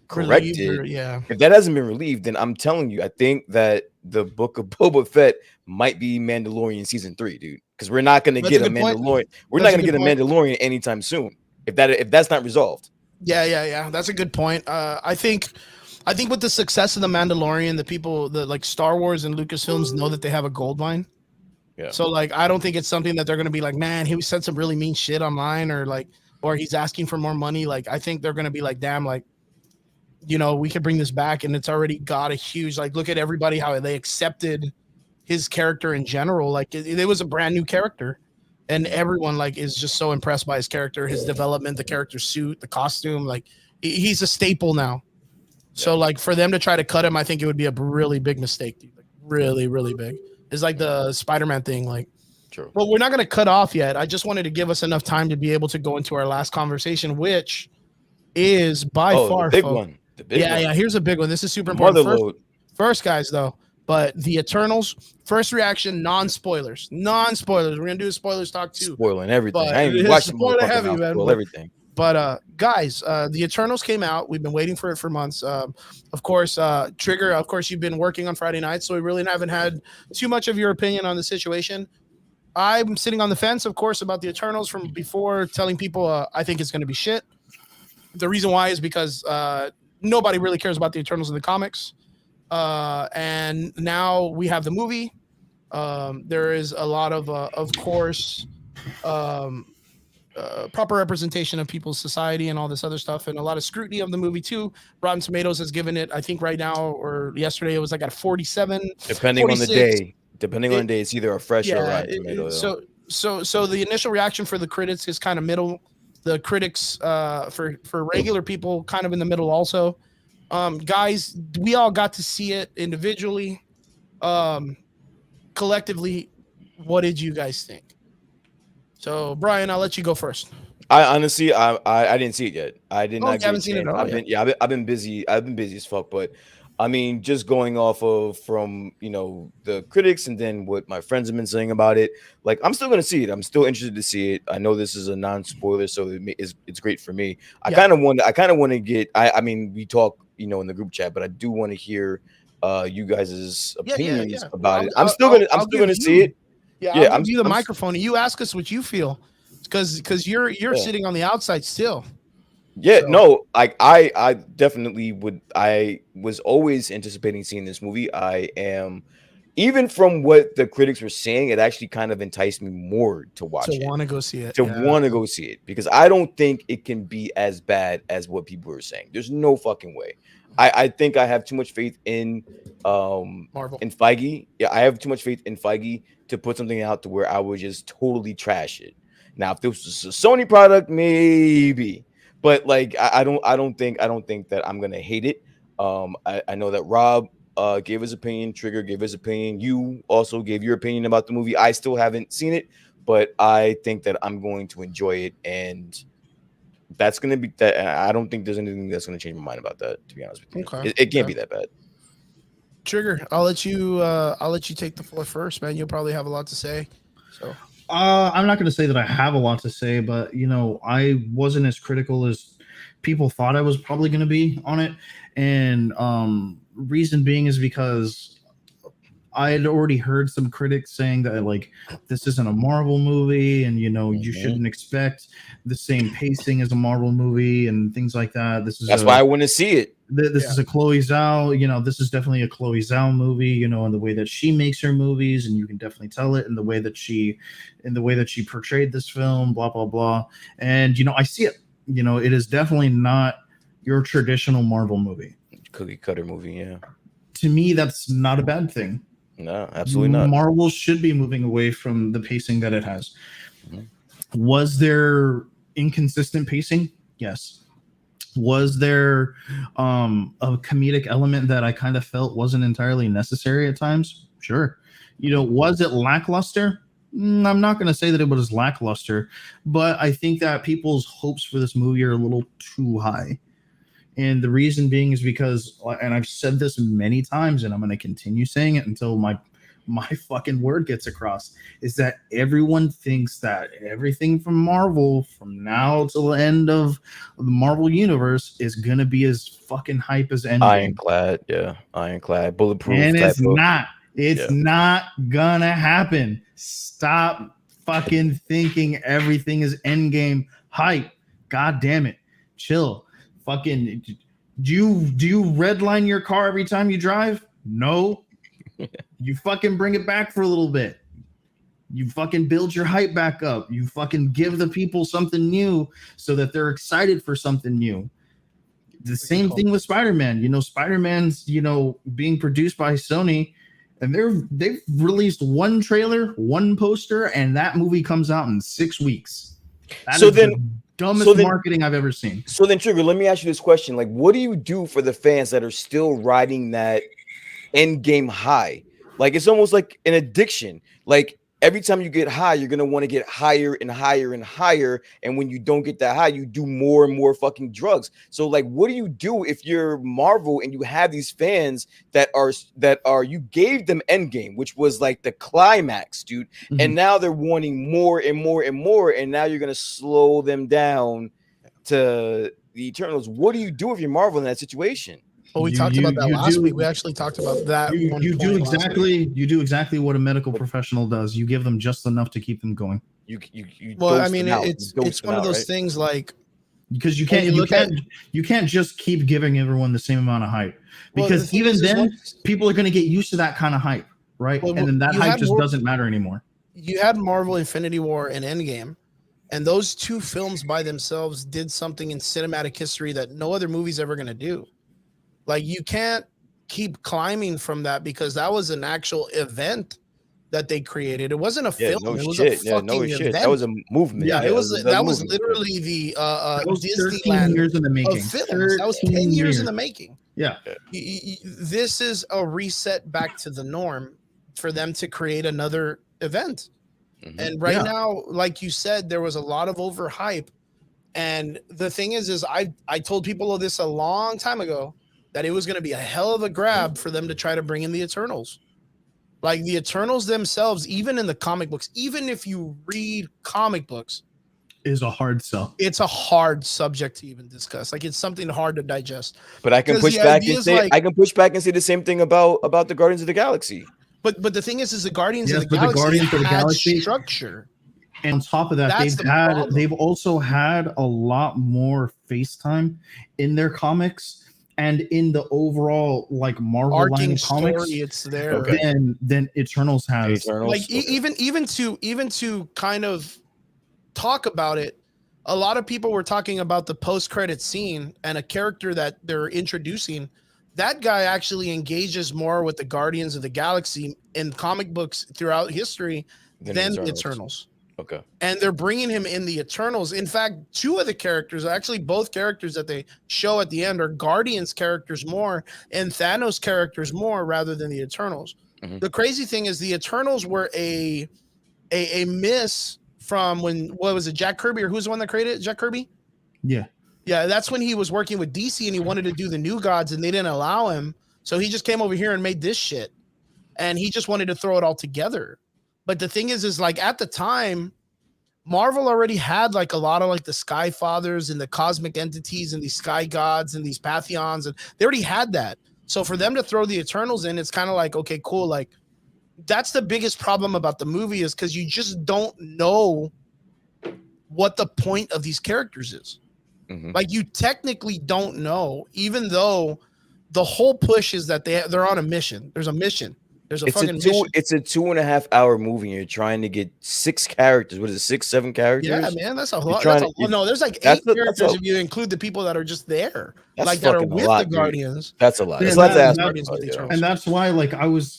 corrected, if that hasn't been relieved, then I'm telling you, I think that the Book of Boba Fett might be Mandalorian season 3, dude. Because we're not going to get a Mandalorian. We're not going to get a Mandalorian anytime soon. If that's not resolved. Yeah. That's a good point. I think I think with the success of the Mandalorian, the people, the like Star Wars and Lucasfilms know that they have a gold mine. Yeah. So like, I don't think it's something that they're going to be like, man, he said some really mean shit online, or like, or he's asking for more money. Like, I think they're going to be like, damn, like, you know, we could bring this back, and it's already got a huge, like, look at everybody, how they accepted his character in general. Like it was a brand new character, and everyone like is just so impressed by his character, his development, the character suit, the costume. Like he's a staple now. So like for them to try to cut him, I think it would be a really big mistake, dude. Like really, really big. It's like the Spider-Man thing. Like, True. But we're not going to cut off yet. I just wanted to give us enough time to be able to go into our last conversation, which is by far the big one. The big one. Yeah. Here's a big one. This is super important. First, guys, though. But the Eternals, first reaction, non-spoilers. Non-spoilers. We're going to do a spoilers talk too. Spoiling everything. But I ain't even watching spoiler heavy, man. Spoil everything. But guys, the Eternals came out. We've been waiting for it for months. Of course, Trigger, of course, you've been working on Friday nights, so we really haven't had too much of your opinion on the situation. I'm sitting on the fence, of course, about the Eternals from before, telling people I think it's going to be shit. The reason why is because nobody really cares about the Eternals in the comics. And now we have the movie. There is a lot of course, proper representation of people's society and all this other stuff, and a lot of scrutiny of the movie too. Rotten Tomatoes has given it, I think right now or yesterday, it was like at 47. Depending 46. On the day. Depending on the day, it's either a fresh or Rotten Tomatoes. So the initial reaction for the critics is kind of middle. The critics for regular people kind of in the middle also. Guys, we all got to see it individually. Collectively, what did you guys think? So, Brian, I'll let you go first. I honestly, I didn't see it yet. I did not. You haven't seen it at all yet. I've been busy. I've been busy as fuck. But I mean, just going off of from the critics and then what my friends have been saying about it, like I'm still gonna see it. I'm still interested to see it. I know this is a non-spoiler, so it's great for me. I kind of want to get. I mean, we talk in the group chat, but I do want to hear you guys' opinions about it. I'm still gonna see it. Yeah, I'll give you the microphone and you ask us what you feel, because you're sitting on the outside still. Yeah, so. No, I definitely would. I was always anticipating seeing this movie. I am, even from what the critics were saying, it actually kind of enticed me more to watch it. To want to go see it. Want to go see it, because I don't think it can be as bad as what people are saying. There's no fucking way. I think I have too much faith in Marvel, in Feige. Yeah, I have too much faith in Feige to put something out to where I would just totally trash it. Now, if this was a Sony product, maybe, but like I don't think that I'm gonna hate it. I know that Rob gave his opinion, Trigger gave his opinion. You also gave your opinion about the movie. I still haven't seen it, but I think that I'm going to enjoy it, and that's gonna be that. I don't think there's anything that's gonna change my mind about that, to be honest with you. Okay. It can't be that bad. Trigger, I'll let you take the floor first, man. You'll probably have a lot to say. So I'm not going to say that I have a lot to say, but I wasn't as critical as people thought I was probably going to be on it, and reason being is because I had already heard some critics saying that like this isn't a Marvel movie, and you shouldn't expect the same pacing as a Marvel movie and things like that. That's why I want to see it. This is a Chloe Zhao, this is definitely a Chloe Zhao movie, in the way that she makes her movies, and you can definitely tell it in the way that she portrayed this film, blah, blah, blah. And, I see it, it is definitely not your traditional Marvel movie. Cookie cutter movie. Yeah. To me, that's not a bad thing. No, absolutely not. Marvel should be moving away from the pacing that it has. Mm-hmm. Was there inconsistent pacing? Yes. Was there a comedic element that I kind of felt wasn't entirely necessary at times? Sure. Was it lackluster? I'm not going to say that it was lackluster, but I think that people's hopes for this movie are a little too high. And the reason being is because, and I've said this many times, and I'm going to continue saying it until my fucking word gets across, is that everyone thinks that everything from Marvel from now till the end of the Marvel universe is going to be as fucking hype as Endgame. Ironclad, bulletproof. And it's not. It's not gonna happen. Stop fucking thinking everything is Endgame hype. God damn it. Chill. Fucking Do you redline your car every time you drive? No. You fucking bring it back for a little bit. You fucking build your hype back up. You fucking give the people something new so that they're excited for something new. The same thing with Spider-Man. You know, Spider-Man's, you know, being produced by Sony, and they've released one trailer, one poster, and that movie comes out in 6 weeks. That is the dumbest marketing I've ever seen. So then, Trigger, let me ask you this question. Like, what do you do for the fans that are still riding that end game high? Like, it's almost like an addiction. Like, every time you get high, you're going to want to get higher and higher and higher. And when you don't get that high, you do more and more fucking drugs. So like, what do you do if you're Marvel and you have these fans that are you gave them Endgame, which was like the climax, dude. Mm-hmm. And now they're wanting more and more and more. And now you're going to slow them down to the Eternals. What do you do if you're Marvel in that situation? Well, we talked about that last week. We actually talked about that. You do exactly what a medical professional does. You give them just enough to keep them going. Well, I mean, it's one of those things like, because you can't just keep giving everyone the same amount of hype, because even then people are going to get used to that kind of hype, right? And then that hype just doesn't matter anymore. You had Marvel Infinity War and Endgame, and those two films by themselves did something in cinematic history that no other movie's ever going to do. Like, you can't keep climbing from that, because that was an actual event that they created. It wasn't a film. It was a fucking event. That was a movement. Yeah, it was. That was literally the Disneyland years in the making. Of films. That was 10 years in the making. Yeah. This is a reset back to the norm for them to create another event. Mm-hmm. And right now, like you said, there was a lot of overhype. And the thing is I told people of this a long time ago, that it was going to be a hell of a grab for them to try to bring in the Eternals. Like, the Eternals themselves, even in the comic books, even if you read comic books, is a hard sell. It's a hard subject to even discuss. Like, it's something hard to digest. But I can push back and say the same thing about the Guardians of the Galaxy. But the thing is the Guardians of the Galaxy structure. And on top of that, they've also had a lot more face time in their comics and in the overall like Marvel line of comics. It's there. Than Eternals has. Like, even to kind of talk about it, a lot of people were talking about the post-credit scene and a character that they're introducing. That guy actually engages more with the Guardians of the Galaxy in comic books throughout history than the Eternals. Okay. And they're bringing him in the Eternals. In fact, two of the characters, actually both characters that they show at the end, are Guardians characters more and Thanos characters more rather than the Eternals. Mm-hmm. The crazy thing is the Eternals were a miss from when, what was it, Jack Kirby, or who's the one that created it? Jack Kirby? Yeah. Yeah, that's when he was working with DC and he wanted to do the New Gods and they didn't allow him. So he just came over here and made this shit. And he just wanted to throw it all together. But the thing is like, at the time, Marvel already had like a lot of like the Sky Fathers and the cosmic entities and these Sky Gods and these Pantheons, and they already had that. So for them to throw the Eternals in, it's kind of like, okay, cool. Like, that's the biggest problem about the movie, is because you just don't know what the point of these characters is. Mm-hmm. Like, you technically don't know, even though the whole push is that they're on a mission. There's a mission. It's a 2.5 hour movie. And you're trying to get 6 characters. What is it? 6, 7 characters? Yeah, man, that's a lot. No, there's like 8 characters if you include the people that are just there, like that are with the Guardians. That's a lot. And that's why, like, I was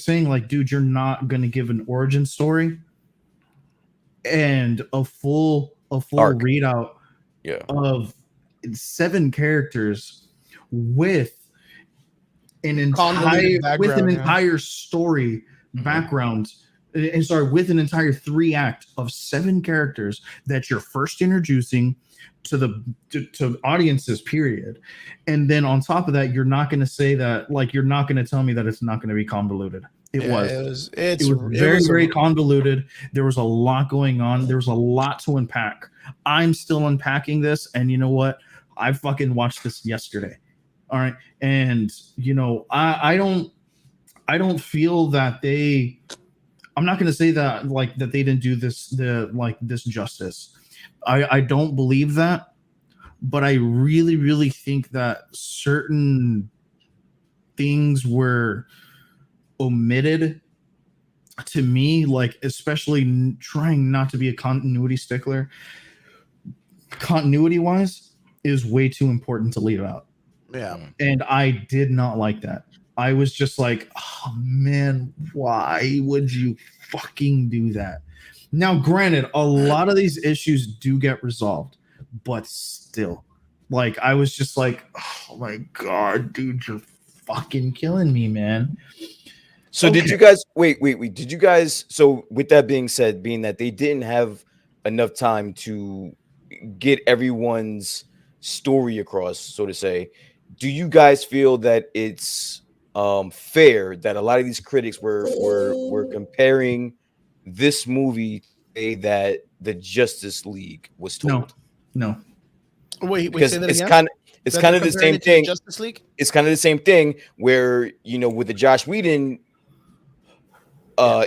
saying, like, dude, you're not gonna give an origin story and a full arc readout of 7 characters with an entire story background, and with an entire 3-act of 7 characters that you're first introducing to audiences, period. And then on top of that, you're not going to say that, like, you're not going to tell me that it's not going to be convoluted. It was very convoluted. There was a lot going on. There was a lot to unpack. I'm still unpacking this, and you know what? I fucking watched this yesterday. All right. And, you know, I don't feel that I'm not going to say that, like, that they didn't do this justice. I don't believe that, but I really, really think that certain things were omitted to me, like especially trying not to be a continuity stickler. Continuity wise is way too important to leave out. Yeah. And I did not like that. I was just like, oh man, why would you fucking do that? Now, granted, a lot of these issues do get resolved, but still, like, I was just like, oh my God, dude, you're fucking killing me, man. So did you guys wait? Did you guys, so with that being said, being that they didn't have enough time to get everyone's story across, so to say, do you guys feel that it's fair that a lot of these critics were comparing this movie to the way that the Justice League was told? No. Wait, Because say that it's again? it's kind of the same thing. Justice League? It's kind of the same thing where, you know, with the Josh Whedon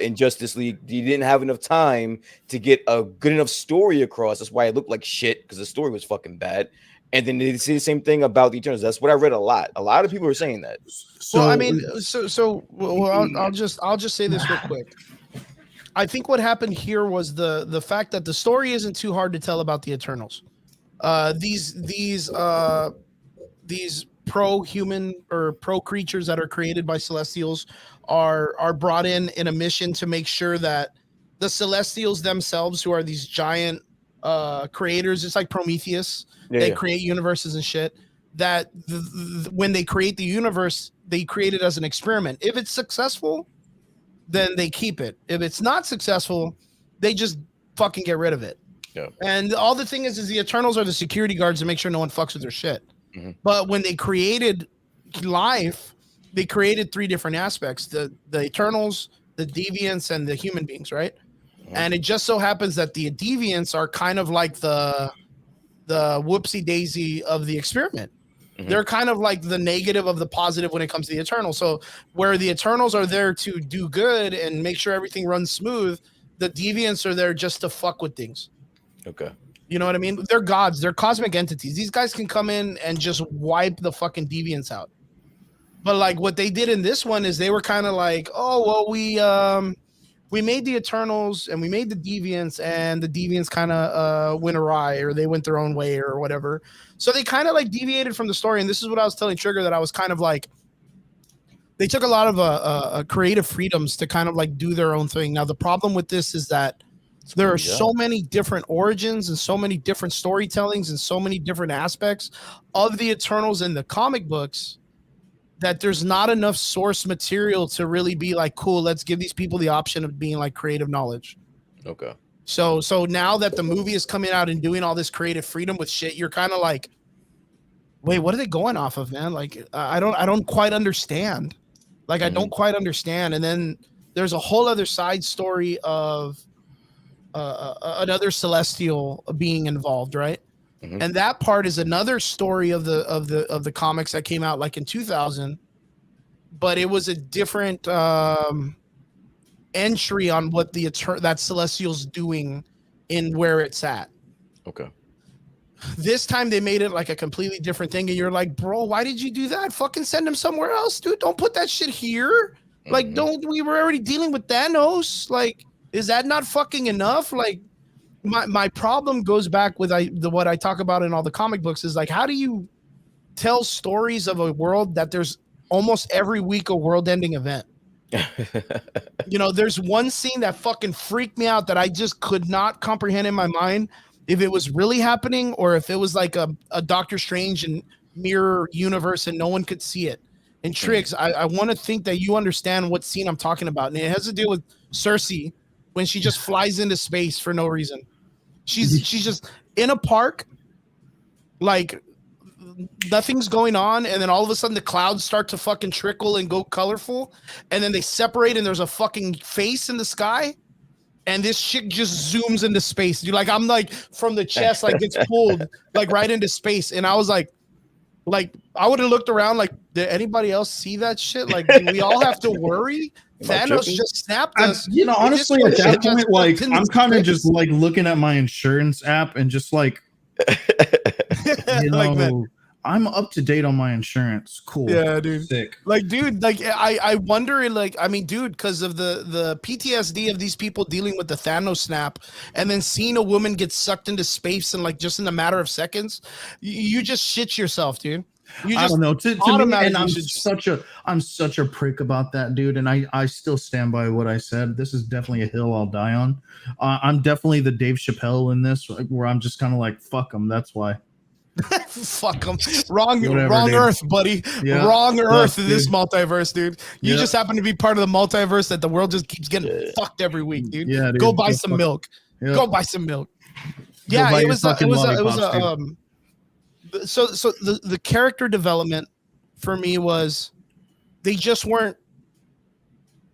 in Justice League, you didn't have enough time to get a good enough story across. That's why it looked like shit, because the story was fucking bad. And then they say the same thing about the Eternals. That's what I read a lot. A lot of people were saying that. So well, I mean, I'll just say this real quick. I think what happened here was the fact that the story isn't too hard to tell about the Eternals. These pro-human or pro-creatures that are created by Celestials are brought in a mission to make sure that the Celestials themselves, who are these giant creators, it's like Prometheus. They create universes and shit. That when they create the universe, they create it as an experiment. If it's successful, then they keep it. If it's not successful, they just fucking get rid of it. Yeah. And all the thing is the Eternals are the security guards to make sure no one fucks with their shit. Mm-hmm. But when they created life, they created three different aspects: the Eternals, the Deviants, and the human beings, right? Mm-hmm. And it just so happens that the Deviants are kind of like the whoopsie daisy of the experiment. Mm-hmm. They're kind of like the negative of the positive when it comes to the Eternals. So where the Eternals are there to do good and make sure everything runs smooth, the Deviants are there just to fuck with things. Okay. You know what I mean? They're gods. They're cosmic entities. These guys can come in and just wipe the fucking Deviants out. But like what they did in this one is they were kind of like, oh, well, we made the Eternals and we made the Deviants, and the Deviants kind of went awry, or they went their own way or whatever. So they kind of like deviated from the story. And this is what I was telling Trigger, that I was kind of like, they took a lot of creative freedoms to kind of like do their own thing. Now, the problem with this is that there are so many different origins and so many different storytellings and so many different aspects of the Eternals in the comic books that there's not enough source material to really be like, cool, let's give these people the option of being like creative knowledge. Okay. So now that the movie is coming out and doing all this creative freedom with shit, you're kind of like, wait, what are they going off of, man? Like, I don't quite understand. Like, I don't quite understand. And then there's a whole other side story of another Celestial being involved, right? Mm-hmm. And that part is another story of the comics that came out like in 2000, but it was a different entry on what that Celestial's doing in where it's at. Okay. This time they made it like a completely different thing, and you're like, bro, why did you do that? Fucking send him somewhere else, dude. Don't put that shit here. Mm-hmm. Like, we were already dealing with Thanos. Like, is that not fucking enough? Like, my problem goes back with what I talk about in all the comic books is like, how do you tell stories of a world that there's almost every week a world-ending event? You know, there's one scene that fucking freaked me out that I just could not comprehend in my mind if it was really happening or if it was like a Doctor Strange and mirror universe and no one could see it. And Triggs, I want to think that you understand what scene I'm talking about. And it has to do with Cersei when she just flies into space for no reason. She's just in a park, like nothing's going on, and then all of a sudden the clouds start to fucking trickle and go colorful, and then they separate and there's a fucking face in the sky, and this shit just zooms into space. You're like, I'm like from the chest, like gets pulled like right into space, and I was like I would have looked around like, did anybody else see that shit? Like, do we all have to worry? Thanos just snapped us. You know, honestly, at that point, like, I'm kind of just like looking at my insurance app and just like, You like that. know, I'm up to date on my insurance. Cool. Yeah, dude. Sick. Like, dude, like I wonder, like, I mean, dude, because of the PTSD of these people dealing with the Thanos snap, and then seeing a woman get sucked into space and like just in a matter of seconds, you just shit yourself, dude. You I just don't know. To me, and automatically I'm should- such a prick about that, dude. And I still stand by what I said. This is definitely a hill I'll die on. I'm definitely the Dave Chappelle in this, where I'm just kind of like, fuck them. That's why. fuck them. Wrong Whatever, wrong dude. Earth, buddy. Yeah, Wrong Earth in this dude. multiverse, dude. You Yeah. just happen to be part of the multiverse that the world just keeps getting fucked every week, dude. Yeah, dude. Go buy some milk. Yeah. Go buy some milk. Go Yeah, buy it your was a, fucking lollipops, dude. so the character development for me was they just weren't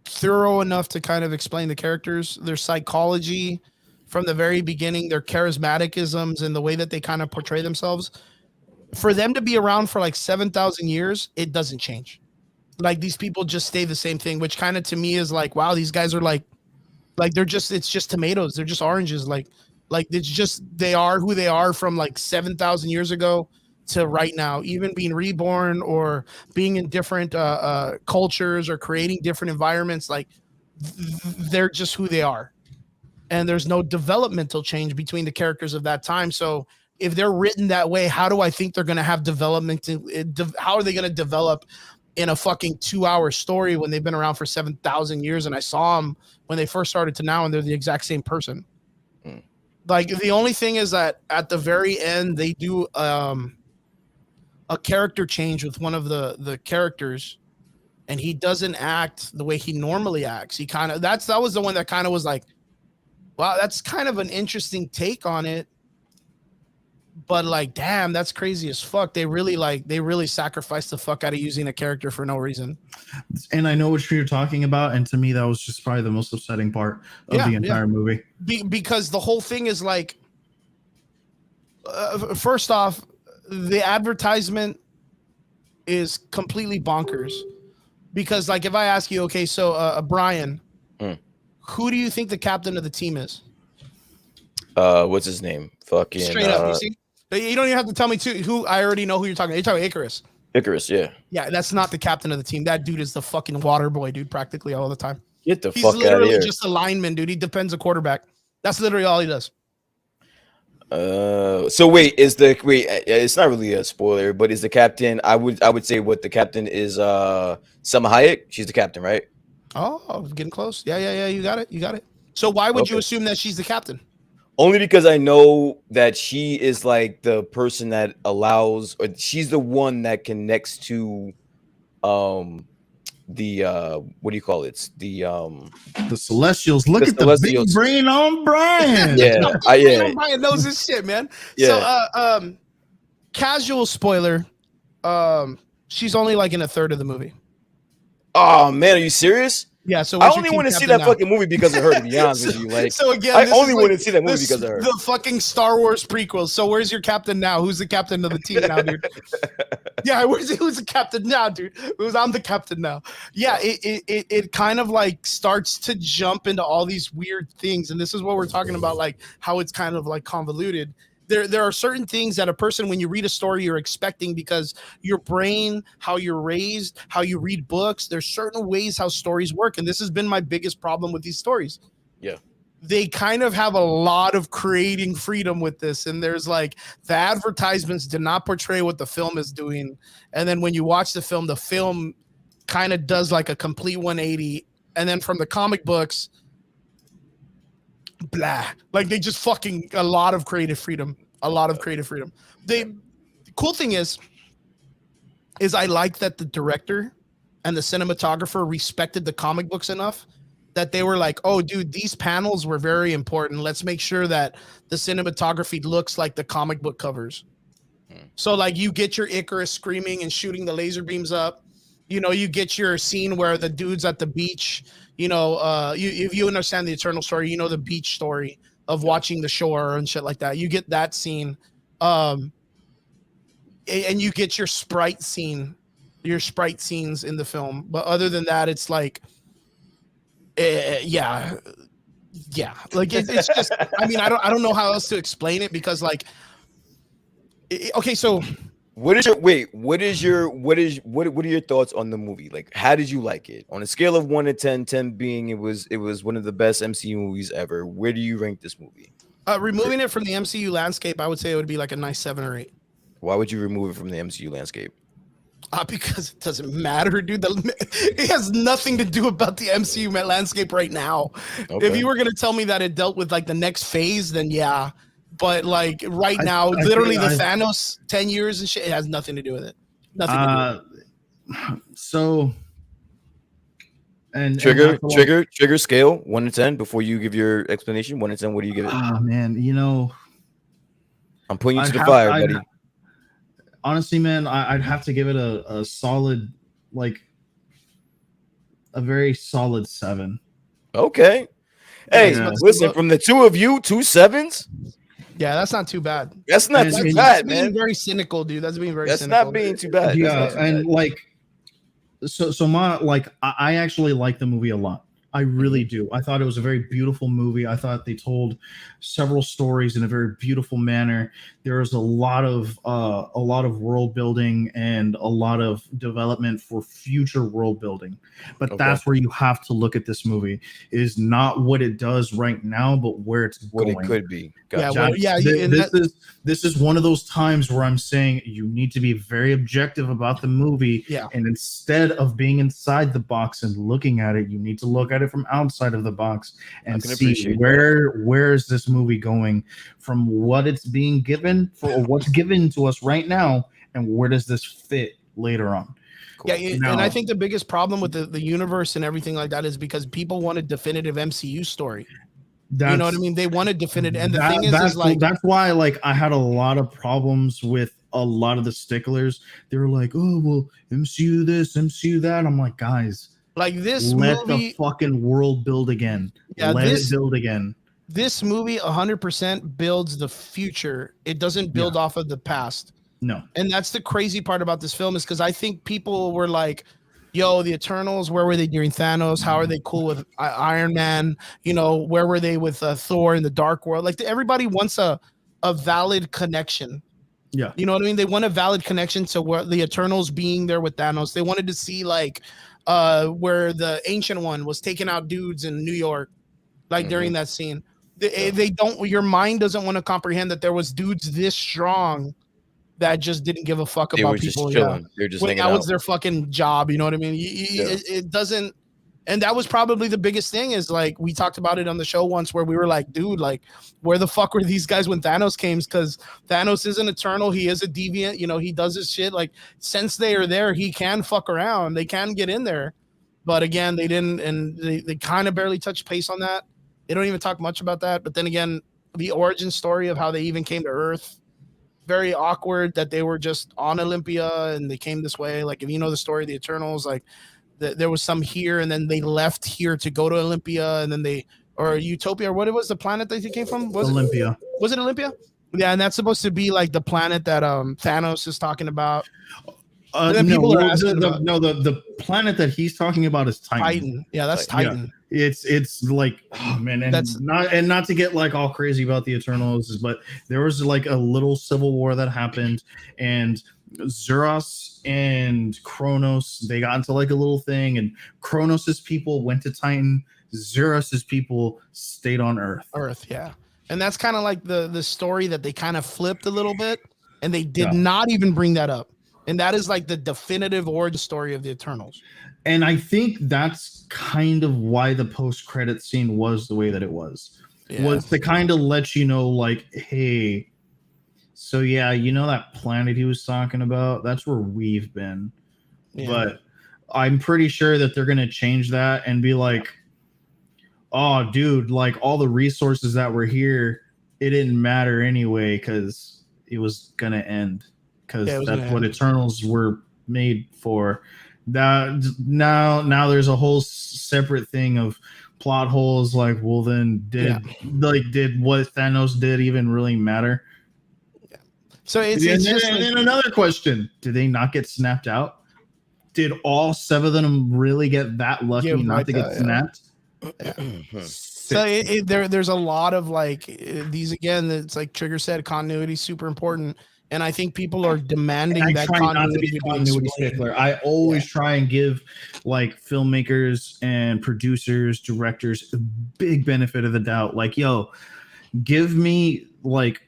thorough enough to kind of explain the characters, their psychology from the very beginning, their charismaticisms and the way that they kind of portray themselves. For them to be around for like 7,000 years, it doesn't change. Like these people just stay the same thing, which kind of to me is like, wow, these guys are like they're just, it's just tomatoes. They're just oranges. Like it's just, they are who they are from like 7,000 years ago to right now, even being reborn or being in different cultures or creating different environments. Like they're just who they are. And there's no developmental change between the characters of that time. So if they're written that way, how do I think they're going to have development? How are they going to develop in a fucking 2-hour story when they've been around for 7,000 years? And I saw them when they first started to now, and they're the exact same person. Like the only thing is that at the very end, they do a character change with one of the characters, and he doesn't act the way he normally acts. He kind of, that was the one that kind of was like, wow, that's kind of an interesting take on it. But like, damn, that's crazy as fuck. They really sacrificed the fuck out of using a character for no reason. And I know what you're talking about. And to me, that was just probably the most upsetting part of the entire movie. Because the whole thing is like, first off, the advertisement is completely bonkers. Because like, if I ask you, okay, so Brian, who do you think the captain of the team is? What's his name? Fucking straight up. You see, you don't even have to tell me who. I already know who you're talking about. You're talking about Icarus. Icarus, yeah. Yeah, that's not the captain of the team. That dude is the fucking water boy, dude, practically all the time. Get the He's fuck out of literally here. just a lineman, dude. He depends a quarterback. That's literally all he does. So wait, it's not really a spoiler, but is the captain, I would say what the captain is Selma Hayek. She's the captain, right? Oh, getting close. Yeah. You got it. So why would you assume that she's the captain? Only because I know that she is like the person that allows, or she's the one that connects to the what do you call it? The Celestials. Look at Celestials. the big brain on Brian. Yeah, Brian knows his shit, man. Yeah. So casual spoiler, she's only like in a third of the movie. Oh man, are you serious? Yeah, so I only want to see that fucking movie because of her. To be honest with you, like, so again, I only want to see that movie because of her. The fucking Star Wars prequels. So where's your captain now? Who's the captain of the team now, dude? Yeah, who's the captain now, dude? I'm the captain now. Yeah, it kind of like starts to jump into all these weird things, and this is what we're talking about, like how it's kind of like convoluted. There are certain things that a person, when you read a story, you're expecting because your brain, how you're raised, how you read books, there's certain ways how stories work. And this has been my biggest problem with these stories. Yeah. They kind of have a lot of creating freedom with this. And there's like the advertisements do not portray what the film is doing. And then when you watch the film kind of does like a complete 180. And then from the comic books, blah, like they just fucking a lot of creative freedom. The cool thing is I like that the director and the cinematographer respected the comic books enough that they were like, oh dude, these panels were very important, let's make sure that the cinematography looks like the comic book covers. So like you get your Icarus screaming and shooting the laser beams up, you get your scene where the dude's at the beach. If you understand the Eternal story, the beach story of watching the shore and shit like that. You get that scene, and you get your sprite scenes in the film. But other than that, it's like, yeah. Like it's just. I mean, I don't know how else to explain it because like Okay, so what are your thoughts on the movie? Like, how did you like it on a scale of 1 to 10, 10 being it was one of the best MCU movies ever? Where do you rank this movie? Removing it from the MCU landscape, I would say it would be like a nice 7 or 8. Why would you remove it from the MCU landscape? Because it doesn't matter, dude. It has nothing to do about the MCU landscape right now. Okay. If you were gonna tell me that it dealt with like the next phase, then yeah. But like right now, literally the Thanos 10 years and shit, it has nothing to do with it. Nothing to do with it. So trigger scale 1 to 10 before you give your explanation. 1 to 10, what do you give it? Oh man, I'm putting you to the fire, buddy. Honestly, man, I'd have to give it a solid, like a very solid 7. Okay. Hey, listen, from the two of you, 2 7s. Yeah, that's not too bad. That's not too bad, man. Being very cynical, dude. That's being very cynical. That's not being too bad. Yeah, and like, so my I actually like the movie a lot. I really do. I thought it was a very beautiful movie. I thought they told several stories in a very beautiful manner. There was a lot of world building and a lot of development for future world building. But that's where you have to look at this movie, is not what it does right now, but where it's going. What it could be. Gotcha. This is one of those times where I'm saying you need to be very objective about the movie. Yeah. And instead of being inside the box and looking at it, you need to look at it from outside of the box and see where is this movie going from what it's being given for what's given to us right now, and where does this fit later on. Cool. Yeah, and I think the biggest problem with the universe and everything like that is because people want a definitive MCU story. You know what I mean? They want a definitive, and the thing is like that's why like I had a lot of problems with a lot of the sticklers. They were like, oh well, MCU this, MCU that. I'm like, guys, like this let movie, the fucking world build again. Yeah, let it build again. This movie 100% builds the future. It doesn't build off of the past. No. And that's the crazy part about this film, is because I think people were like, yo, the Eternals, where were they during Thanos? How are they cool with Iron Man? You know, where were they with Thor in the Dark World? Like, everybody wants a valid connection. Yeah. You know what I mean? They want a valid connection to where the Eternals being there with Thanos. They wanted to see like where the Ancient One was taking out dudes in New York, like during that scene. They don't, your mind doesn't want to comprehend that there was dudes this strong that just didn't give a fuck about people. Just chilling. They're just hanging out. That was their fucking job. You know what I mean? It doesn't. And that was probably the biggest thing, is like, we talked about it on the show once where we were like, dude, like, where the fuck were these guys when Thanos came? Because Thanos isn't eternal. He is a deviant. You know, he does his shit. Like, since they are there, he can fuck around. They can get in there. But again, they didn't. And they kind of barely touched pace on that. They don't even talk much about that. But then again, the origin story of how they even came to Earth, very awkward that they were just on Olympia and they came this way. Like, if you know the story of the Eternals, like there was some here and then they left here to go to Olympia, and then or Utopia, or what was the planet that they came from? Was Olympia. Was it Olympia? Yeah, and that's supposed to be like the planet that Thanos is talking about. The planet that he's talking about is Titan. Yeah, that's Titan. Yeah. It's like, oh man, and not to get like all crazy about the Eternals, but there was like a little civil war that happened, and Zuros and Kronos, they got into like a little thing, and Kronos's people went to Titan, Zuros's people stayed on Earth. Yeah. And that's kind of like the story that they kind of flipped a little bit, and they did not even bring that up. And that is like the definitive origin story of the Eternals. And I think that's kind of why the post-credit scene was the way that it was. Yeah. Was to kind of let you know, like, hey, so yeah, you know that planet he was talking about? That's where we've been. Yeah. But I'm pretty sure that they're going to change that and be like, oh, dude, like all the resources that were here, it didn't matter anyway because it was going to end. Because that's what Eternals were made for. Now there's a whole separate thing of plot holes. Like, well, then did what Thanos did even really matter? Yeah. So it's then another question: did they not get snapped out? Did all 7 of them really get that lucky not to get snapped? Yeah. So there's a lot of like these, again, it's like Trigger said, continuity is super important. And I think people are demanding I that try not to be continuity a continuity explained. stickler. I always try and give like filmmakers and producers, directors, a big benefit of the doubt. Like, yo, give me like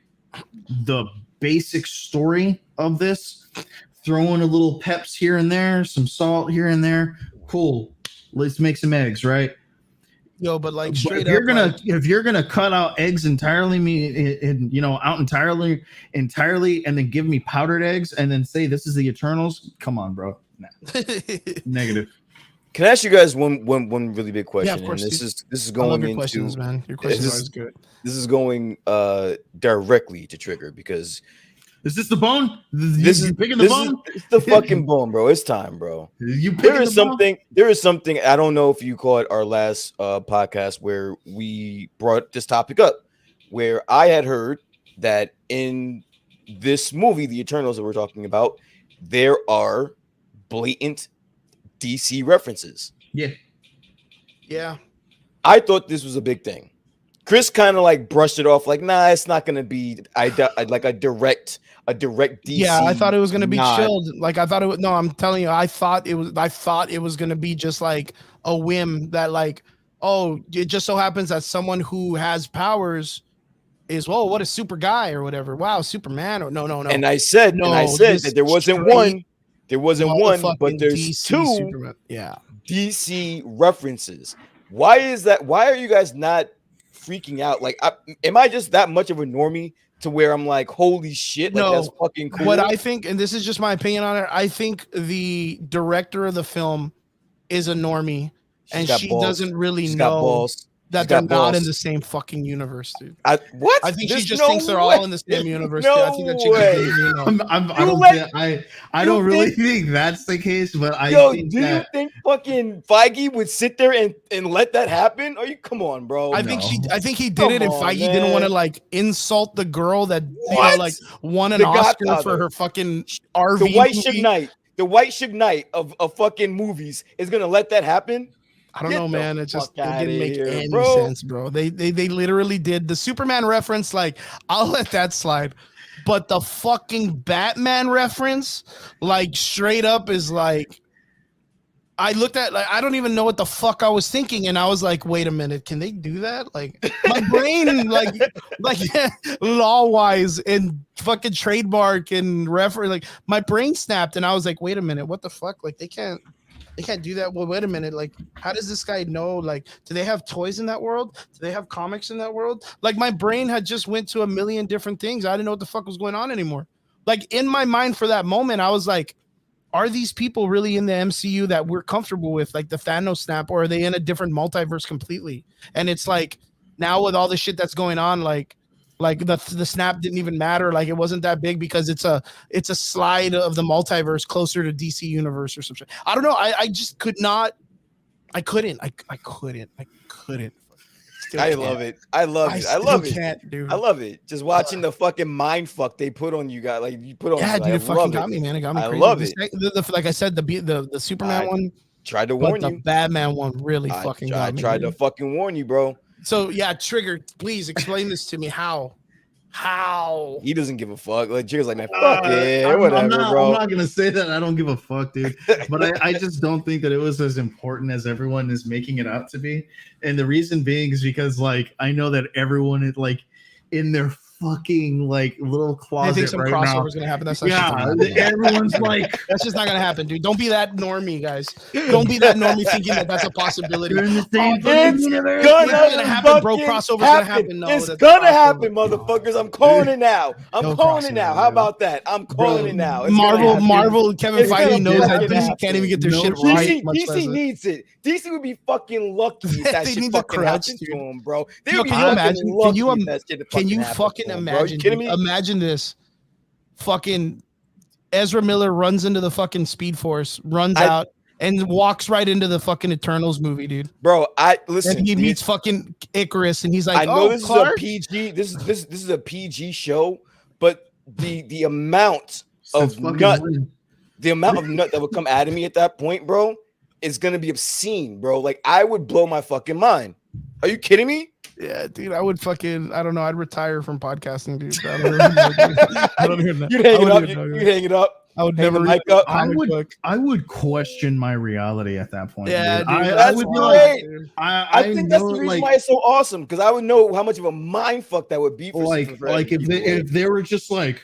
the basic story of this, throw in a little peps here and there, some salt here and there. Cool. Let's make some eggs, right? Yo, but like But straight if you're gonna cut out eggs entirely, out entirely, and then give me powdered eggs and then say this is the Eternals, come on, bro. Nah. Negative. Can I ask you guys one really big question? Yeah, of course. And this is I love going your into questions, man. Your questions are always good. This is going directly to Trigger because Is this the bone? You picking the bone? It's the fucking bone, bro. It's time, bro. There is something. I don't know if you caught our last podcast where we brought this topic up, where I had heard that in this movie, The Eternals that we're talking about, there are blatant DC references. Yeah. I thought this was a big thing. Chris kind of like brushed it off, like, nah, it's not gonna be like a direct DC. Yeah, I thought it was gonna be nod. chilled. Like I thought it was. No, I'm telling you, I thought it was gonna be just like a whim that like, oh, it just so happens that someone who has powers is, whoa, what a super guy or whatever. Wow, Superman or no. And I said that there wasn't one. There wasn't one, but there's DC two Superman. Yeah. DC references. Why is that? Why are you guys not freaking out? Like, am I just that much of a normie to where I'm like, holy shit, like that's fucking cool? What I think, and this is just my opinion on it, I think the director of the film is a normie, and she doesn't really know that they're not in the same fucking universe, dude. I think she just thinks they're all in the same universe. No I think that I don't really think that's the case, but you think fucking Feige would sit there and let that happen? Are you come on, bro? I think he did it, and Feige didn't want to like insult the girl that like won an Oscar for her fucking RV. The White Suge Knight, the White Suge Knight of fucking movies is gonna let that happen. I don't know, man. It didn't make any sense, bro. They literally did the Superman reference. Like, I'll let that slide, but the fucking Batman reference, like, straight up is like, I looked at, like, I don't even know what the fuck I was thinking, and I was like, wait a minute, can they do that? Like, my brain, like law wise and fucking trademark and reference, like, my brain snapped, and I was like, wait a minute, what the fuck? Like, they can't do that. Well, wait a minute. Like, how does this guy know? Like, do they have toys in that world? Do they have comics in that world? Like, my brain had just went to a million different things. I didn't know what the fuck was going on anymore. Like, in my mind for that moment, I was like, are these people really in the MCU that we're comfortable with, like the Thanos snap, or are they in a different multiverse completely? And it's like, now with all the shit that's going on, like the snap didn't even matter. Like, it wasn't that big because it's a slide of the multiverse closer to DC universe or some shit. I don't know. I just could not. I couldn't. I love it. I love it. Can't, dude. I love it. Just watching the fucking mind fuck they put on you guys. Like, you put on. Yeah, dude, it fucking got me, man. It got me crazy. I love it. Like I said, the Superman one tried to warn you. The Batman one really fucking got me. I tried to fucking warn you, bro. So yeah, Trigger, please explain this to me. How? He doesn't give a fuck. Like, Trigger's like, man, fuck it, whatever, bro. I'm not gonna say that I don't give a fuck, dude. But I just don't think that it was as important as everyone is making it out to be. And the reason being is because, like, I know that everyone is like in their fucking like little closet. I think some crossover is gonna happen. That's everyone's like, that's just not gonna happen, dude. Don't be that normie, guys. Don't be that normie thinking that that's a possibility. It's gonna happen, bro. Crossover's gonna happen. No, it's gonna happen, motherfuckers. I'm calling it now. I'm calling it now. How about that? I'm calling it now. Marvel, Kevin Feige knows that DC can't even get their shit right. DC needs it. DC would be fucking lucky if that shit fucking happened to him, bro. Can you imagine? Can you fucking imagine? Imagine this. Fucking Ezra Miller runs into the fucking Speed Force, runs out, and walks right into the fucking Eternals movie, dude. Bro, listen. And he meets fucking Icarus, and he's like, I know this Clark? Is a PG. This is a PG show, but the amount of nut that would come out of me at that point, bro, is gonna be obscene, bro. Like, I would blow my fucking mind. Are you kidding me? Yeah, dude, I would fucking, I don't know, I'd retire from podcasting, dude. I don't even know, dude. I don't even know. You'd hang I it up. wouldn't even know, You'd dude. hang it up. I would Hang the never mic read a up. comic book. I would question my reality at that point. Yeah, dude. dude, I that's would be great. like, I think that's the reason why it's so awesome, because I would know how much of a mind fuck that would be for if they were just like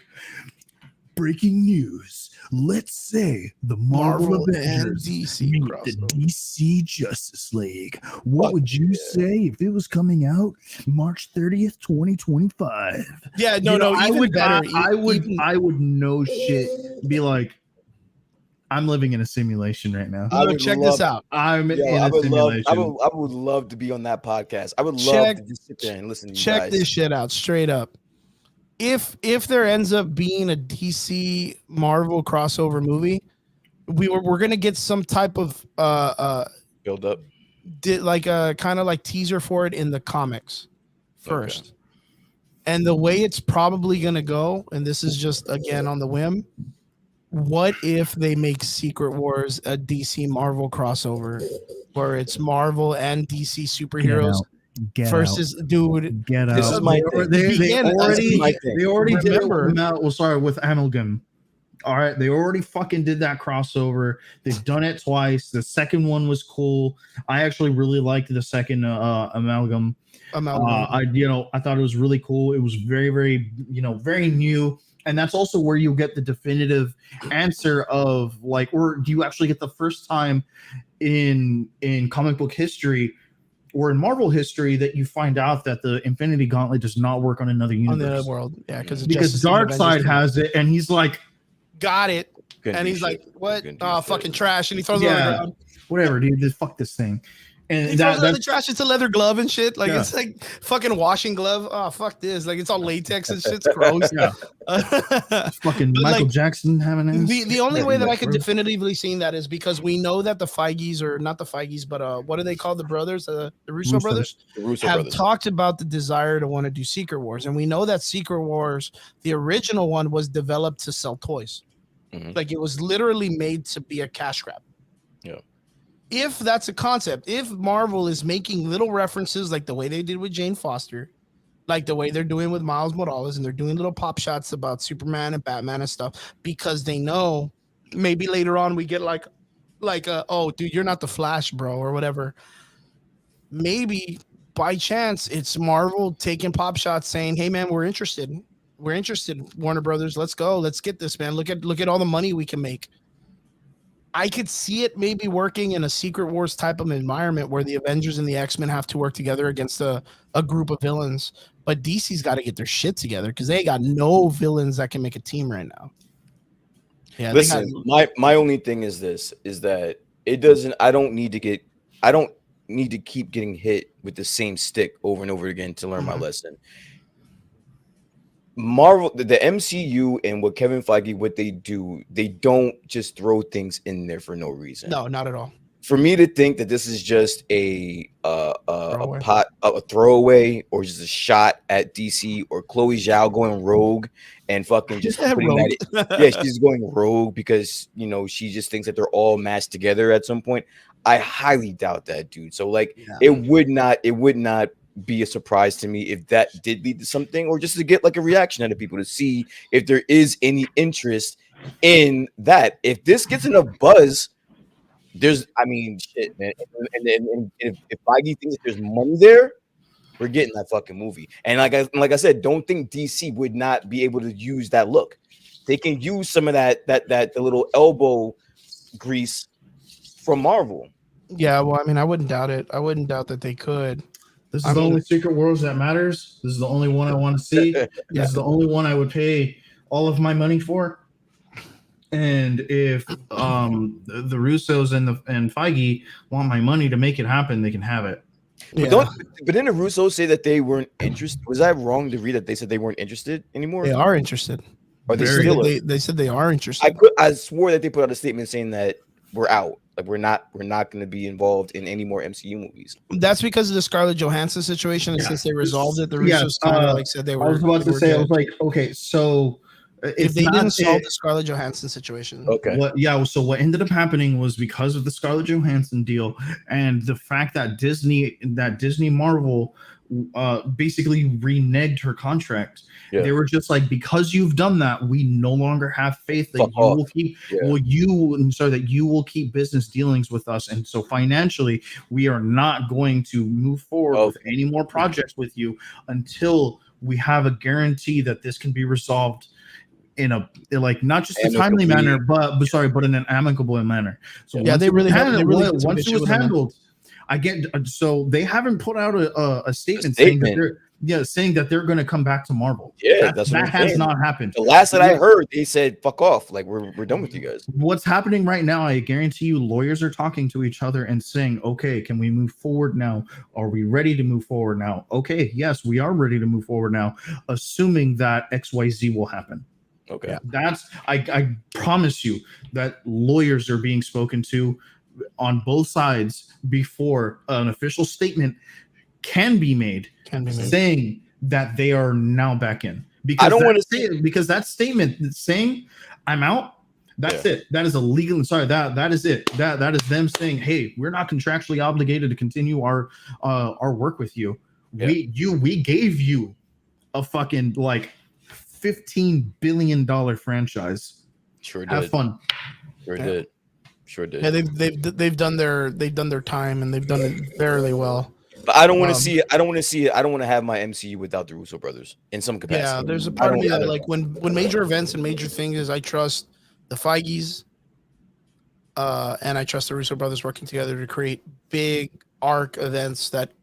breaking news. Let's say the Marvel Avengers and DC meet crossover. the DC Justice League. What would you say if it was coming out March 30th, 2025? Yeah, no, I even would better. I would no shit be like, I'm living in a simulation right now. Check this out. I'm in a simulation. I would love to be on that podcast. I would love to just sit there and listen to you Check guys. this shit out straight up. If there ends up being a DC Marvel crossover movie, we're gonna get some type of build up, like a kind of like teaser for it in the comics first. Okay. And the way it's probably gonna go, and this is just again on the whim, what if they make Secret Wars a DC Marvel crossover where it's Marvel and DC superheroes? Get versus out. dude, get out. This is my they already did it with with Amalgam. All right, they already fucking did that crossover. They've done it twice. The second one was cool. I actually really liked the second Amalgam. I thought it was really cool. It was very, very, very new. And that's also where you get the definitive answer of like, or do you actually get the first time in comic book history or in Marvel history that you find out that the Infinity Gauntlet does not work on another universe. On the other world. Yeah, because Darkseid has it, and he's like, got it. And he's like, what? Oh, fucking trash. And he throws it on the ground. Whatever, dude. Just fuck this thing. And he throws it in the trash. It's a leather glove and shit. Like it's like fucking washing glove. Oh, fuck this. Like it's all latex and shit's gross. Yeah. Fucking Michael Jackson having it. The only way that I could definitively see that is because we know that the Feige's, or not the Feige's, but what are they called? The brothers, the Russo brothers, have talked about the desire to want to do Secret Wars, and we know that Secret Wars, the original one, was developed to sell toys. Mm-hmm. Like it was literally made to be a cash grab. Yeah. If that's a concept, if Marvel is making little references like the way they did with Jane Foster, like the way they're doing with Miles Morales, and they're doing little pop shots about Superman and Batman and stuff, because they know maybe later on we get like oh, dude, you're not the Flash, bro, or whatever. Maybe by chance it's Marvel taking pop shots saying, hey, man, we're interested. We're interested, Warner Brothers. Let's go. Let's get this, man. Look at all the money we can make. I could see it maybe working in a Secret Wars type of environment where the Avengers and the X-Men have to work together against a group of villains. But DC's got to get their shit together because they got no villains that can make a team right now. Yeah. Listen, my only thing is this, is that it doesn't, I don't need to keep getting hit with the same stick over and over again to learn my lesson. Marvel, the MCU, and what Kevin Feige, what they do, they don't just throw things in there for no reason. No, not at all. For me to think that this is just a throwaway, or just a shot at DC, or Chloe Zhao going rogue and fucking just putting that she's going rogue because she just thinks that they're all mashed together at some point. I highly doubt that, dude. So it would not be a surprise to me if that did lead to something, or just to get like a reaction out of people to see if there is any interest in that. If this gets enough buzz, shit, man. And if Feige thinks that there's money there, we're getting that fucking movie. And like I said, don't think DC would not be able to use that look. They can use some of the little elbow grease from Marvel. Yeah, well, I mean, I wouldn't doubt it. I wouldn't doubt that they could. This is the only Secret Wars that matters. This is the only one I want to see. This is the only one I would pay all of my money for. And if the Russos and Feige want my money to make it happen, they can have it. But didn't the Russos say that they weren't interested? Was I wrong to read that they said they weren't interested anymore? They are interested. Or they still? They said they are interested. I swore that they put out a statement saying that we're out. Like we're not going to be involved in any more MCU movies. That's because of the Scarlett Johansson situation. And since they resolved it, the Russos kind of said they were. I was about to say, I was like, okay, so if they didn't solve the Scarlett Johansson situation, so what ended up happening was because of the Scarlett Johansson deal and the fact that Disney Marvel basically reneged her contract. Yeah. They were just like, because you've done that, we no longer have faith that you will keep that you will keep business dealings with us, and so financially we are not going to move forward with any more projects with you until we have a guarantee that this can be resolved in a not just a timely manner, but in an amicable manner. So once it was handled, I get so they haven't put out a statement saying that they're going to come back to Marvel. Yeah, that has not happened. The last that I heard, they said, "Fuck off! Like we're done with you guys." What's happening right now? I guarantee you, lawyers are talking to each other and saying, "Okay, can we move forward now? Are we ready to move forward now? Okay, yes, we are ready to move forward now, assuming that XYZ will happen." Okay, that's I promise you that lawyers are being spoken to on both sides before an official statement can be made saying that they are now back in. Because I don't want to say it, because that statement saying I'm out, that's it. That is a legal. Sorry, that is it. That is them saying, hey, we're not contractually obligated to continue our work with you. Yeah. We gave you a fucking like $15 billion franchise. Sure did. Have fun. Sure did. Sure did. Yeah, they've done their time, and they've done it fairly well. But I don't want to see it. I don't want to see it. I don't want to have my MCU without the Russo brothers in some capacity. Yeah, there's a part of me that like when major events and major things, I trust the Feiges, and I trust the Russo brothers working together to create big arc events that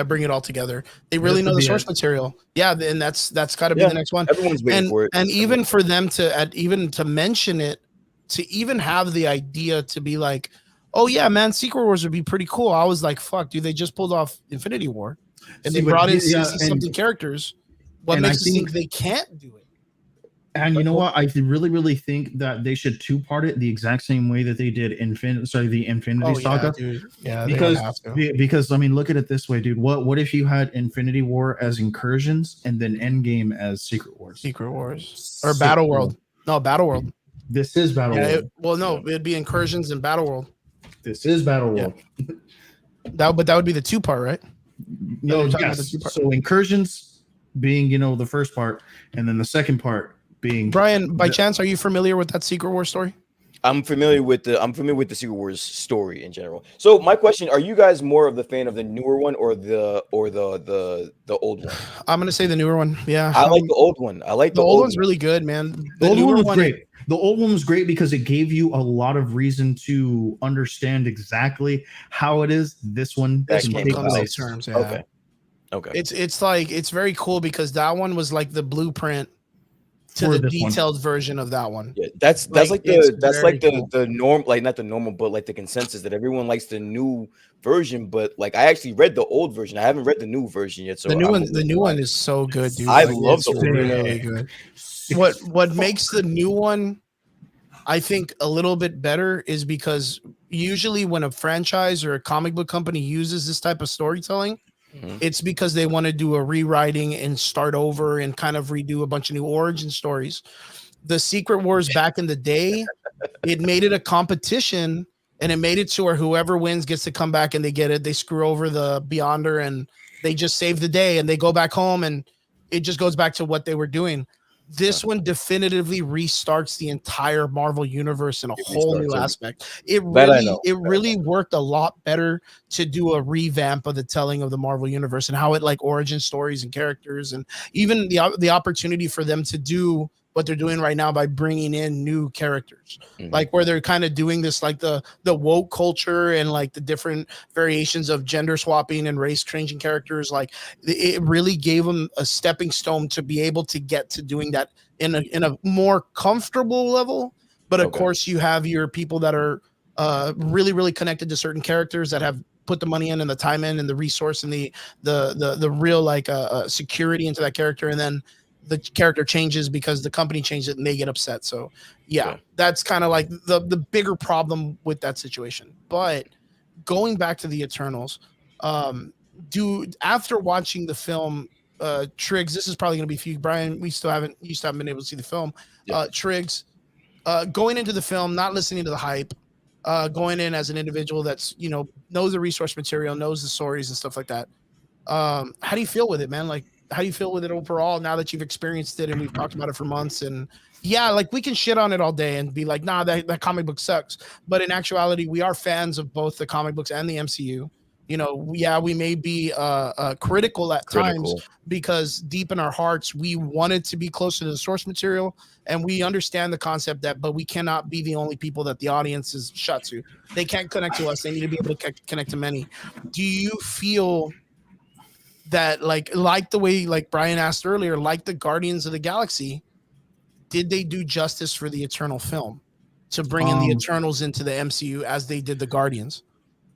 bring it all together. They really know the source material. Yeah, and that's got to be the next one. Everyone's waiting for it. And even for them to mention it, to even have the idea to be like, oh yeah, man, Secret Wars would be pretty cool. I was like, fuck, dude, they just pulled off Infinity War, and they brought in 60-something characters. What makes us think they can't do it? And you know what? I really, really think that they should two-part it the exact same way that they did the Infinity Saga. Yeah, because I mean, look at it this way, dude. What if you had Infinity War as Incursions and then Endgame as Secret Wars? Or Battle World? No, Battle World. This is Battle World. It'd be Incursions and Battle World. This is Battle World. Yeah. That would be the two part, right? No, yes. So Incursions being the first part, and then the second part being Brian. By chance, are you familiar with that Secret War story? I'm familiar with the Secret Wars story in general. So my question: are you guys more of the fan of the newer one or the old one? I'm gonna say the newer one. Yeah, I like the old one. I like the old one's really good, man. The old one was great. The old one was great because it gave you a lot of reason to understand exactly how it is. This one comes to terms. Yeah. Okay. It's very cool because that one was like the blueprint to the detailed version of that one. Yeah, that's like the norm, like not the normal, but like the consensus that everyone likes the new version. But like I actually read the old version. I haven't read the new version yet. So the new one is so good, dude. I love the old version. Really good. What makes the new one, I think, a little bit better is because usually when a franchise or a comic book company uses this type of storytelling, it's because they want to do a rewriting and start over and kind of redo a bunch of new origin stories. The Secret Wars back in the day, it made it a competition, and it made it to where whoever wins gets to come back and they get it. They screw over the Beyonder and they just save the day and they go back home and it just goes back to what they were doing. This one definitively restarts the entire Marvel universe in a whole new aspect. It really worked a lot better to do a revamp of the telling of the Marvel universe and how it like origin stories and characters, and even the opportunity for them to do what they're doing right now by bringing in new characters, like where they're kind of doing this, like the woke culture and like the different variations of gender swapping and race changing characters. Like it really gave them a stepping stone to be able to get to doing that in a more comfortable level. But of course you have your people that are really, really connected to certain characters that have put the money in and the time in and the resource and the real like security into that character. And then the character changes because the company changed it and they get upset. So yeah. That's kind of like the bigger problem with that situation. But going back to the Eternals, after watching the film, Triggs, this is probably going to be for you, Brian. You still haven't been able to see the film. Triggs, going into the film, not listening to the hype, going in as an individual that's, knows the resource material, knows the stories and stuff like that. How do you feel with it, man? Like, how do you feel with it overall now that you've experienced it and we've talked about it for months? And yeah, like we can shit on it all day and be like, nah, that comic book sucks. But in actuality, we are fans of both the comic books and the MCU. You know, yeah, we may be critical at times because deep in our hearts, we wanted to be closer to the source material, and we understand the concept that, but we cannot be the only people that the audience is shut to. They can't connect to us. They need to be able to connect to many. Do you feel that like the way like Brian asked earlier, like the Guardians of the Galaxy, did they do justice for the Eternal film to bring in the Eternals into the MCU as they did the Guardians?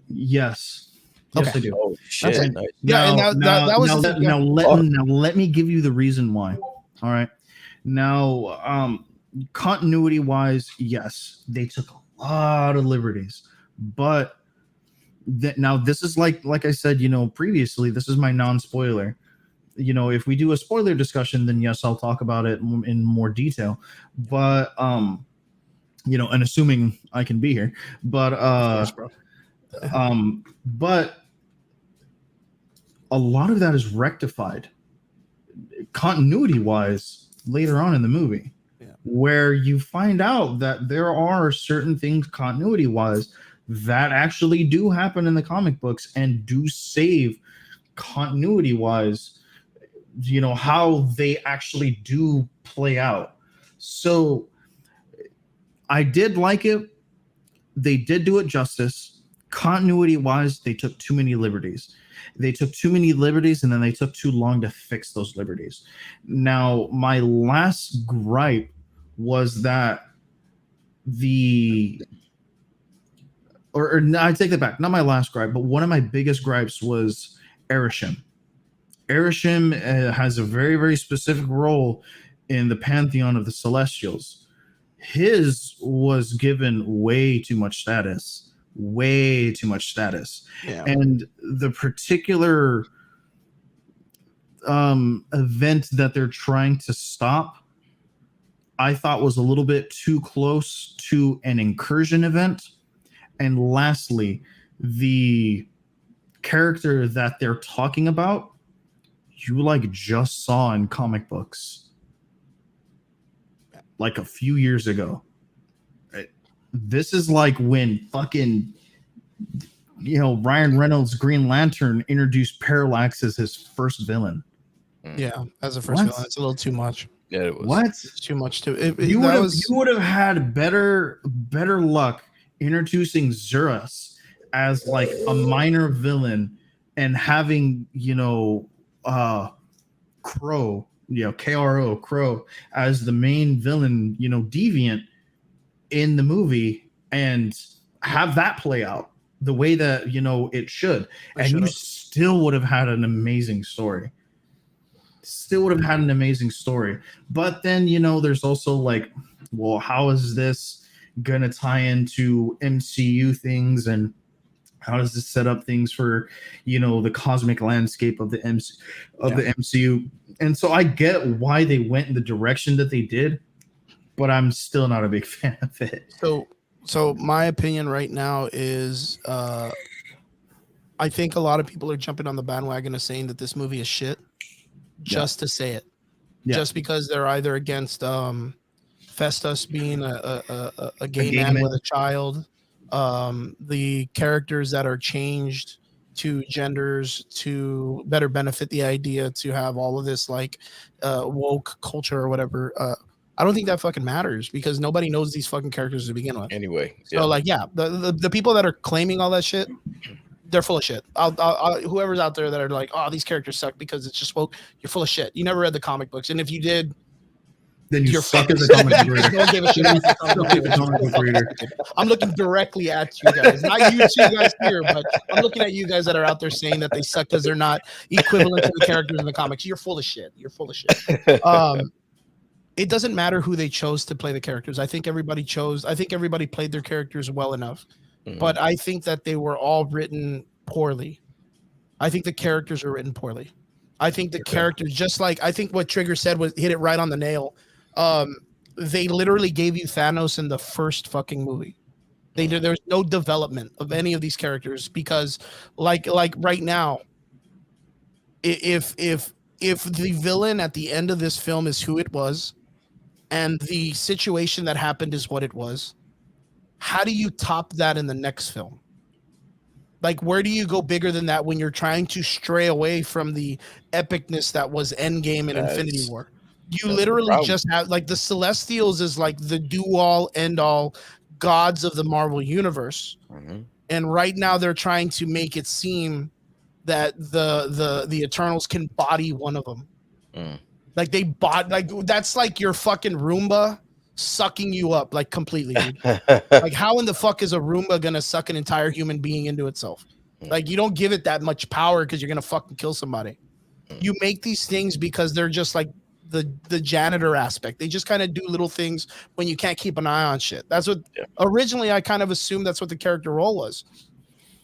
Yes. Yes, Okay. I do. Oh shit! Okay. Yeah, and that was let me give you the reason why. All right. Now, continuity wise, yes, they took a lot of liberties, but now this is like I said, you know, previously, this is my non-spoiler. You know, if we do a spoiler discussion, then yes, I'll talk about it in more detail. But you know, and assuming I can be here, but but a lot of that is rectified continuity wise later on in the movie, where you find out that there are certain things continuity wise that actually do happen in the comic books and do save continuity wise, you know, how they actually do play out. So I did like it. They did do it justice. Continuity wise, they took too many liberties. They took too many liberties, and then they took too long to fix those liberties. Now, my last gripe was that no, I take that back. Not my last gripe, but one of my biggest gripes was Erishim. Erishim has a very, very specific role in the pantheon of the Celestials. His was given way too much status. Yeah. And the particular event that they're trying to stop, I thought was a little bit too close to an incursion event. And lastly, the character that they're talking about, you like just saw in comic books like a few years ago. This is like when fucking, you know, Ryan Reynolds' Green Lantern introduced Parallax as his first villain. Yeah, as a first villain, it's a little too much. Yeah, it was. What? It's too much too. You would have had better luck introducing Zuras as like a minor villain and having, you know, Crow, you know, Crow as the main villain, you know, deviant in the movie, and have that play out the way that, you know, it should. And you still would have had an amazing story. But then, you know, there's also like, well, how is this gonna tie into MCU things, and how does this set up things for, you know, the cosmic landscape of the MCU? And so I get why they went in the direction that they did, but I'm still not a big fan of it. So my opinion right now is I think a lot of people are jumping on the bandwagon of saying that this movie is shit just to say it. Yeah. Just because they're either against Festus being a gay man with a child, the characters that are changed to genders to better benefit the idea to have all of this like woke culture or whatever. I don't think that fucking matters because nobody knows these fucking characters to begin with. Anyway, so like, yeah, the people that are claiming all that shit, they're full of shit. Whoever's out there that are like, oh, these characters suck because it's just woke, you're full of shit. You never read the comic books, and if you did, then you're suck as a comic book reader. Don't give a shit about the comic book reader. I'm looking directly at you guys, not you two guys here, but I'm looking at you guys that are out there saying that they suck because they're not equivalent to the characters in the comics. You're full of shit. It doesn't matter who they chose to play the characters. I think everybody played their characters well enough, but I think that they were all written poorly. I think the characters are written poorly. I think the characters, just like I think what Trigger said was hit it right on the nail. They literally gave you Thanos in the first fucking movie. There's no development of any of these characters because like right now, if the villain at the end of this film is who it was, and the situation that happened is what it was, how do you top that in the next film? Like, where do you go bigger than that when you're trying to stray away from the epicness that was Endgame and Infinity War? You literally just have, like, the Celestials is like the do-all, end-all gods of the Marvel universe. Mm-hmm. And right now they're trying to make it seem that the Eternals can body one of them. Like, that's like your fucking Roomba sucking you up, like, completely, dude. Like, how in the fuck is a Roomba gonna suck an entire human being into itself? Like, you don't give it that much power because you're gonna fucking kill somebody. You make these things because they're just like the janitor aspect. They just kind of do little things when you can't keep an eye on shit. That's what originally I kind of assumed that's what the character role was.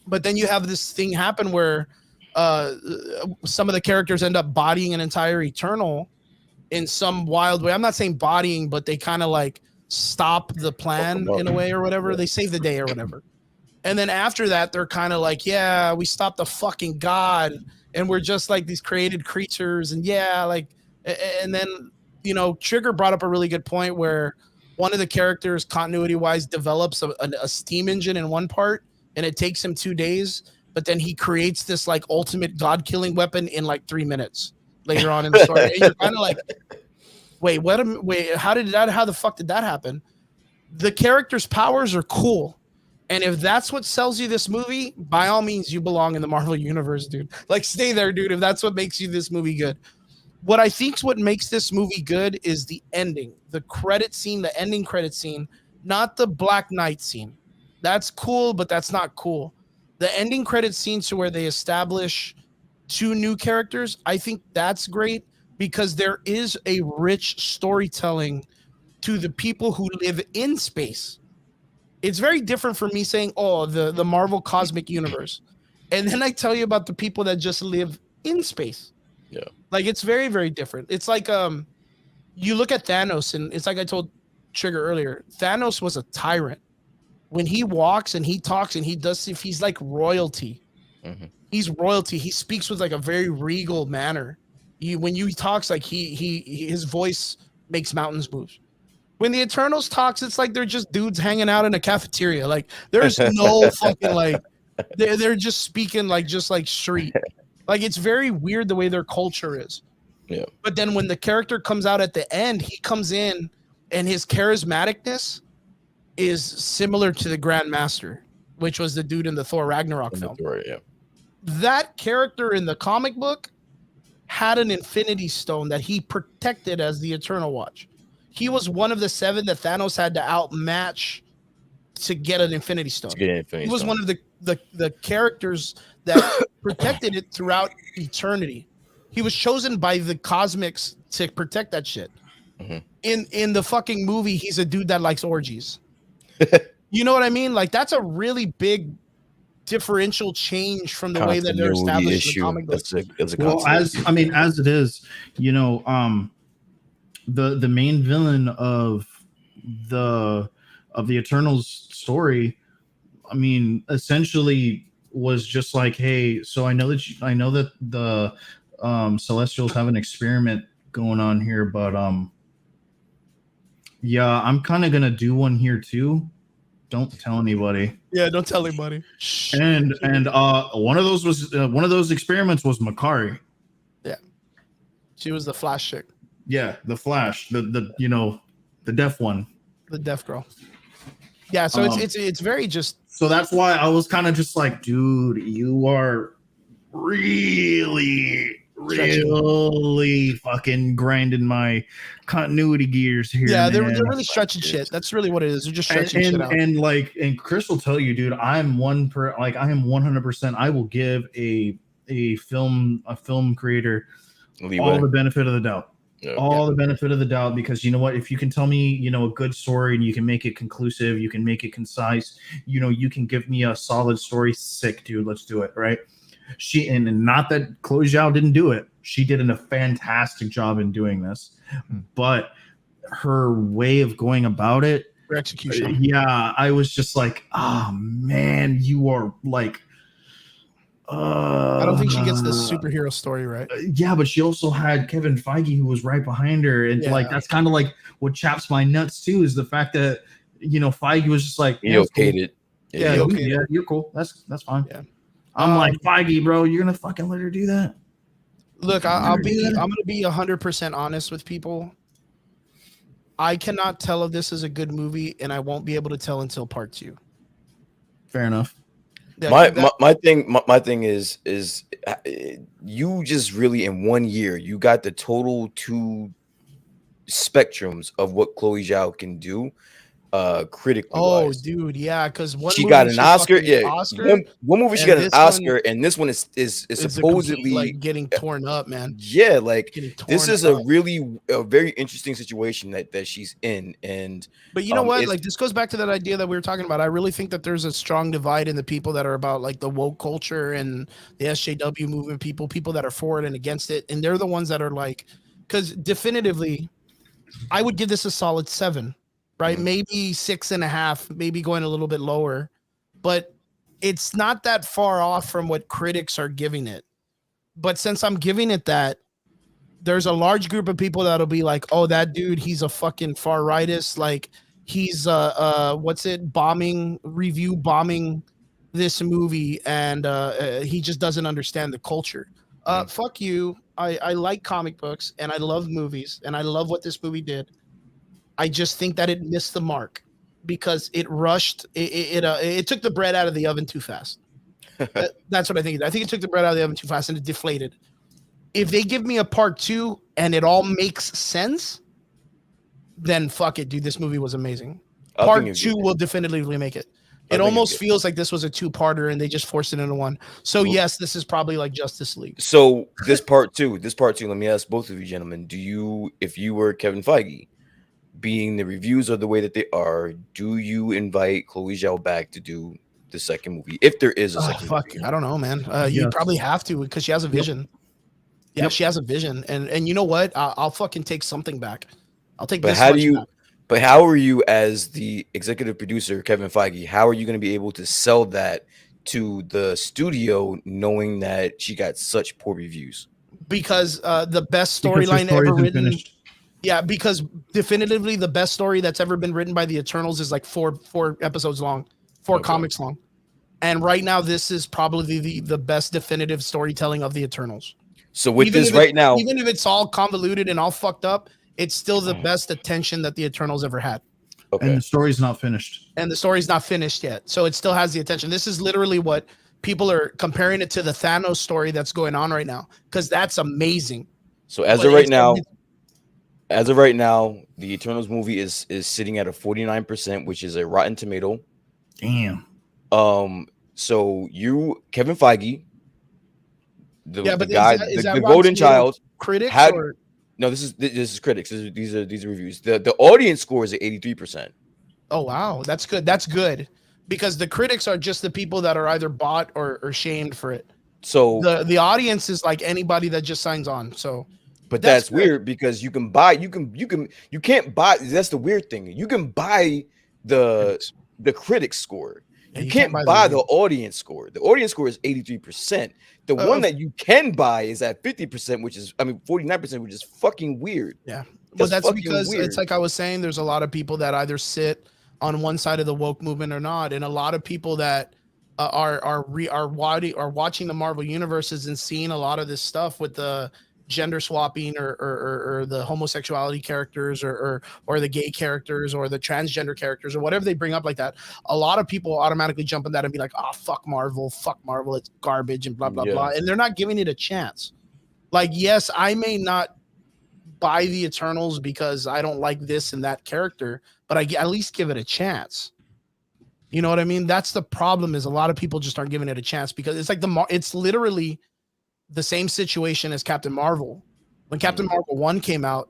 But then you have this thing happen where some of the characters end up bodying an entire Eternal in some wild way. I'm not saying bodying, but they kind of like stop the plan in a way or whatever. They save the day or whatever. And then after that, they're kind of like, yeah, we stopped the fucking god and we're just like these created creatures. And yeah, like, and then, you know, Trigger brought up a really good point where one of the characters continuity wise develops a steam engine in one part and it takes him 2 days, but then he creates this like ultimate god killing weapon in like 3 minutes later on in the story. And you're kind of like, wait, how the fuck did that happen? The character's powers are cool. And if that's what sells you this movie, by all means, you belong in the Marvel universe, dude. Like, stay there, dude, if that's what makes you this movie good. What I think's what makes this movie good is the ending, the credit scene, the ending credit scene, not the Black Knight scene. That's cool, but that's not cool. The ending credit scene to where they establish 2 new characters, I think that's great because there is a rich storytelling to the people who live in space. It's very different from me saying, oh, the Marvel cosmic universe. And then I tell you about the people that just live in space. Yeah. Like, it's very, very different. It's like you look at Thanos, and it's like I told Trigger earlier. Thanos was a tyrant. When he walks and he talks and he does, if he's like royalty. Mm-hmm. He's royalty. He speaks with like a very regal manner. When he talks, like his voice makes mountains move. When the Eternals talks, it's like they're just dudes hanging out in a cafeteria. Like, there's no fucking like they're just speaking like just like street. Like, it's very weird the way their culture is. Yeah. But then when the character comes out at the end, he comes in and his charismaticness is similar to the Grand Master, which was the dude in the Thor Ragnarok film. Yeah. That character in the comic book had an Infinity Stone that he protected as the Eternal Watch. He was one of the 7 that Thanos had to outmatch to get an Infinity Stone. He was one of the characters that protected it throughout eternity. He was chosen by the cosmics to protect that shit. Mm-hmm. In the fucking movie, he's a dude that likes orgies. You know what I mean? Like, that's a really big differential change from the way that they're established in the comic books. Well, as it is, you know, the main villain of the Eternals story, I mean, essentially was just like, hey, so I know that the Celestials have an experiment going on here, but yeah, I'm kind of gonna do one here too. Don't tell anybody. Yeah, don't tell anybody. And one of those experiments was Makari. Yeah, she was the Flash chick. Yeah, the Flash, the deaf one, the deaf girl. Yeah, so it's very just. So that's why I was kind of just like, dude, you are really fucking grinding my continuity gears here. Yeah, they're really stretching shit. That's really what it is. They're just stretching shit out. And Chris will tell you, dude, I am 100%. I will give a film creator all the benefit of the doubt. The benefit of the doubt, because you know what, if you can tell me, you know, a good story and you can make it conclusive, you can make it concise, you know, you can give me a solid story, sick, dude, let's do it, right? She, and not that Chloe Zhao didn't do it, she did a fantastic job in doing this, but her way of going about it, her execution, I was just like, oh man, you are like, I don't don't think she gets the superhero story right. Yeah, but she also had Kevin Feige, who was right behind her, and like that's kind of like what chaps my nuts too, is the fact that Feige was just like, he okayed it. Yeah, you're cool. That's fine. Yeah. I'm like, Feige, bro, you're gonna fucking let her do that? Look, I'm gonna be 100% honest with people. I cannot tell if this is a good movie, and I won't be able to tell until part 2. Fair enough. My thing is you just really in 1 year you got the total 2 spectrums of what Chloe Zhao can do. Critically wise. Dude, yeah, because she got an Oscar. One movie she got an Oscar, and this one is supposedly like getting torn up, man. Yeah, like this is a very interesting situation that she's in. And but you know what? Like this goes back to that idea that we were talking about. I really think that there's a strong divide in the people that are about like the woke culture and the SJW movement, people that are for it and against it, and they're the ones that are like, because definitively, I would give this a solid 7. Right, maybe 6.5, maybe going a little bit lower, but it's not that far off from what critics are giving it. But since I'm giving it that, there's a large group of people that'll be like, "Oh, that dude, he's a fucking far rightist. Like he's bombing this movie, and he just doesn't understand the culture." Fuck you. I like comic books and I love movies and I love what this movie did. I just think that it missed the mark because it rushed. It took the bread out of the oven too fast. That's what I think. I think it took the bread out of the oven too fast and it deflated. If they give me a part 2 and it all makes sense, then fuck it, dude. This movie was amazing. Part 2 will definitively make it. It almost feels like this was a 2-parter and they just forced it into one. So yes, this is probably like Justice League. So this part two, let me ask both of you gentlemen, if you were Kevin Feige, being the reviews are the way that they are, do you invite Chloe Zhao back to do the second movie if there is a second movie? I don't know, man. You probably have to because she has a vision. Yeah, she has a vision, and you know what? I'll fucking take something back. I'll take. But how are you as the executive producer, Kevin Feige? How are you going to be able to sell that to the studio, knowing that she got such poor reviews? Because the best storyline ever written. Finished. Yeah, because definitively the best story that's ever been written by the Eternals is like four episodes long, 4 comics long. And right now, this is probably the best definitive storytelling of the Eternals. So with this right now, even if it's all convoluted and all fucked up, it's still the best attention that the Eternals ever had. Okay. And the story's not finished. Yet. So it still has the attention. This is literally what people are comparing it to the Thanos story that's going on right now, because that's amazing. So as of right now, the Eternals movie is sitting at a 49%, which is a Rotten Tomato. Damn. So Kevin Feige, the the golden child, critics no, this is critics. These are reviews. The audience score is at 83%. Oh wow, that's good. That's good because the critics are just the people that are either bought or shamed for it. So the audience is like anybody that just signs on. So. But that's weird because you can't buy. That's the weird thing. You can buy the critic score. You can't buy the audience score. The audience score is 83%. The one that you can buy is at 50%, 49%, which is fucking weird. Yeah. Well, that's because weird. It's like I was saying, there's a lot of people that either sit on one side of the woke movement or not. And a lot of people that are watching the Marvel universes and seeing a lot of this stuff with the gender swapping or the homosexuality characters or the gay characters or the transgender characters or whatever they bring up like that. A lot of people automatically jump on that and be like, "Oh, fuck Marvel, it's garbage," and blah blah blah, and they're not giving it a chance. Like, yes, I may not buy the Eternals because I don't like this and that character, but I at least give it a chance. You know what I mean? That's the problem, is a lot of people just aren't giving it a chance because it's like it's literally the same situation as Captain Marvel. When Captain Marvel 1 came out,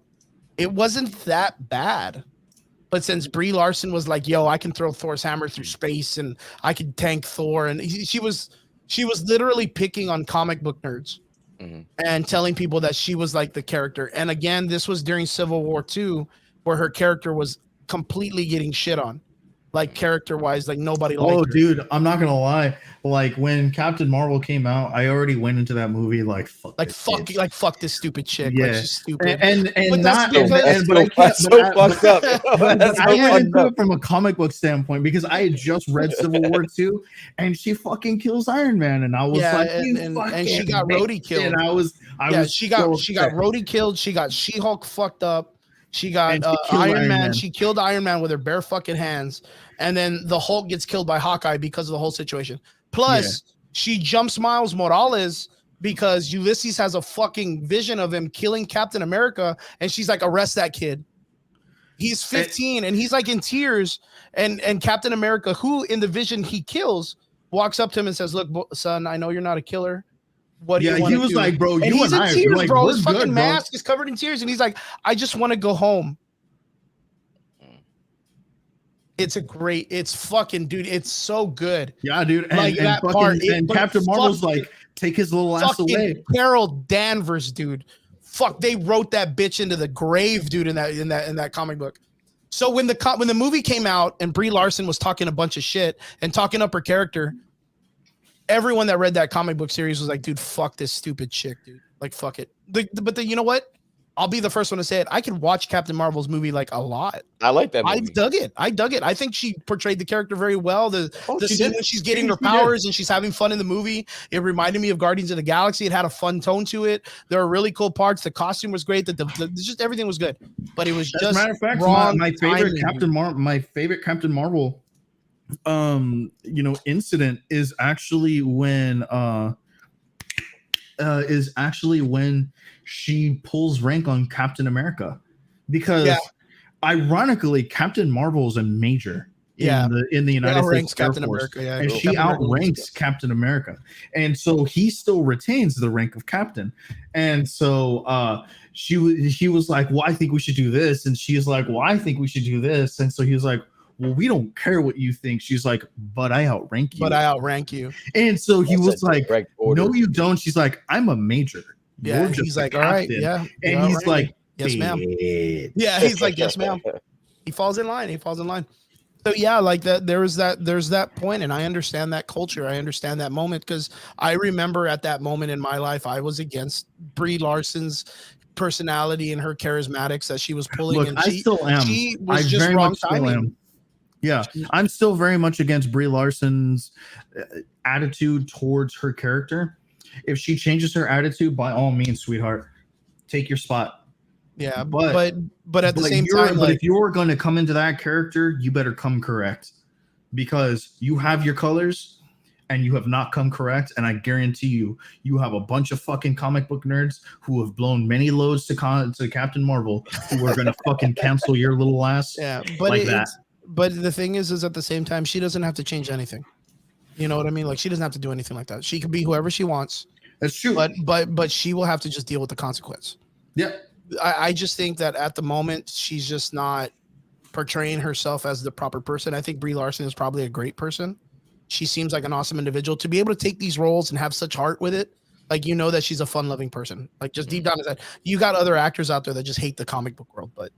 it wasn't that bad. But since Brie Larson was like, "Yo, I can throw Thor's hammer through space and I can tank Thor," and she was literally picking on comic book nerds and telling people that she was like the character. And again, this was during Civil War II, where her character was completely getting shit on. like character wise, like nobody liked Oh, her. dude, I'm not gonna lie. Like when Captain Marvel came out, I already went into that movie like fuck This stupid chick. Like Yeah, she's stupid. and But that's not and, because- and but I can't. so But fucked up. but That's I so went fucked into up. it from a comic book standpoint because I had just read Civil War 2, and she fucking kills Iron Man, and I was like, you and she fucking got bitch. Rhodey killed. And I was she got upset. Rhodey killed. She got She-Hulk fucked up. She got And she killed Iron Man. Man. She killed Iron Man with her bare fucking hands, and then the Hulk gets killed by Hawkeye because of the whole situation. Plus, she jumps Miles Morales because Ulysses has a fucking vision of him killing Captain America, and she's like, arrest that kid. He's 15 and he's like in tears, and Captain America, who in the vision he kills, walks up to him and says, look, son, I know you're not a killer. What do you want to do? He was like, bro, and you he's and in I, tears, like, bro. we're His fucking good, mask is covered in tears, and he's like, I just want to go home. It's fucking, dude, it's so good. Yeah, dude. And, like and that fucking, part, and Captain Marvel's like, take his little ass away. Carol Danvers, dude. Fuck, they wrote that bitch into the grave, dude, in that comic book. So when the movie came out and Brie Larson was talking a bunch of shit and talking up her character, everyone that read that comic book series was like, dude, fuck this stupid chick, dude. Like, fuck it. But you know what? I'll be the first one to say it. I can watch Captain Marvel's movie like a lot. I like that movie. I dug it. I think she portrayed the character very well. The scene when she's getting her She powers did. and she's having fun in the movie, it reminded me of Guardians of the Galaxy. It had a fun tone to it. There are really cool parts. The costume was great. Just everything was good. But it was As just a matter of fact, wrong my favorite timing. my favorite Captain Marvel incident is actually when she pulls rank on Captain America, because ironically Captain Marvel is a major in the United States Air Captain Force, America, and she outranks Captain America, and so he still retains the rank of captain. And so he was like, well, I think we should do this, and she's like, well, I think we should do this, and so he was like, well, we don't care what you think. She's like, but I outrank you. And so he was like, no, you don't. She's like, I'm a major. Yeah, he's like, all right, yeah. And he's like, yes, ma'am. Yeah, he's like, yes, ma'am. He falls in line. So yeah, like that, there's that point, and I understand that culture. I understand that moment, because I remember at that moment in my life, I was against Brie Larson's personality and her charismatics that she was pulling. Look, and I still am. She was just wrong timing. Yeah, I'm still very much against Brie Larson's attitude towards her character. If she changes her attitude, by all means, sweetheart, take your spot. Yeah, but at the same time, but if you're going to come into that character, you better come correct, because you have your colors and you have not come correct. And I guarantee you have a bunch of fucking comic book nerds who have blown many loads to Captain Marvel who are going to fucking cancel your little ass. Yeah, but like that. But the thing is at the same time, she doesn't have to change anything. You know what I mean? Like, she doesn't have to do anything like that. She can be whoever she wants. That's true. But she will have to just deal with the consequence. Yeah. I just think that at the moment, she's just not portraying herself as the proper person. I think Brie Larson is probably a great person. She seems like an awesome individual to be able to take these roles and have such heart with it. Like, you know that she's a fun-loving person. Like, just deep down inside, you got other actors out there that just hate the comic book world. But,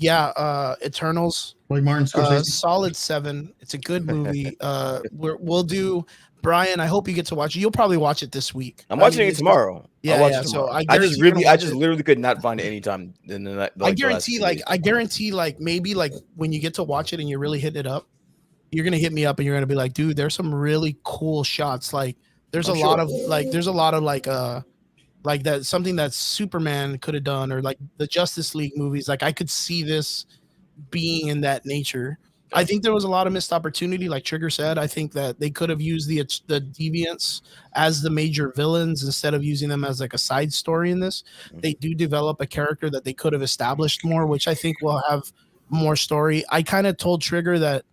Eternals, like Martin Scorsese, solid 7. It's a good movie. We'll do. Brian, I hope you get to watch it. You'll probably watch it this week. I'm watching it tomorrow. Yeah. So I just literally could not find it any time in the night. I guarantee, maybe when you get to watch it and you're really hitting it up, you're gonna hit me up and you're gonna be like, dude, there's some really cool shots. Like, there's a lot of that, something that Superman could have done, or like the Justice League movies. Like, I could see this being in that nature. I think there was a lot of missed opportunity, like Trigger said. I think that they could have used the deviants as the major villains instead of using them as like a side story in this. They do develop a character that they could have established more, which I think will have more story. I kind of told Trigger that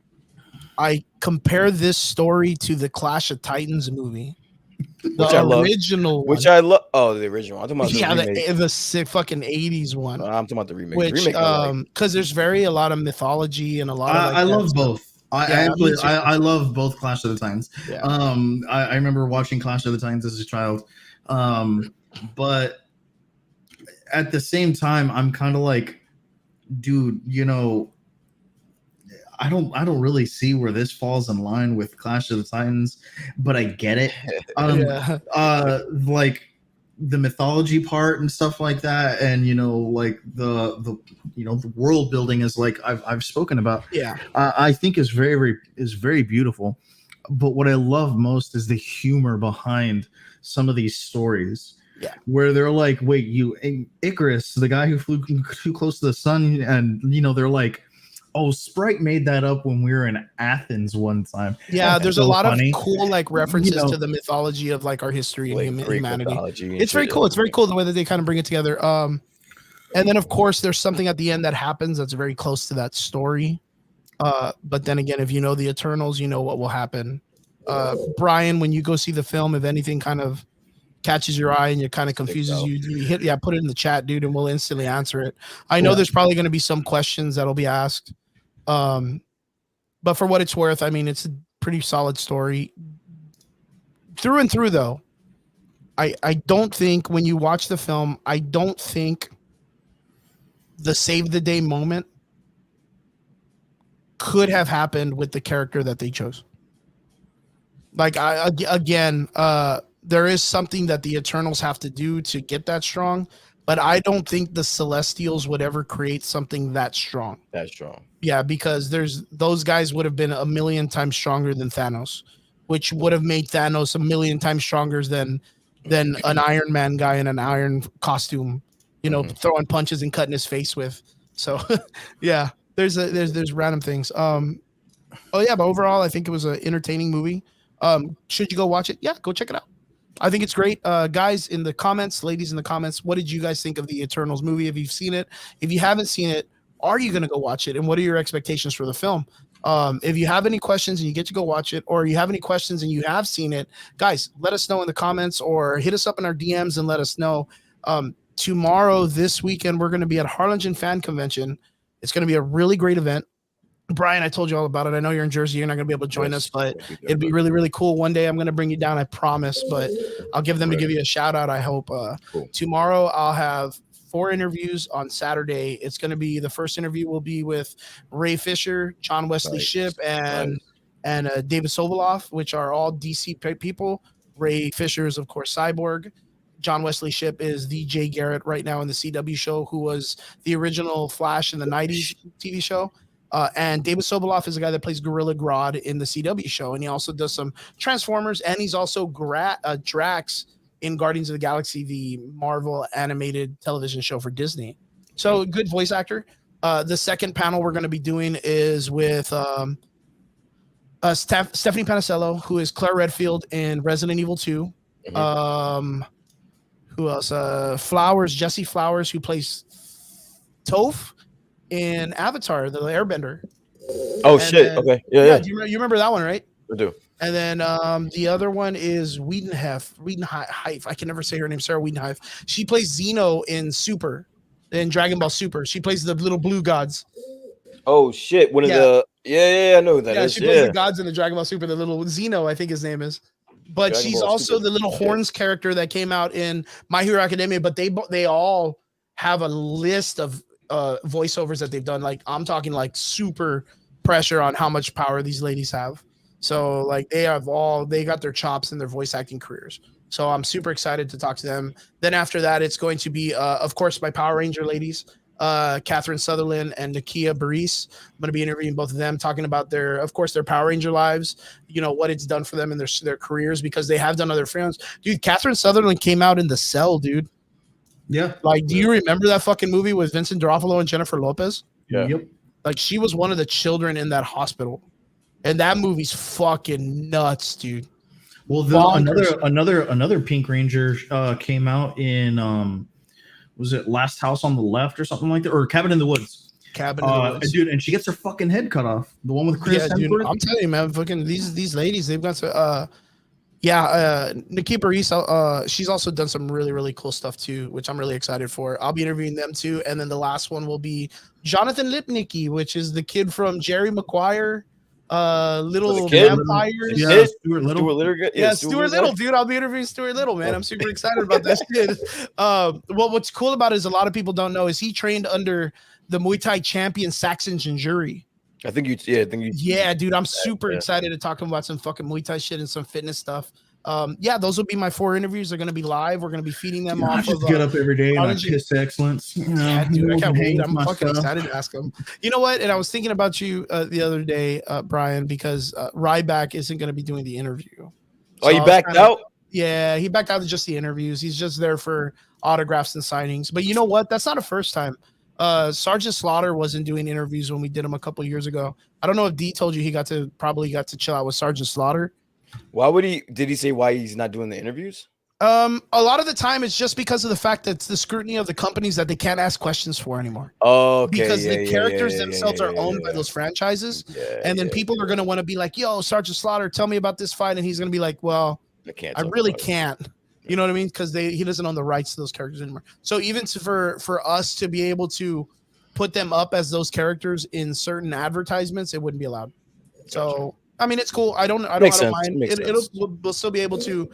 I compare this story to the Clash of Titans movie. The original one. Oh, the original. I'm talking about the sick fucking 80s one. I'm talking about the remake. Which, because there's a lot of mythology and a lot of. I love both. I love both Clash of the Titans. Yeah. I remember watching Clash of the Titans as a child, but at the same time, I'm kind of like, dude, I don't really see where this falls in line with Clash of the Titans, but I get it. Yeah. Like the mythology part and stuff like that, and like the the world building is like I've spoken about. Yeah. I think is very beautiful. But what I love most is the humor behind some of these stories. Yeah. Where they're like, wait, Icarus, the guy who flew too close to the sun, and they're like, oh, Sprite made that up when we were in Athens one time. Yeah, there's so a lot funny. of cool like references to the mythology of like our history and humanity. It's very cool. It's very cool the way that they kind of bring it together. And then of course there's something at the end that happens that's very close to that story. But then again, if you know the Eternals, you know what will happen. Brian, when you go see the film, if anything kind of catches your eye and it kind of confuses you, put it in the chat, dude, and we'll instantly answer it. I know there's probably going to be some questions that'll be asked. But for what it's worth, I mean, it's a pretty solid story through and through, though. I don't think when you watch the film, I don't think the save the day moment could have happened with the character that they chose. Like, there is something that the Eternals have to do to get that strong, but I don't think the Celestials would ever create something that strong. Yeah, because those guys would have been a million times stronger than Thanos, which would have made Thanos a million times stronger than an Iron Man guy in an iron costume, throwing punches and cutting his face with. So, yeah, there's random things. But overall, I think it was an entertaining movie. Should you go watch it? Yeah, go check it out. I think it's great. Guys in the comments, ladies in the comments, what did you guys think of the Eternals movie? If you've seen it, if you haven't seen it, are you going to go watch it? And what are your expectations for the film? If you have any questions and you get to go watch it, or you have any questions and you have seen it, guys, let us know in the comments or hit us up in our DMs and let us know. Tomorrow, this weekend, we're going to be at Harlingen Fan Convention. It's going to be a really great event. Brian, I told you all about it. I know you're in Jersey. You're not going to be able to join us, but it'd be really, really cool. One day I'm going to bring you down. I promise, but I'll give them to give you a shout out. I hope tomorrow I'll have 4 interviews on Saturday. It's going to be, the first interview will be with Ray Fisher, John Wesley Shipp, and David Soboleff, which are all DC people. Ray Fisher is, of course, Cyborg. John Wesley Shipp is the Jay Garrett right now in the CW show, who was the original Flash in the 90s TV show. And David Soboleff is the guy that plays Gorilla Grodd in the CW show. And he also does some Transformers, and he's also Drax in Guardians of the Galaxy, the Marvel animated television show for Disney. So good voice actor. The second panel we're going to be doing is with Stephanie Panicello, who is Claire Redfield in Resident Evil 2. Who else? Jesse Flowers, who plays Toph in Avatar, the Airbender. Oh, shit. Okay. Yeah. You remember that one, right? I do. And then the other one is Wiedenheif. I can never say her name. Sarah Wiedenheif. She plays Xeno in Dragon Ball Super. She plays the little blue gods. Oh shit! One of the I know who that is. She plays the gods in the Dragon Ball Super. The little Xeno, I think his name is. But Dragon she's Ball also Super. The little horns character that came out in My Hero Academia. But they all have a list of voiceovers that they've done. Like, I'm talking like super pressure on how much power these ladies have. So like they got their chops in their voice acting careers. So I'm super excited to talk to them. Then after that, it's going to be, of course, my Power Ranger ladies, Catherine Sutherland and Nakia Baris. I'm going to be interviewing both of them, talking about their Power Ranger lives, what it's done for them in their careers, because they have done other films. Dude, Catherine Sutherland came out in The Cell, dude. Yeah. Like, do you remember that fucking movie with Vincent D'Onofrio and Jennifer Lopez? Yeah. Yep. Like, she was one of the children in that hospital. And that movie's fucking nuts, dude. Well, another Pink Ranger came out in was it Last House on the Left or something like that, or Cabin in the Woods? Cabin in the Woods, dude, and she gets her fucking head cut off. The one with Chris. Yeah, dude, I'm telling you, man, fucking these ladies, they've got to. Nakia Baris, she's also done some really, really cool stuff too, which I'm really excited for. I'll be interviewing them too, and then the last one will be Jonathan Lipnicki, which is the kid from Jerry Maguire. Little vampires. Yeah, Stuart Little. Stuart Little, dude. I'll be interviewing Stuart Little, man. I'm super excited about that shit. Well, what's cool about it is a lot of people don't know is he trained under the Muay Thai champion Saxon Jinjuri. I think you. Yeah, I think you. Yeah, dude, I'm super excited to talk about some fucking Muay Thai shit and some fitness stuff. Yeah, those will be my 4 interviews. They're gonna be live. We're gonna be feeding them I off just of. get up every day and I Harlingen. kiss excellence. You know, Yeah, dude, I can't wait. I'm my fucking stuff. excited to ask them. You know what? And I was thinking about you the other day, Brian, because Ryback isn't gonna be doing the interview. Oh, you backed out? Yeah, he backed out of just the interviews. He's just there for autographs and signings. But you know what? That's not a first time. Sergeant Slaughter wasn't doing interviews when we did him a couple years ago. I don't know if D told you he probably got to chill out with Sergeant Slaughter. Why would he? Did he say why he's not doing the interviews? A lot of the time it's just because of the fact that it's the scrutiny of the companies that they can't ask questions for anymore. Oh, okay. Because the characters themselves are owned by those franchises. And then people are going to want to be like, yo, Sergeant Slaughter, tell me about this fight. And he's going to be like, well, I really can't. You know what I mean? Because he doesn't own the rights to those characters anymore. So even for us to be able to put them up as those characters in certain advertisements, it wouldn't be allowed. So I mean, it's cool. I don't mind. We'll still be able to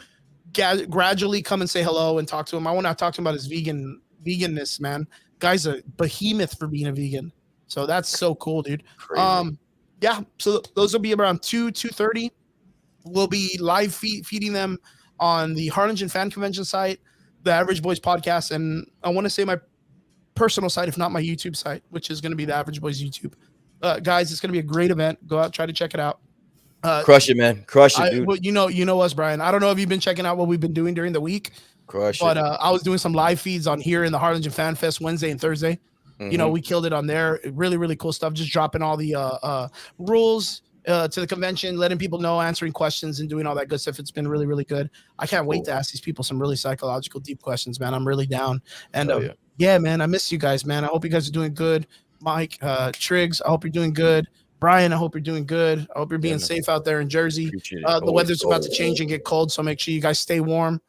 gradually come and say hello and talk to him. I want to talk to him about his veganness, man. Guy's a behemoth for being a vegan. So that's so cool, dude. Crazy. Yeah. So those will be around 2:30. We'll be live feeding them on the Harlingen Fan Convention site, the Average Boys podcast, and I want to say my personal site, if not my YouTube site, which is going to be the Average Boys YouTube. Guys, it's going to be a great event. Go out, try to check it out. Crush it, man. Crush it, dude. Well, you know us, Brian. I don't know if you've been checking out what we've been doing during the week. Crush but it. I was doing some live feeds on here in the Harlingen Fan Fest Wednesday and Thursday. You know, we killed it on there. Really, really cool stuff. Just dropping all the rules to the convention, letting people know, answering questions, and doing all that good stuff. It's been really, really good. I can't wait to ask these people some really psychological, deep questions, man. I'm really down. And yeah, man, I miss you guys, man. I hope you guys are doing good. Mike, Triggs, I hope you're doing good. Brian, I hope you're doing good. I hope you're being safe out there in Jersey. The weather's about to change and get cold, so make sure you guys stay warm,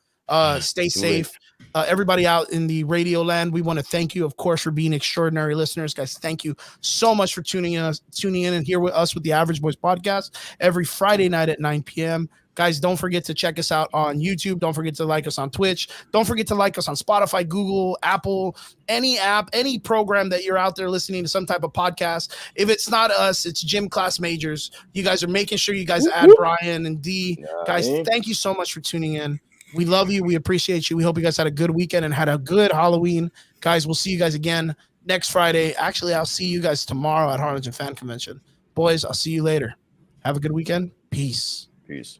stay safe. Everybody out in the radio land, we want to thank you, of course, for being extraordinary listeners. Guys, thank you so much for tuning in and here with us with the Average Boys podcast every Friday night at 9 p.m. Guys, don't forget to check us out on YouTube. Don't forget to like us on Twitch. Don't forget to like us on Spotify, Google, Apple, any app, any program that you're out there listening to some type of podcast. If it's not us, it's Gym Class Majors. You guys are making sure you guys add Brian and D. Guys, thank you so much for tuning in. We love you. We appreciate you. We hope you guys had a good weekend and had a good Halloween. Guys, we'll see you guys again next Friday. Actually, I'll see you guys tomorrow at Harlingen Fan Convention. Boys, I'll see you later. Have a good weekend. Peace. Peace.